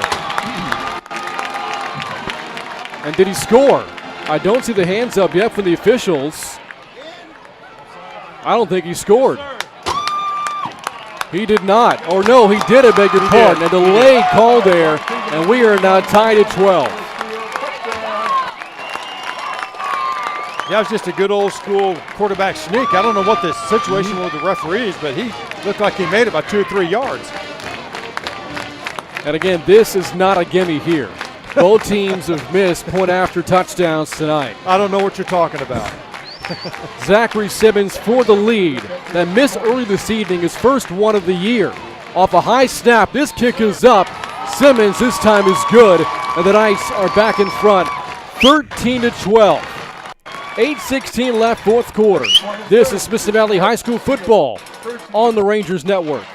And did he score? I don't see the hands up yet from the officials. I don't think he scored. He did not. Or no, he did, I beg your pardon. A delayed call there, and we are now tied at 12. Yeah, it was just a good old school quarterback sneak. I don't know what the situation was with the referees, but he looked like he made it by 2 or 3 yards. And again, this is not a gimme here. Both teams have missed point after touchdowns tonight. I don't know what you're talking about. Zachary Simmons for the lead. That miss early this evening, his first one of the year. Off a high snap, this kick is up. Simmons this time is good, and the Knights are back in front, 13-12. 8:16 left, fourth quarter. This is Smithson Valley High School football on the Rangers Network.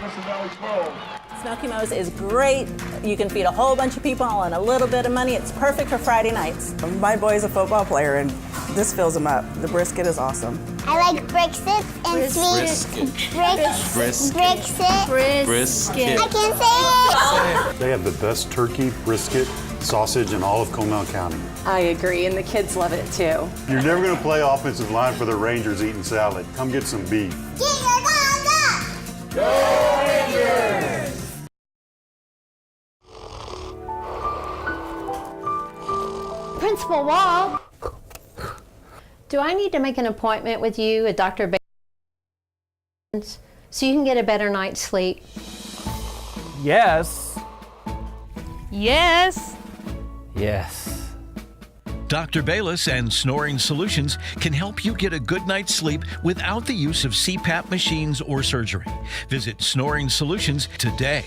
Smoky Mo's is great. You can feed a whole bunch of people on a little bit of money. It's perfect for Friday nights. My boy's a football player, and this fills him up. The brisket is awesome. I like briskets and sweet brisket. I can say it. They have the best turkey, brisket, sausage in all of Comal County. I agree, and the kids love it too. You're never going to play offensive line for the Rangers eating salad. Come get some beef. Get your dog up. Go Rangers! Principal Wall, do I need to make an appointment with you at Dr. Baines so you can get a better night's sleep? Yes. Yes. Yes. Dr. Bayless and Snoring Solutions can help you get a good night's sleep without the use of CPAP machines or surgery. Visit Snoring Solutions today.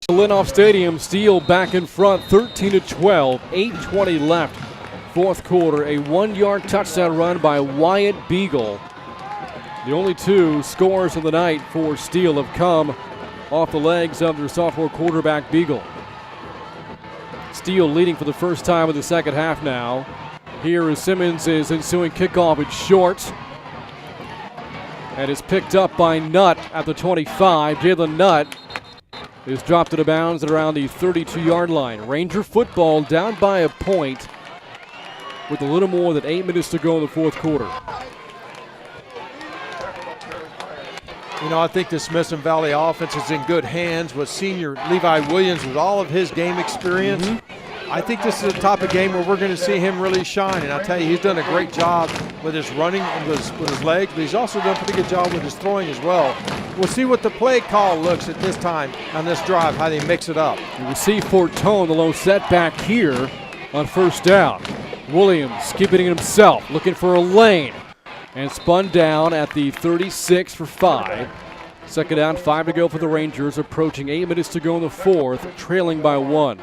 Linoff Stadium, Steele back in front, 13-12, 8:20 left, fourth quarter. A 1-yard touchdown run by Wyatt Beagle. The only 2 scores of the night for Steele have come off the legs of their sophomore quarterback Beagle. Steele leading for the first time in the second half now. Here is Simmons' ensuing kickoff. It's short. And it's picked up by Nutt at the 25. Jalen Nutt is dropped out of bounds at around the 32-yard line. Ranger football down by a point with a little more than 8 minutes to go in the fourth quarter. You know, I think the Smithson Valley offense is in good hands with senior Levi Williams with all of his game experience. I think this is the type of game where we're going to see him really shine. And I'll tell you, he's done a great job with his running and with his legs, but he's also done a pretty good job with his throwing as well. We'll see what the play call looks at this time on this drive, how they mix it up. You will see Fortone, the low setback here on first down. Williams keeping it himself, looking for a lane, and spun down at the 36 for 5. Second down, 5 to go for the Rangers, approaching 8 minutes to go in the fourth, trailing by 1.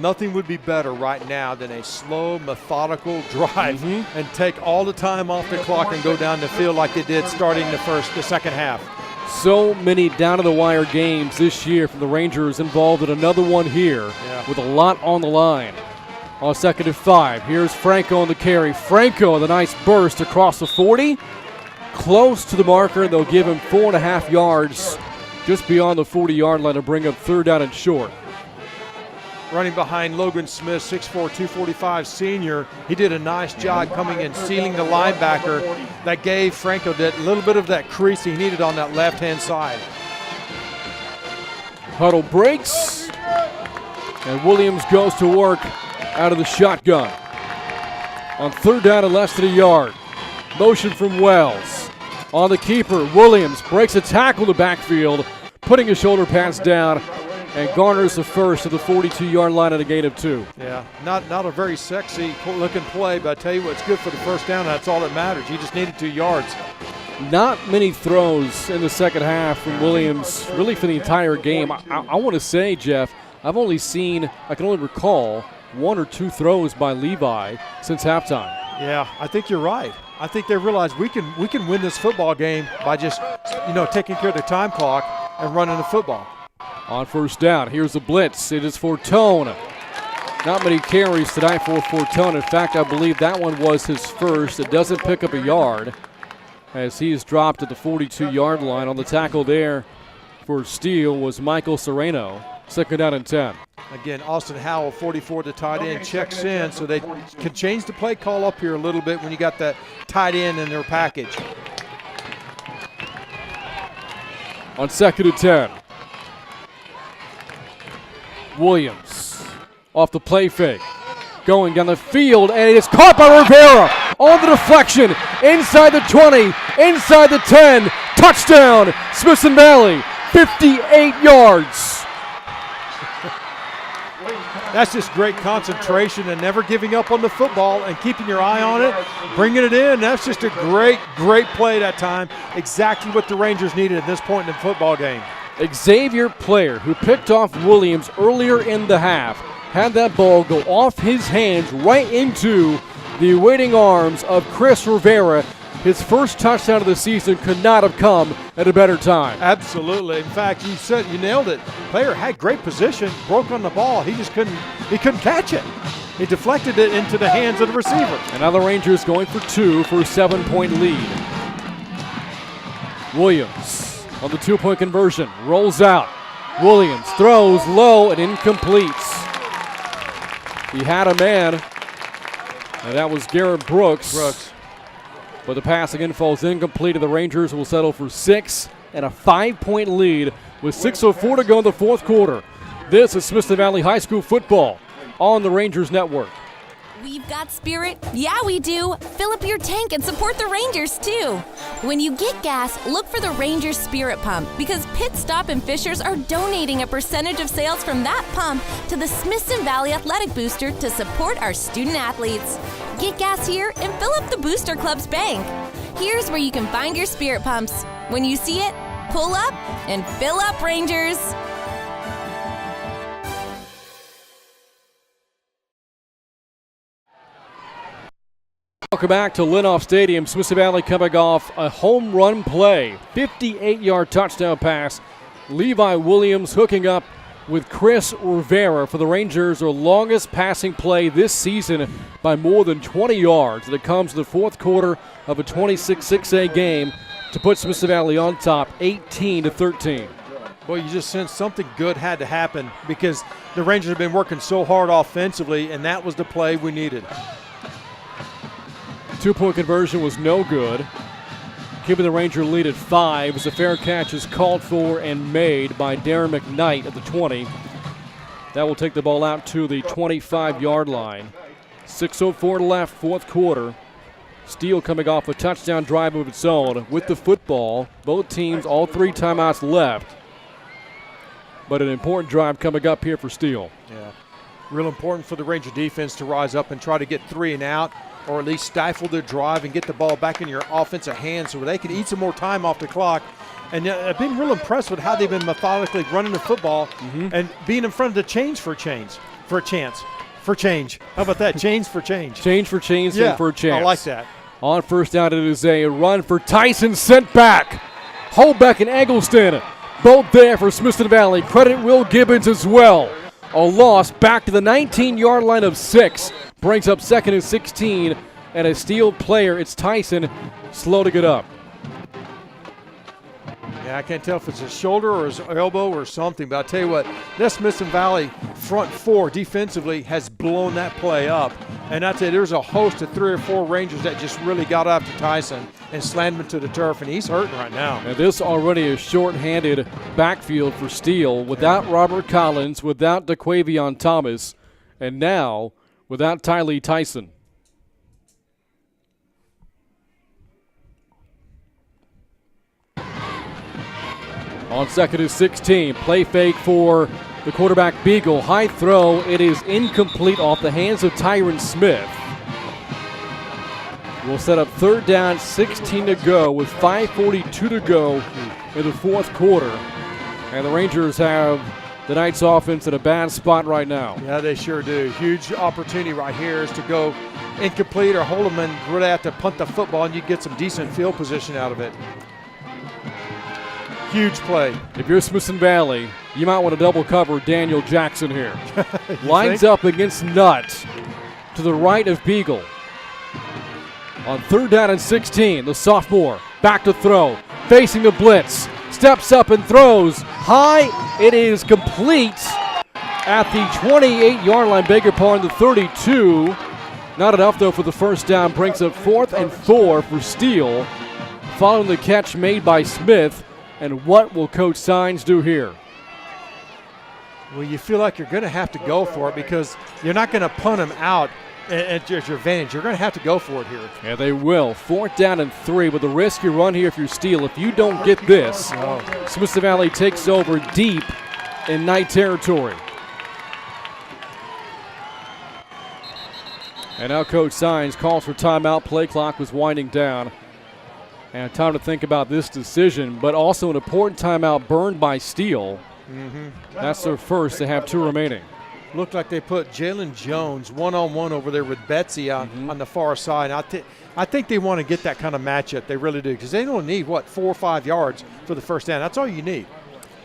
Nothing would be better right now than a slow, methodical drive and take all the time off the clock and go down the field like they did starting the second half. So many down-to-the-wire games this year from the Rangers, involved in another one here with a lot on the line. On second and 5, here's Franco on the carry. Franco with a nice burst across the 40. Close to the marker, and they'll give him 4.5 yards just beyond the 40-yard line to bring up third down and short. Running behind Logan Smith, 6'4", 245 senior. He did a nice job coming in, sealing the linebacker. That gave Franco that little bit of that crease he needed on that left-hand side. Huddle breaks, and Williams goes to work out of the shotgun. On third down and less than a yard. Motion from Wells. On the keeper, Williams breaks a tackle in the backfield, putting his shoulder pads down, and garners the first at the 42-yard line at a gain of 2. Yeah, not a very sexy looking play, but I tell you what, it's good for the first down. That's all that matters. You just needed 2 yards. Not many throws in the second half from Williams, really for the entire game. I want to say, Jeff, I can only recall 1 or 2 throws by Levi since halftime. Yeah, I think you're right. I think they realize we can win this football game by just, taking care of the time clock and running the football. On first down, here's the blitz. It is Fortone. Not many carries tonight for Fortone. In fact, I believe that one was his first. It doesn't pick up a yard as he is dropped at the 42-yard line. On the tackle there for Steele was Michael Sereno. Second down and 10. Again, Austin Howell, 44, the tight end, checks in, so they can change the play call up here a little bit when you got that tight end in their package. On second and 10. Williams off the play fake, going down the field, and it is caught by Rivera on the deflection, inside the 20, inside the 10, touchdown, Smithson Valley, 58 yards. That's just great concentration and never giving up on the football and keeping your eye on it, bringing it in. That's just a great play that time. Exactly what the Rangers needed at this point in the football game. Xavier Player, who picked off Williams earlier in the half, had that ball go off his hands right into the waiting arms of Chris Rivera. His first touchdown of the season could not have come at a better time. Absolutely. In fact, you nailed it. Player had great position, broke on the ball. He just couldn't catch it. He deflected it into the hands of the receiver. And now the Rangers going for 2 for a 7-point lead. Williams on the 2-point conversion, rolls out. Williams throws low and incompletes. He had a man, and that was Garrett Brooks. But the pass again falls incomplete, and the Rangers will settle for 6 and a 5-point lead with 6:04 to go in the fourth quarter. This is Smithson Valley High School football on the Rangers Network. We've got spirit. Yeah, we do. Fill up your tank and support the Rangers, too. When you get gas, look for the Rangers Spirit Pump because Pit Stop and Fishers are donating a percentage of sales from that pump to the Smithson Valley Athletic Booster to support our student athletes. Get gas here and fill up the Booster Club's bank. Here's where you can find your spirit pumps. When you see it, pull up and fill up, Rangers. Welcome back to Linoff Stadium. Smithson Valley coming off a home run play. 58-yard touchdown pass. Levi Williams hooking up with Chris Rivera for the Rangers, their longest passing play this season by more than 20 yards. And it comes in the fourth quarter of a 26-6A game to put Smithson Valley on top 18-13. Well, you just sensed something good had to happen because the Rangers have been working so hard offensively, and that was the play we needed. 2-point conversion was no good, keeping the Ranger lead at 5 as the fair catch is called for and made by Darren McKnight at the 20. That will take the ball out to the 25-yard line. 6:04 left, fourth quarter. Steele coming off a touchdown drive of its own with the football. Both teams, all 3 timeouts left. But an important drive coming up here for Steele. Yeah, real important for the Ranger defense to rise up and try to get 3 and out, or at least stifle their drive and get the ball back in your offensive hands so they can eat some more time off the clock. And I've been real impressed with how they've been methodically running the football and being in front of the chains for a chance. How about that? Chains for change. Change for change and for a chance. I like that. On first down, it is a run for Tyson, sent back. Holbeck and Eggleston, both there for Smithson Valley. Credit Will Gibbons as well. A loss back to the 19-yard line of 6. Brings up 2nd and 16. And a Steele player, it's Tyson, slow to get up. Yeah, I can't tell if it's his shoulder or his elbow or something, but I'll tell you what, this Smithson Valley front 4 defensively has blown that play up. And I tell you, there's a host of 3 or 4 Rangers that just really got after Tyson and slammed him to the turf, and he's hurting right now. And this already is short-handed backfield for Steele without Robert Collins, without DeQuavion Thomas, and now without Tylee Tyson. On 2nd and 16, play fake for the quarterback Beagle. High throw, it is incomplete off the hands of Tyron Smith. We'll set up 3rd down, 16 to go with 5:42 to go in the 4th quarter. And the Rangers have the Knights offense in a bad spot right now. Yeah, they sure do. Huge opportunity right here is to go incomplete or hold them and really have to punt the football, and you get some decent field position out of it. Huge play. If you're Smithson Valley, you might want to double cover Daniel Jackson here. Lines up against Nutt to the right of Beagle. On 3rd down and 16, the sophomore back to throw, facing the blitz, steps up and throws high. It is complete at the 28-yard line, beg your pardon, the 32. Not enough though for the first down, brings up 4th and 4 for Steele. Following the catch made by Smith. And what will Coach Sines do here? Well, you feel like you're going to have to go for it because you're not going to punt him out at your advantage. You're going to have to go for it here. Yeah, they will. 4th down and 3 with the risk you run here if you're Steele. If you don't get this, Smithson Valley takes over deep in Knight territory. And now Coach Sines calls for timeout. Play clock was winding down. And time to think about this decision, but also an important timeout burned by Steele. That's their first. They have 2 remaining. Looked like they put Jalen Jones one-on-one over there with Betsy on the far side. I think they want to get that kind of matchup. They really do, because they don't need, 4 or 5 yards for the first down. That's all you need.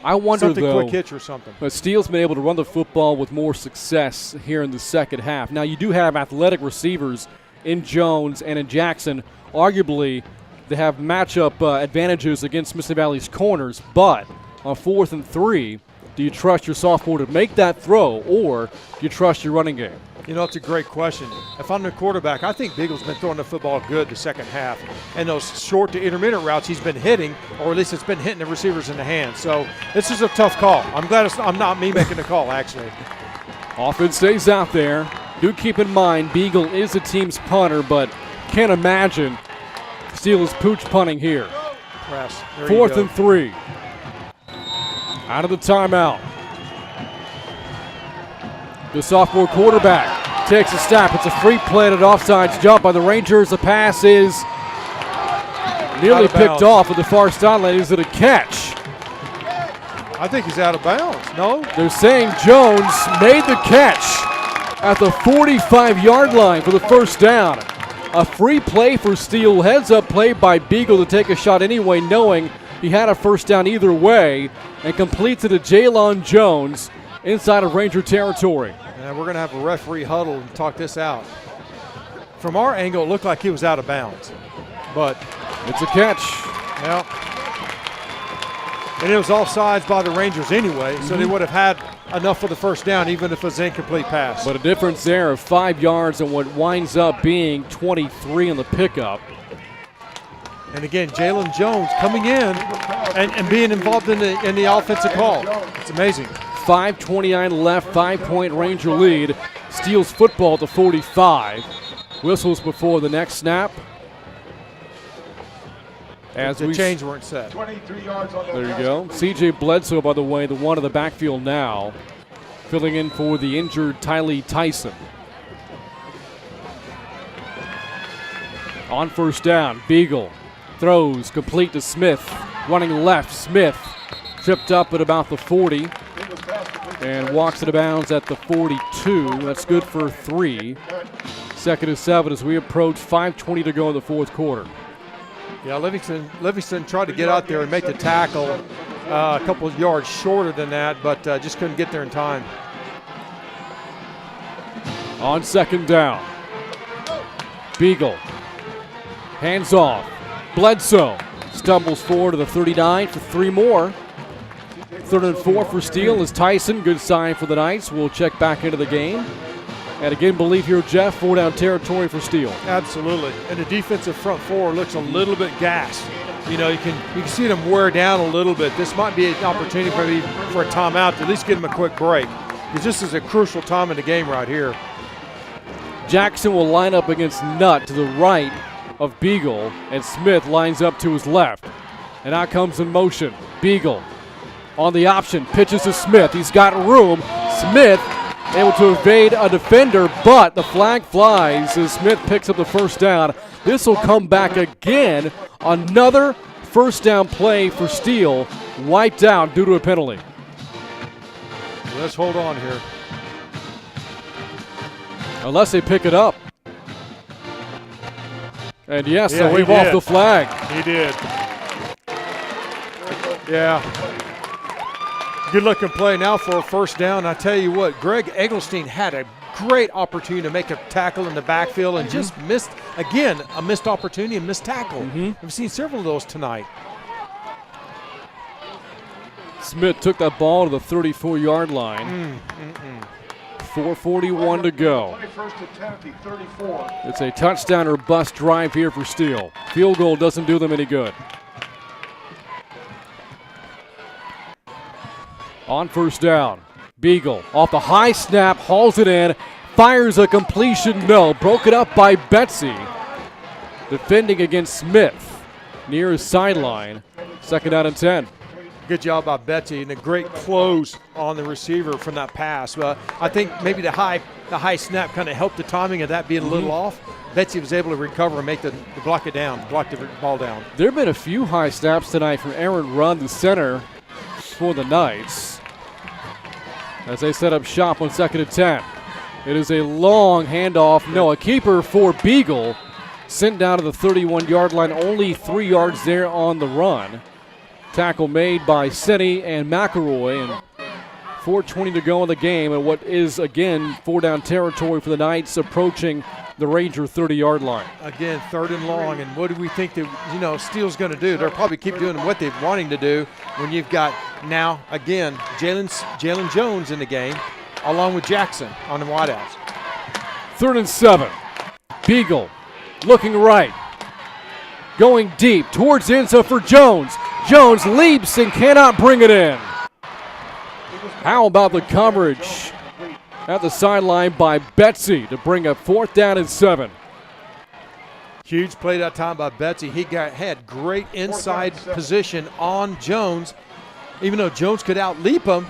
I wonder, something though, quick hitch or something. But Steele's been able to run the football with more success here in the second half. Now, you do have athletic receivers in Jones and in Jackson. Arguably, they have matchup advantages against Smithson Valley's corners, but on 4th and 3, do you trust your sophomore to make that throw, or do you trust your running game? You know, it's a great question. If I'm the quarterback, I think Beagle's been throwing the football good the second half. And those short to intermittent routes he's been hitting, or at least it's been hitting the receivers in the hands. So this is a tough call. I'm glad I'm not me making the call, actually. Offense stays out there. Do keep in mind, Beagle is the team's punter, but can't imagine Steele is pooch punting here. 4th and 3. Out of the timeout. The sophomore quarterback takes a snap. It's a free play at an offsides jump by the Rangers. The pass is nearly picked off at the far sideline. Is it a catch? I think he's out of bounds. No? They're saying Jones made the catch at the 45-yard line for the first down. A free play for Steele. Heads-up play by Beagle to take a shot anyway, knowing he had a first down either way, and completes it to Jalon Jones inside of Ranger territory. And we're going to have a referee huddle and talk this out. From our angle, it looked like he was out of bounds, but it's a catch. Yeah. And it was offsides by the Rangers anyway, so they would have had enough for the first down, even if it was an incomplete pass. But a difference there of 5 yards and what winds up being 23 in the pickup. And again, Jalon Jones coming in and being involved in the offensive call. It's amazing. 5:29 left, 5-point Ranger lead. Steele's football to 45. Whistles before the next snap. As the chains weren't set. 23 yards on there you go. C.J. Bledsoe, by the way, the one in the backfield now, filling in for the injured Tylee Tyson. On first down, Beagle throws complete to Smith. Running left, Smith tripped up at about the 40 and walks it out of bounds at the 42. That's good for 3. 2nd and 7 as we approach 5:20 to go in the fourth quarter. Yeah, Livingston tried to get out there and make the tackle a couple of yards shorter than that, but just couldn't get there in time. On 2nd down, Beagle hands off. Bledsoe stumbles forward to the 39 for 3 more. 3rd and 4 for Steele is Tyson. Good sign for the Knights. We'll check back into the game. And again, believe here, Jeff, 4-down territory for Steele. Absolutely. And the defensive front 4 looks a little bit gassed. You know, you can see them wear down a little bit. This might be an opportunity for a timeout to at least give them a quick break, because this is a crucial time in the game right here. Jackson will line up against Nutt to the right of Beagle, and Smith lines up to his left. And out comes in motion. Beagle on the option, pitches to Smith. He's got room. Smith able to evade a defender, but the flag flies as Smith picks up the first down. This will come back again. Another first down play for Steele, wiped out due to a penalty. Let's hold on here. Unless they pick it up. And yes, yeah, they wave off the flag. He did. Yeah. Good looking play now for a first down. I tell you what, Greg Eggleston had a great opportunity to make a tackle in the backfield and just missed, again, a missed opportunity and missed tackle. We've seen several of those tonight. Smith took that ball to the 34-yard line. 4:41 to go. It's a touchdown or bust drive here for Steele. Field goal doesn't do them any good. On first down, Beagle off the high snap, hauls it in, fires a completion, no, broken up by Betsy. Defending against Smith near his sideline. 2nd down and 10. Good job by Betsy and a great close on the receiver from that pass. I think maybe the high snap kind of helped the timing of that being a little off. Betsy was able to recover and make block the ball down. There have been a few high snaps tonight from Aaron Runn, the center for the Knights, as they set up shop on 2nd and 10. It is a long handoff. No, a keeper for Beagle. Sent down to the 31-yard line. Only 3 yards there on the run. Tackle made by Senny and McElroy. And 4:20 to go in the game. And what is, again, 4-down territory for the Knights, approaching the Ranger 30-yard line. Again, 3rd and long. And what do we think that, Steele's going to do? They'll probably keep doing what they're wanting to do when you've got now, again, Jalen Jones in the game, along with Jackson on the wideouts. 3rd and 7. Beagle looking right. Going deep towards the end zone for Jones. Jones leaps and cannot bring it in. How about the coverage at the sideline by Betsy to bring up 4th down and 7. Huge play that time by Betsy. He had great inside position on Jones. Even though Jones could outleap him,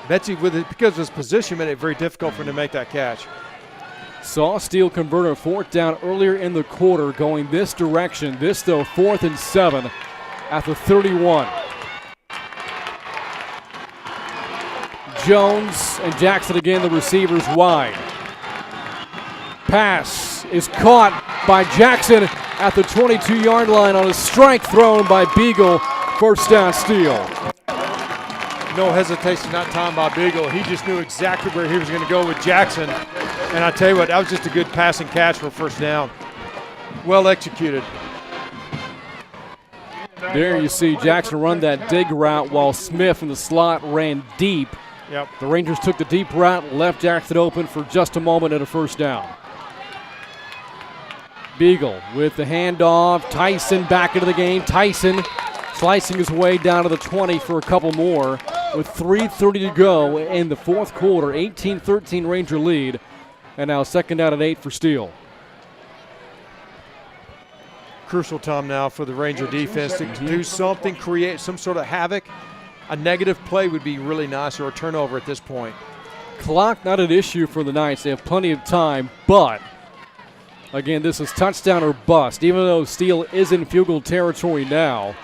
Betsy, because of his position, made it very difficult for him to make that catch. Saw Steele convert a 4th down earlier in the quarter going this direction. This, though, 4th and 7 at the 31. Jones and Jackson again, the receivers wide. Pass is caught by Jackson at the 22-yard line on a strike thrown by Beagle. First down, Steele. No hesitation that time by Beagle. He just knew exactly where he was going to go with Jackson. And I tell you what, that was just a good passing catch for first down. Well executed. There you see Jackson run that dig route while Smith in the slot ran deep. Yep. The Rangers took the deep route, left Jackson open for just a moment and a first down. Beagle with the handoff. Tyson back into the game. Tyson slicing his way down to the 20 for a couple more with 3:30 to go in the fourth quarter. 18-13 Ranger lead. And now 2nd down and 8 for Steele. crucial time now for the Ranger defense to do something, create some sort of havoc. A negative play would be really nice, or a turnover at this point. Clock not an issue for the Knights. They have plenty of time, but again, this is touchdown or bust. Even though Steele is in field goal territory now,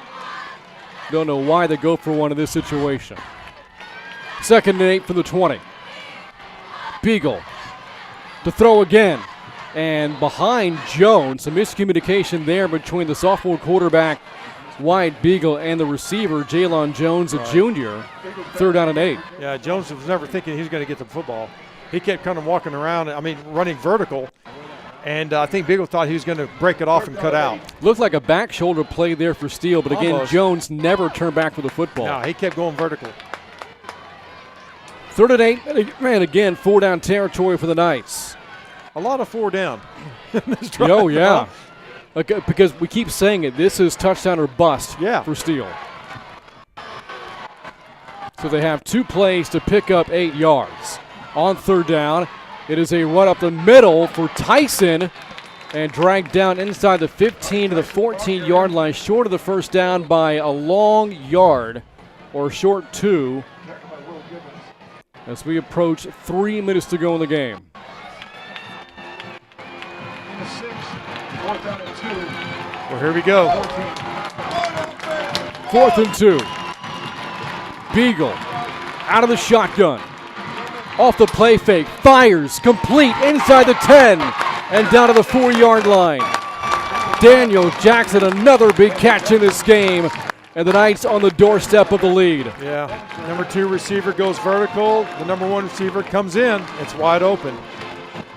don't know why they go for one in this situation. 2nd and 8 for the 20. Beagle to throw again. And behind Jones, a miscommunication there between the sophomore quarterback, Wyatt Beagle, and the receiver, Jalon Jones, a junior. 3rd down and 8. Yeah, Jones was never thinking he was going to get the football. He kept kind of walking around, running vertical. And I think Beagle thought he was going to break it off and cut out. Looked like a back shoulder play there for Steele, but again, Almost. Jones never turned back for the football. No, he kept going vertical. 3rd and 8, and again, 4 down territory for the Knights. A lot of 4 down. Oh, yeah. Okay, because we keep saying it, this is touchdown or bust for Steele. So they have 2 plays to pick up 8 yards. On 3rd down, it is a run up the middle for Tyson and dragged down inside the 15 to the 14-yard line, short of the 1st down by a long yard, or short 2, as we approach 3 minutes to go in the game. 4th and 2. Well, here we go. 4th and 2. Beagle out of the shotgun. Off the play fake. Fires. Complete inside the 10 and down to the 4-yard line. Daniel Jackson, another big catch in this game. And the Knights on the doorstep of the lead. Yeah. Number 2 receiver goes vertical. The number 1 receiver comes in. It's wide open.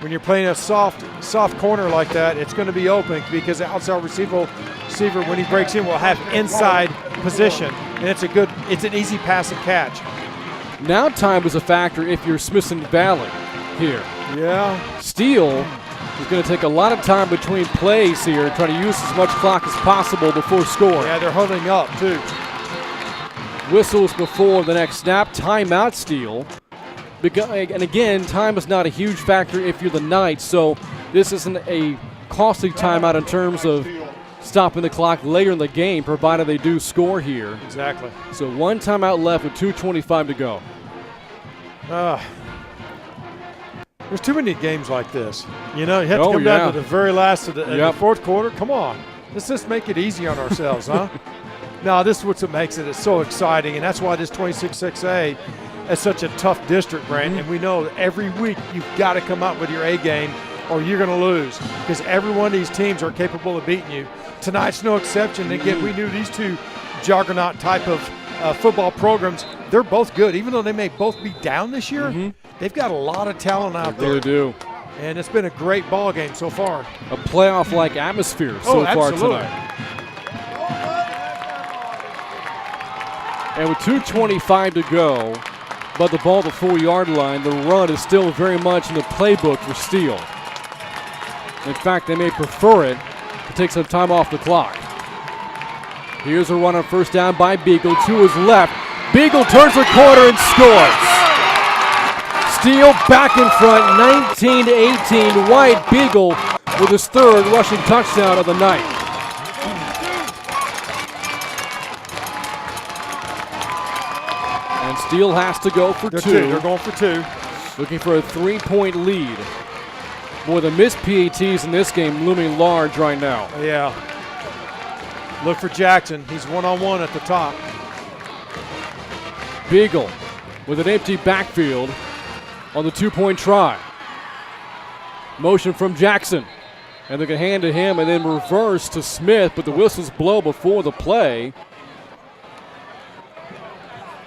When you're playing a soft corner like that, it's going to be open because the outside receiver, when he breaks in, will have inside position, and it's an easy pass and catch. Now time is a factor if you're Smithson Valley here. Yeah. Steele is going to take a lot of time between plays here and try to use as much clock as possible before scoring. Yeah, they're huddling up too. Whistles before the next snap. Timeout Steele. And again, time is not a huge factor if you're the Knights, so this isn't a costly timeout in terms of stopping the clock later in the game, provided they do score here. Exactly. So 1 timeout left with 2:25 to go. There's too many games like this. You know, you have to come down to the very last of the 4th quarter. Come on. Let's just make it easy on ourselves, huh? No, this is what makes it so exciting, and that's why this 26-6A is such a tough district, Brent. And we know that every week you've got to come out with your A game or you're going to lose, because every one of these teams are capable of beating you. Tonight's no exception. Again, we knew these 2 juggernaut type of football programs, they're both good. Even though they may both be down this year, they've got a lot of talent out there. They really do. And it's been a great ball game so far. A playoff-like atmosphere so far tonight. And with 2:25 to go, but the ball at the 4-yard line, the run is still very much in the playbook for Steele. In fact, they may prefer it to take some time off the clock. Here's a run on 1st down by Beagle to his left. Beagle turns the corner and scores. Steele back in front, 19-18. Wyatt Beagle with his 3rd rushing touchdown of the night. And Steele has to go for 2. They're going for 2. Looking for a 3-point lead. Boy, the missed PATs in this game looming large right now. Yeah. Look for Jackson. He's one-on-one at the top. Beagle with an empty backfield on the 2-point try. Motion from Jackson. And they can hand to him and then reverse to Smith, but the whistles blow before the play.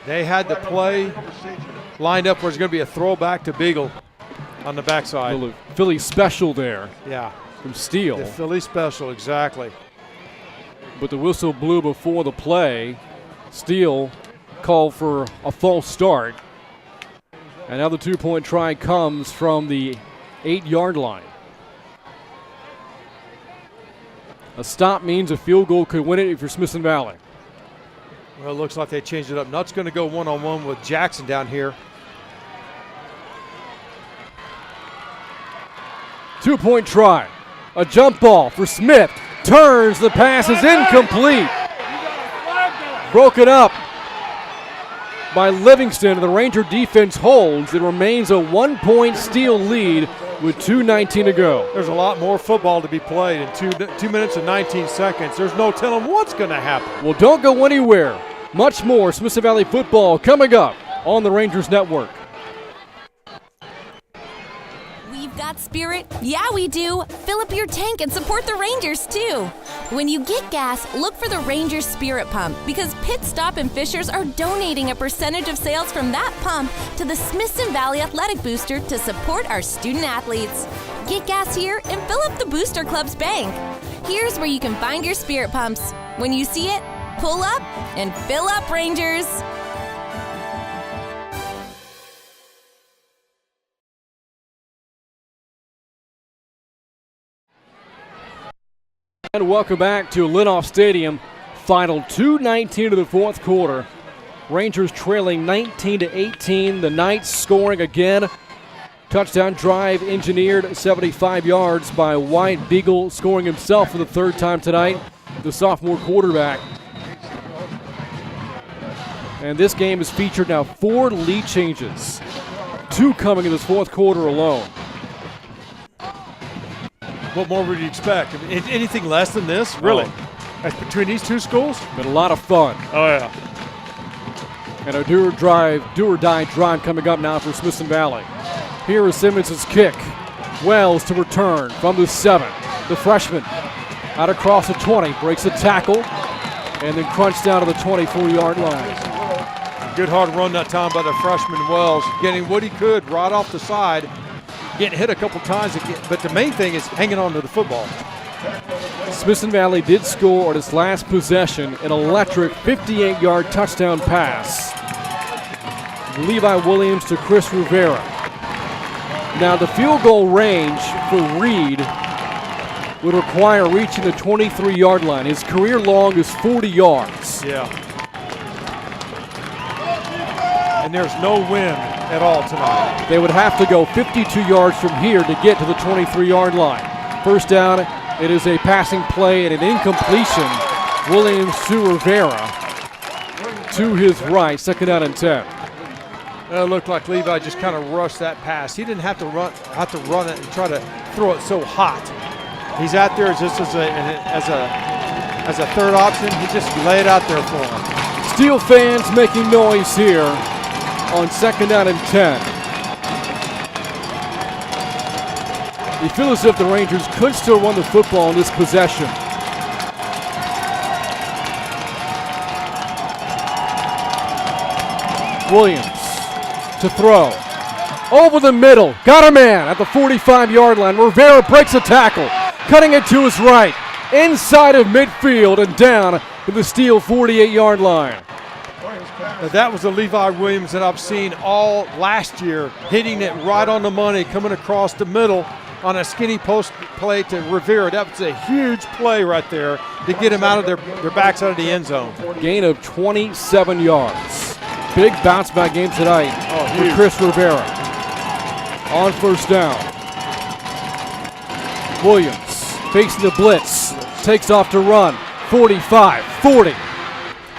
They had the play lined up where it's going to be a throwback to Beagle on the backside. Little Philly special there. Yeah. From Steele. The Philly special, exactly. But the whistle blew before the play. Steele called for a false start. And now the 2-point try comes from the 8-yard line. A stop means a field goal could win it if you're Smithson Valley. Well, it looks like they changed it up. Nutt's going to go one-on-one with Jackson down here. 2-point try. A jump ball for Smith. turns, the pass is incomplete. Broken up by Livingston. The Ranger defense holds. It remains a 1-point Steele lead with 2:19 to go. There's a lot more football to be played in 2 minutes and 19 seconds. There's no telling what's going to happen. Well, don't go anywhere. Much more Smithson Valley football coming up on the Rangers Network. We've got spirit. Yeah, we do. Fill up your tank and support the Rangers, too. When you get gas, look for the Rangers Spirit Pump because Pit Stop and Fishers are donating a percentage of sales from that pump to the Smithson Valley Athletic Booster to support our student athletes. Get gas here and fill up the Booster Club's bank. Here's where you can find your spirit pumps. When you see it, pull up and fill up, Rangers. And welcome back to Linoff Stadium. Final 2:19 of the fourth quarter. Rangers trailing 19-18. The Knights scoring again. Touchdown drive engineered 75 yards by Wyatt Beagle, scoring himself for the third time tonight, the sophomore quarterback. And this game has featured now 4 lead changes, 2 coming in this fourth quarter alone. What more would you expect? Anything less than this? Really? That's between these two schools? Been a lot of fun. Oh, yeah. And a do or die drive coming up now for Smithson Valley. Here is Simmons' kick. Wells to return from the 7. The freshman out across the 20, breaks a tackle, and then crunched down to the 24-yard line. Good hard run that time by the freshman Wells, getting what he could right off the side. Getting hit a couple times, but the main thing is hanging on to the football. Smithson Valley did score on its last possession an electric 58-yard touchdown pass. Levi Williams to Chris Rivera. Now the field goal range for Reed would require reaching the 23-yard line. His career long is 40 yards. Yeah. And there's no wind at all tonight. They would have to go 52 yards from here to get to the 23-yard line. First down, it is a passing play and an incompletion. Williams to Rivera to his right, second down and 10. It looked like Levi just kind of rushed that pass. He didn't have to run it and try to throw it so hot. He's out there just as a third option. He just laid it out there for him. Steele fans making noise here on second down and 10. You feel as if the Rangers could still run the football in this possession. Williams to throw. Over the middle. Got a man at the 45-yard line. Rivera breaks a tackle. Cutting it to his right. Inside of midfield and down to the Steele 48-yard line. Now that was the Levi Williams that I've seen all last year, hitting it right on the money, coming across the middle on a skinny post play to Rivera. That was a huge play right there to get him out of their backs out of the end zone. Gain of 27 yards. Big bounce back game tonight for Chris Rivera. On first down. Williams facing the blitz. Takes off to run. 45, 40.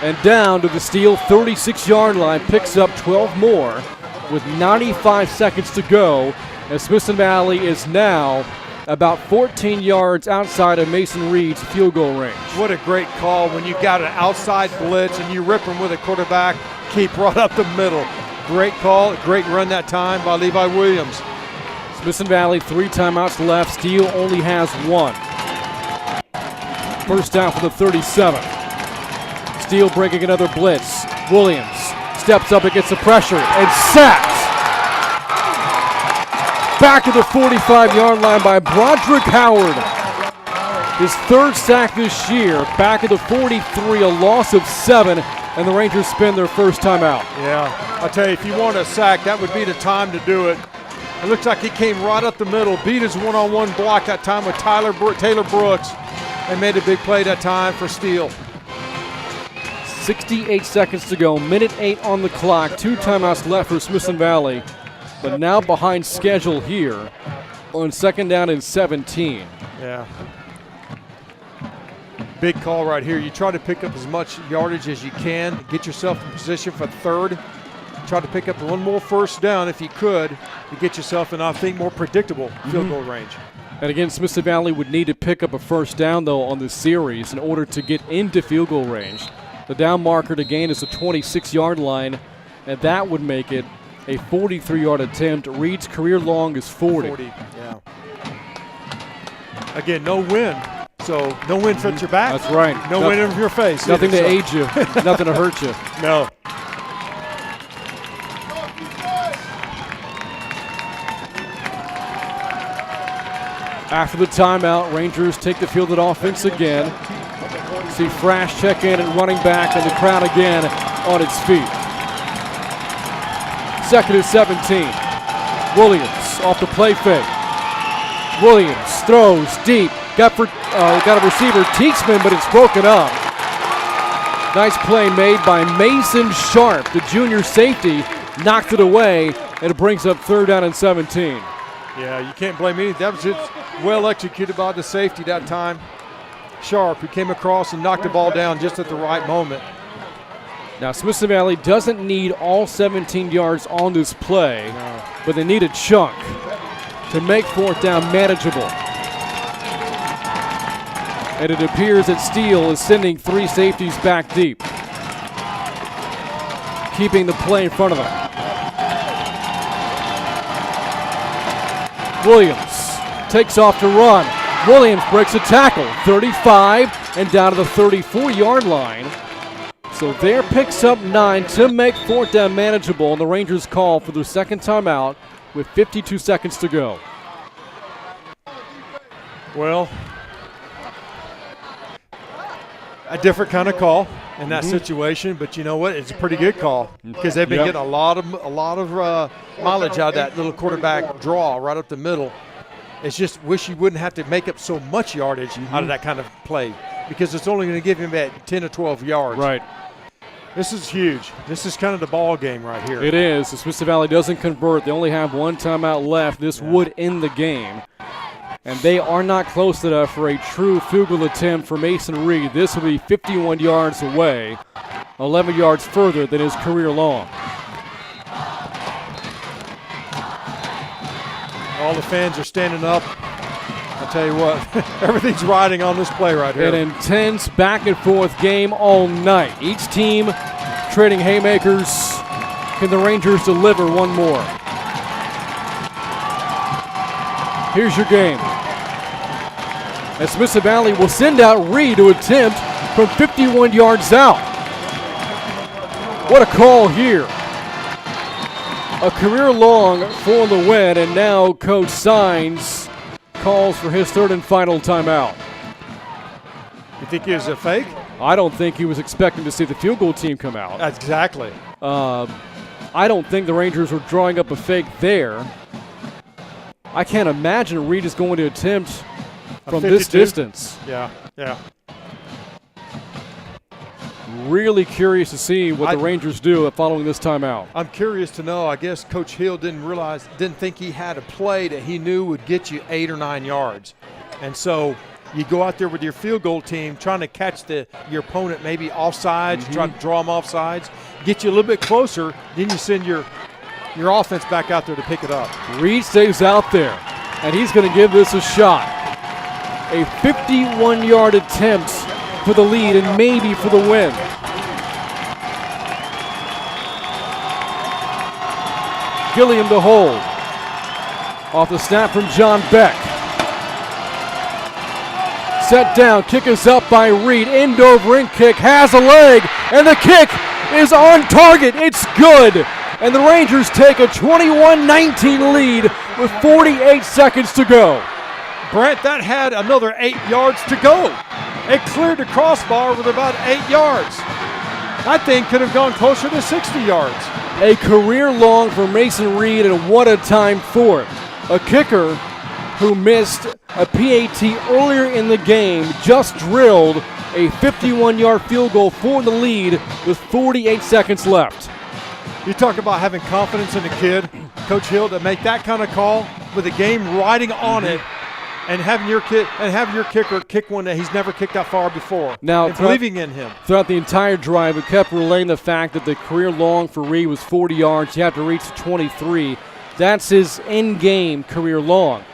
And down to the Steele 36-yard line. Picks up 12 more with 95 seconds to go. As Smithson Valley is now about 14 yards outside of Mason Reed's field goal range. What a great call when you got an outside blitz and you rip him with a quarterback, keep right up the middle. Great call, great run that time by Levi Williams. Smithson Valley, 3 timeouts left. Steele only has 1. First down for the 37. Steele breaking another blitz. Williams steps up against the pressure and sacked. Back to the 45-yard line by Broderick Howard. His 3rd sack this year. Back at the 43, a loss of 7, and the Rangers spend their first timeout. Yeah, I'll tell you, if you want a sack, that would be the time to do it. It looks like he came right up the middle, beat his one-on-one block that time with Taylor Brooks, and made a big play that time for Steele. 68 seconds to go, minute 8 on the clock, 2 timeouts left for Smithson Valley, but now behind schedule here on second down and 17. Yeah. big call right here. You try to pick up as much yardage as you can, get yourself in position for third. Try to pick up one more first down if you could to get yourself in, I think, more predictable field goal range. And again, Smithson Valley would need to pick up a first down, though, on this series in order to get into field goal range. The down marker to gain is the 26-yard line, and that would make it a 43-yard attempt. Reed's career long is 40. Yeah. Again, no win. So no wind fits your back. That's right. No wind in your face. Nothing to aid you. Nothing to hurt you. No. After the timeout, Rangers take the field at offense again. See Frash check in and running back, and the crowd again on its feet. 2nd and 17. Williams off the play fake. Williams throws deep. Got a receiver, Teachman, but it's broken up. Nice play made by Mason Sharp, the junior safety, knocked it away, and it brings up 3rd down and 17. Yeah, you can't blame me. That was just well executed by the safety that time. Sharp, who came across and knocked the ball down just at the right moment. Now, Smithson Valley doesn't need all 17 yards on this play, but they need a chunk to make 4th down manageable. And it appears that Steele is sending 3 safeties back deep, keeping the play in front of them. Williams takes off to run. Williams breaks a tackle, 35 and down to the 34-yard line. So there picks up 9 to make 4th down manageable, and the Rangers call for their second timeout with 52 seconds to go. Well, a different kind of call in that situation, but you know what? It's a pretty good call because they've been getting a lot of mileage out of that little quarterback draw right up the middle. It's just wish you wouldn't have to make up so much yardage out of that kind of play because it's only going to give him that 10 or 12 yards. Right. This is huge. This is kind of the ball game right here. It is. If Smithson Valley doesn't convert, they only have 1 timeout left. This would end the game. And they are not close enough for a true field goal attempt for Mason Reed. This will be 51 yards away, 11 yards further than his career long. All the fans are standing up. I'll tell you what, everything's riding on this play right here. An intense back and forth game all night. Each team trading haymakers. Can the Rangers deliver one more? Here's your game. And Smithson Valley will send out Reed to attempt from 51 yards out. What a call here. A career long for the win, and now Coach Sines calls for his 3rd and final timeout. You think it was a fake? I don't think he was expecting to see the field goal team come out. Exactly. I don't think the Rangers were drawing up a fake there. I can't imagine Reed is going to attempt from this distance. Yeah. Really curious to see what the Rangers do following this timeout. I'm curious to know. I guess Coach Hill didn't think he had a play that he knew would get you 8 or 9 yards. And so you go out there with your field goal team trying to catch your opponent maybe offsides, try to draw them offsides, get you a little bit closer, then you send your offense back out there to pick it up. Reed stays out there, and he's going to give this a shot. A 51-yard attempt for the lead and maybe for the win. Gilliam to hold. Off the snap from John Beck. Set down, kick is up by Reed. End over end kick, has a leg, and the kick is on target. It's good. And the Rangers take a 21-19 lead with 48 seconds to go. Brent, that had another 8 yards to go. It cleared the crossbar with about 8 yards. That thing could have gone closer to 60 yards. A career long for Mason Reed, and what a time for it. A kicker who missed a PAT earlier in the game just drilled a 51-yard field goal for the lead with 48 seconds left. You talk about having confidence in the kid, Coach Hill, to make that kind of call with the game riding on it. and having your kicker kick one that he's never kicked that far before. Now, and believing in him. Throughout the entire drive, we kept relaying the fact that the career long for Reed was 40 yards. You have to reach 23. That's his in-game career long.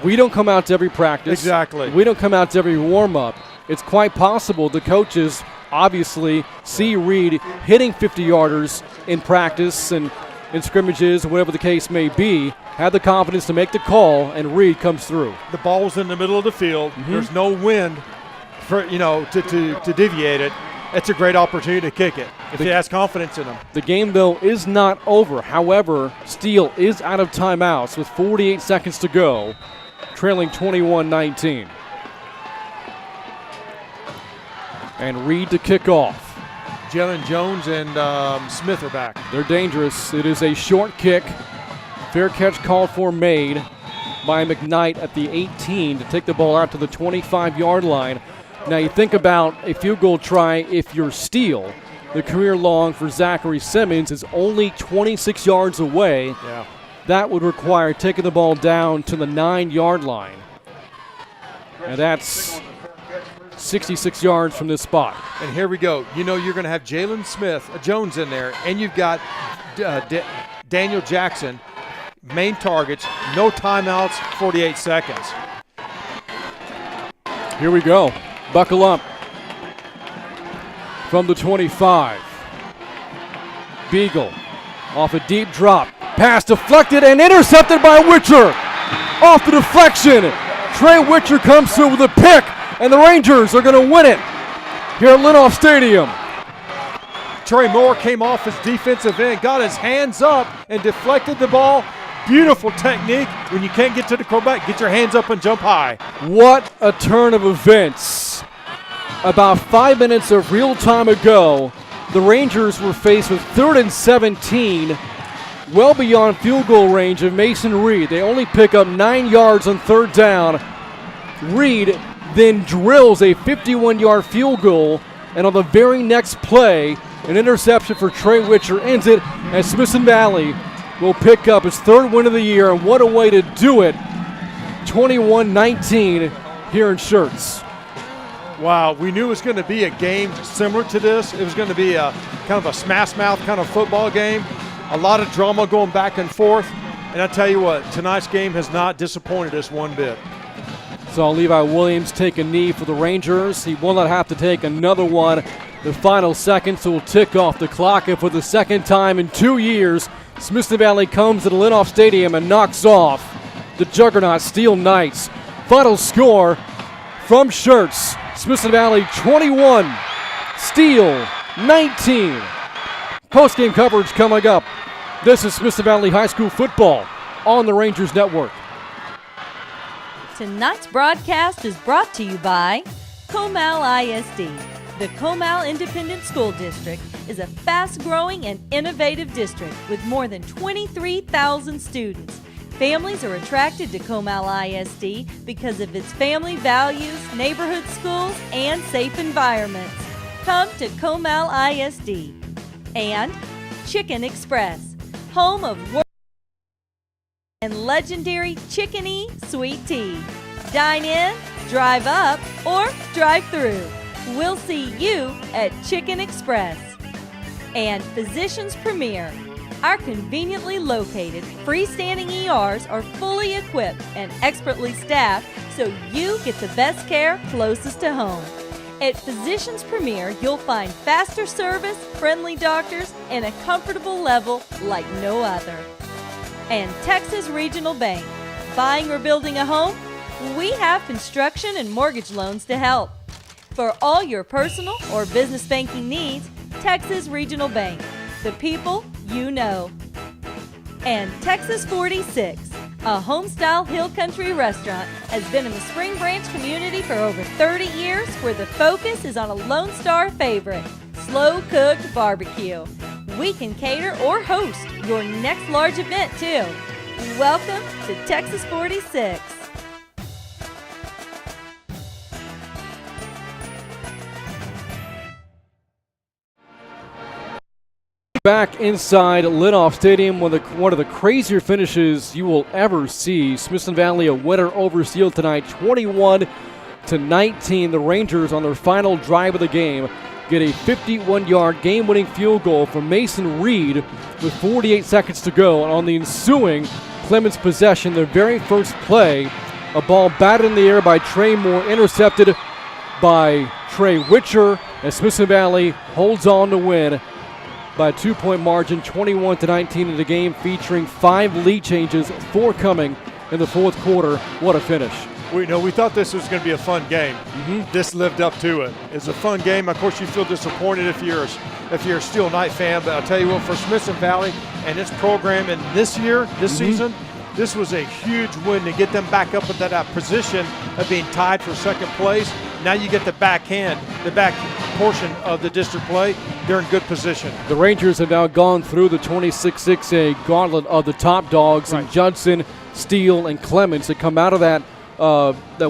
We don't come out to every practice. Exactly. We don't come out to every warm-up. It's quite possible the coaches obviously see Reed hitting 50-yarders in practice and in scrimmages, whatever the case may be, have the confidence to make the call, and Reed comes through. The ball's in the middle of the field. There's no wind for to deviate it. It's a great opportunity to kick it if he has confidence in him. The game, though, is not over. However, Steele is out of timeouts with 48 seconds to go, trailing 21-19. And Reed to kick off. Jalen Jones and Smith are back. They're dangerous. It is a short kick. Fair catch called for, made by McKnight at the 18 to take the ball out to the 25-yard line. Now you think about a field goal try if you're Steele. The career long for Zachary Simmons is only 26 yards away. Yeah. That would require taking the ball down to the 9-yard line. And that's 66 yards from this spot. And here we go. You know you're going to have Jalen Jones in there, and you've got Daniel Jackson, main targets, no timeouts, 48 seconds. Here we go. Buckle up. From the 25. Beagle off a deep drop. Pass deflected and intercepted by Witcher. Off the deflection. Trey Witcher comes through with a pick, and the Rangers are going to win it here at Linoff Stadium. Trey Moore came off his defensive end, got his hands up, and deflected the ball. Beautiful technique. When you can't get to the quarterback, get your hands up and jump high. What a turn of events. About 5 minutes of real time ago, the Rangers were faced with 3rd and 17, well beyond field goal range of Mason Reed. They only pick up 9 yards on 3rd down. Reed then drills a 51-yard field goal, and on the very next play, an interception for Trey Witcher ends it as Smithson Valley will pick up his 3rd win of the year, and what a way to do it. 21-19 here in Schertz. Wow, we knew it was going to be a game similar to this. It was going to be a kind of a smash mouth kind of football game. A lot of drama going back and forth. And I tell you what, tonight's game has not disappointed us one bit. Saw Levi Williams take a knee for the Rangers. He will not have to take another one. The final seconds will tick off the clock, and for the second time in 2 years, Smithson Valley comes to the Linoff Stadium and knocks off the juggernaut Steele Knights. Final score from Schertz, Smithson Valley 21, Steele 19. Post-game coverage coming up. This is Smithson Valley High School football on the Rangers Network. Tonight's broadcast is brought to you by Comal ISD. The Comal Independent School District is a fast-growing and innovative district with more than 23,000 students. Families are attracted to Comal ISD because of its family values, neighborhood schools, and safe environments. Come to Comal ISD. And Chicken Express, home of world and legendary Chicken E sweet tea. Dine in, drive up, or drive through. We'll see you at Chicken Express. And Physicians Premier. Our conveniently located freestanding ERs are fully equipped and expertly staffed so you get the best care closest to home. At Physicians Premier, you'll find faster service, friendly doctors, and a comfortable level like no other. And Texas Regional Bank. Buying or building a home? We have construction and mortgage loans to help. For all your personal or business banking needs, Texas Regional Bank. The people you know. And Texas 46, a home-style hill country restaurant, has been in the Spring Branch community for over 30 years, where the focus is on a Lone Star favorite, slow-cooked barbecue. We can cater or host your next large event, too. Welcome to Texas 46. back inside Linoff Stadium, one of the crazier finishes you will ever see. Smithson Valley a winner over Steele tonight, 21-19. The Rangers on their final drive of the game get a 51-yard game-winning field goal from Mason Reed with 48 seconds to go. And on the ensuing Clemens possession, their very first play, a ball batted in the air by Trey Moore, intercepted by Trey Witcher, and Smithson Valley holds on to win by a 2-point margin, 21-19 in the game, featuring 5 lead changes, 4 coming in the fourth quarter. What a finish. We thought this was going to be a fun game. This lived up to it. It's a fun game. Of course, you feel disappointed if you're a Steel Knight fan, but I'll tell you what, for Smithson Valley and its program, and this season, this was a huge win to get them back up at that position of being tied for second place. Now you get the back portion of the district play. They're in good position. The Rangers have now gone through the 26-6A gauntlet of the top dogs, and Judson, Steele, and Clemens to come out of that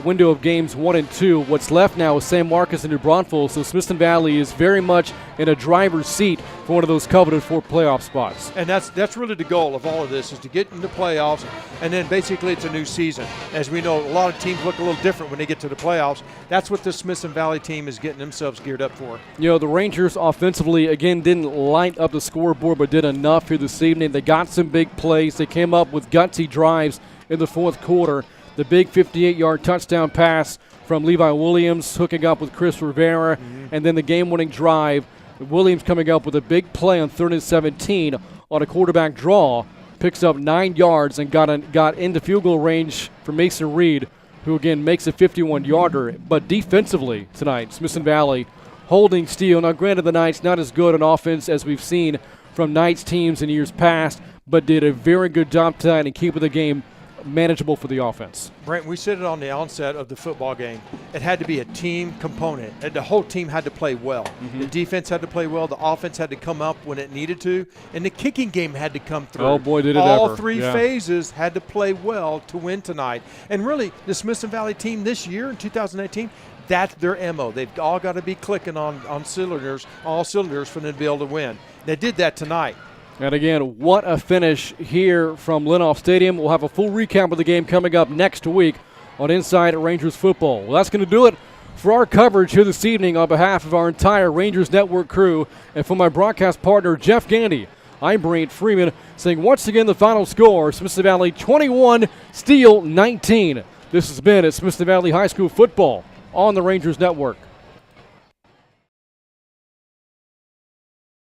window of games 1 and 2. What's left now is San Marcos and New Braunfels, so Smithson Valley is very much in a driver's seat for one of those coveted 4 playoff spots. And that's really the goal of all of this, is to get into playoffs, and then basically it's a new season. As we know, a lot of teams look a little different when they get to the playoffs. That's what this Smithson Valley team is getting themselves geared up for. You know, the Rangers offensively, again, didn't light up the scoreboard, but did enough here this evening. They got some big plays. They came up with gutsy drives in the fourth quarter. The big 58-yard touchdown pass from Levi Williams, hooking up with Chris Rivera, and then the game-winning drive. Williams coming up with a big play on 3rd and 17 on a quarterback draw, picks up 9 yards and got into field goal range for Mason Reed, who again makes a 51-yarder. But defensively tonight, Smithson Valley holding Steele. Now, granted, the Knights not as good on offense as we've seen from Knights teams in years past, but did a very good job tonight in keeping the game manageable for the offense. Brent, we said it on the onset of the football game. It had to be a team component. And the whole team had to play well. The defense had to play well. The offense had to come up when it needed to. And the kicking game had to come through. Oh, boy, did it All ever. 3 phases had to play well to win tonight. And really, the Smithson Valley team this year in 2018, that's their MO. They've all got to be clicking on cylinders, all cylinders for them to be able to win. They did that tonight. And again, what a finish here from Linoff Stadium. We'll have a full recap of the game coming up next week on Inside Rangers Football. Well, that's going to do it for our coverage here this evening on behalf of our entire Rangers Network crew. And for my broadcast partner, Jeff Gandy, I'm Brent Freeman, saying once again the final score, Smithson Valley 21, Steele 19. This has been at Smithson Valley High School Football on the Rangers Network.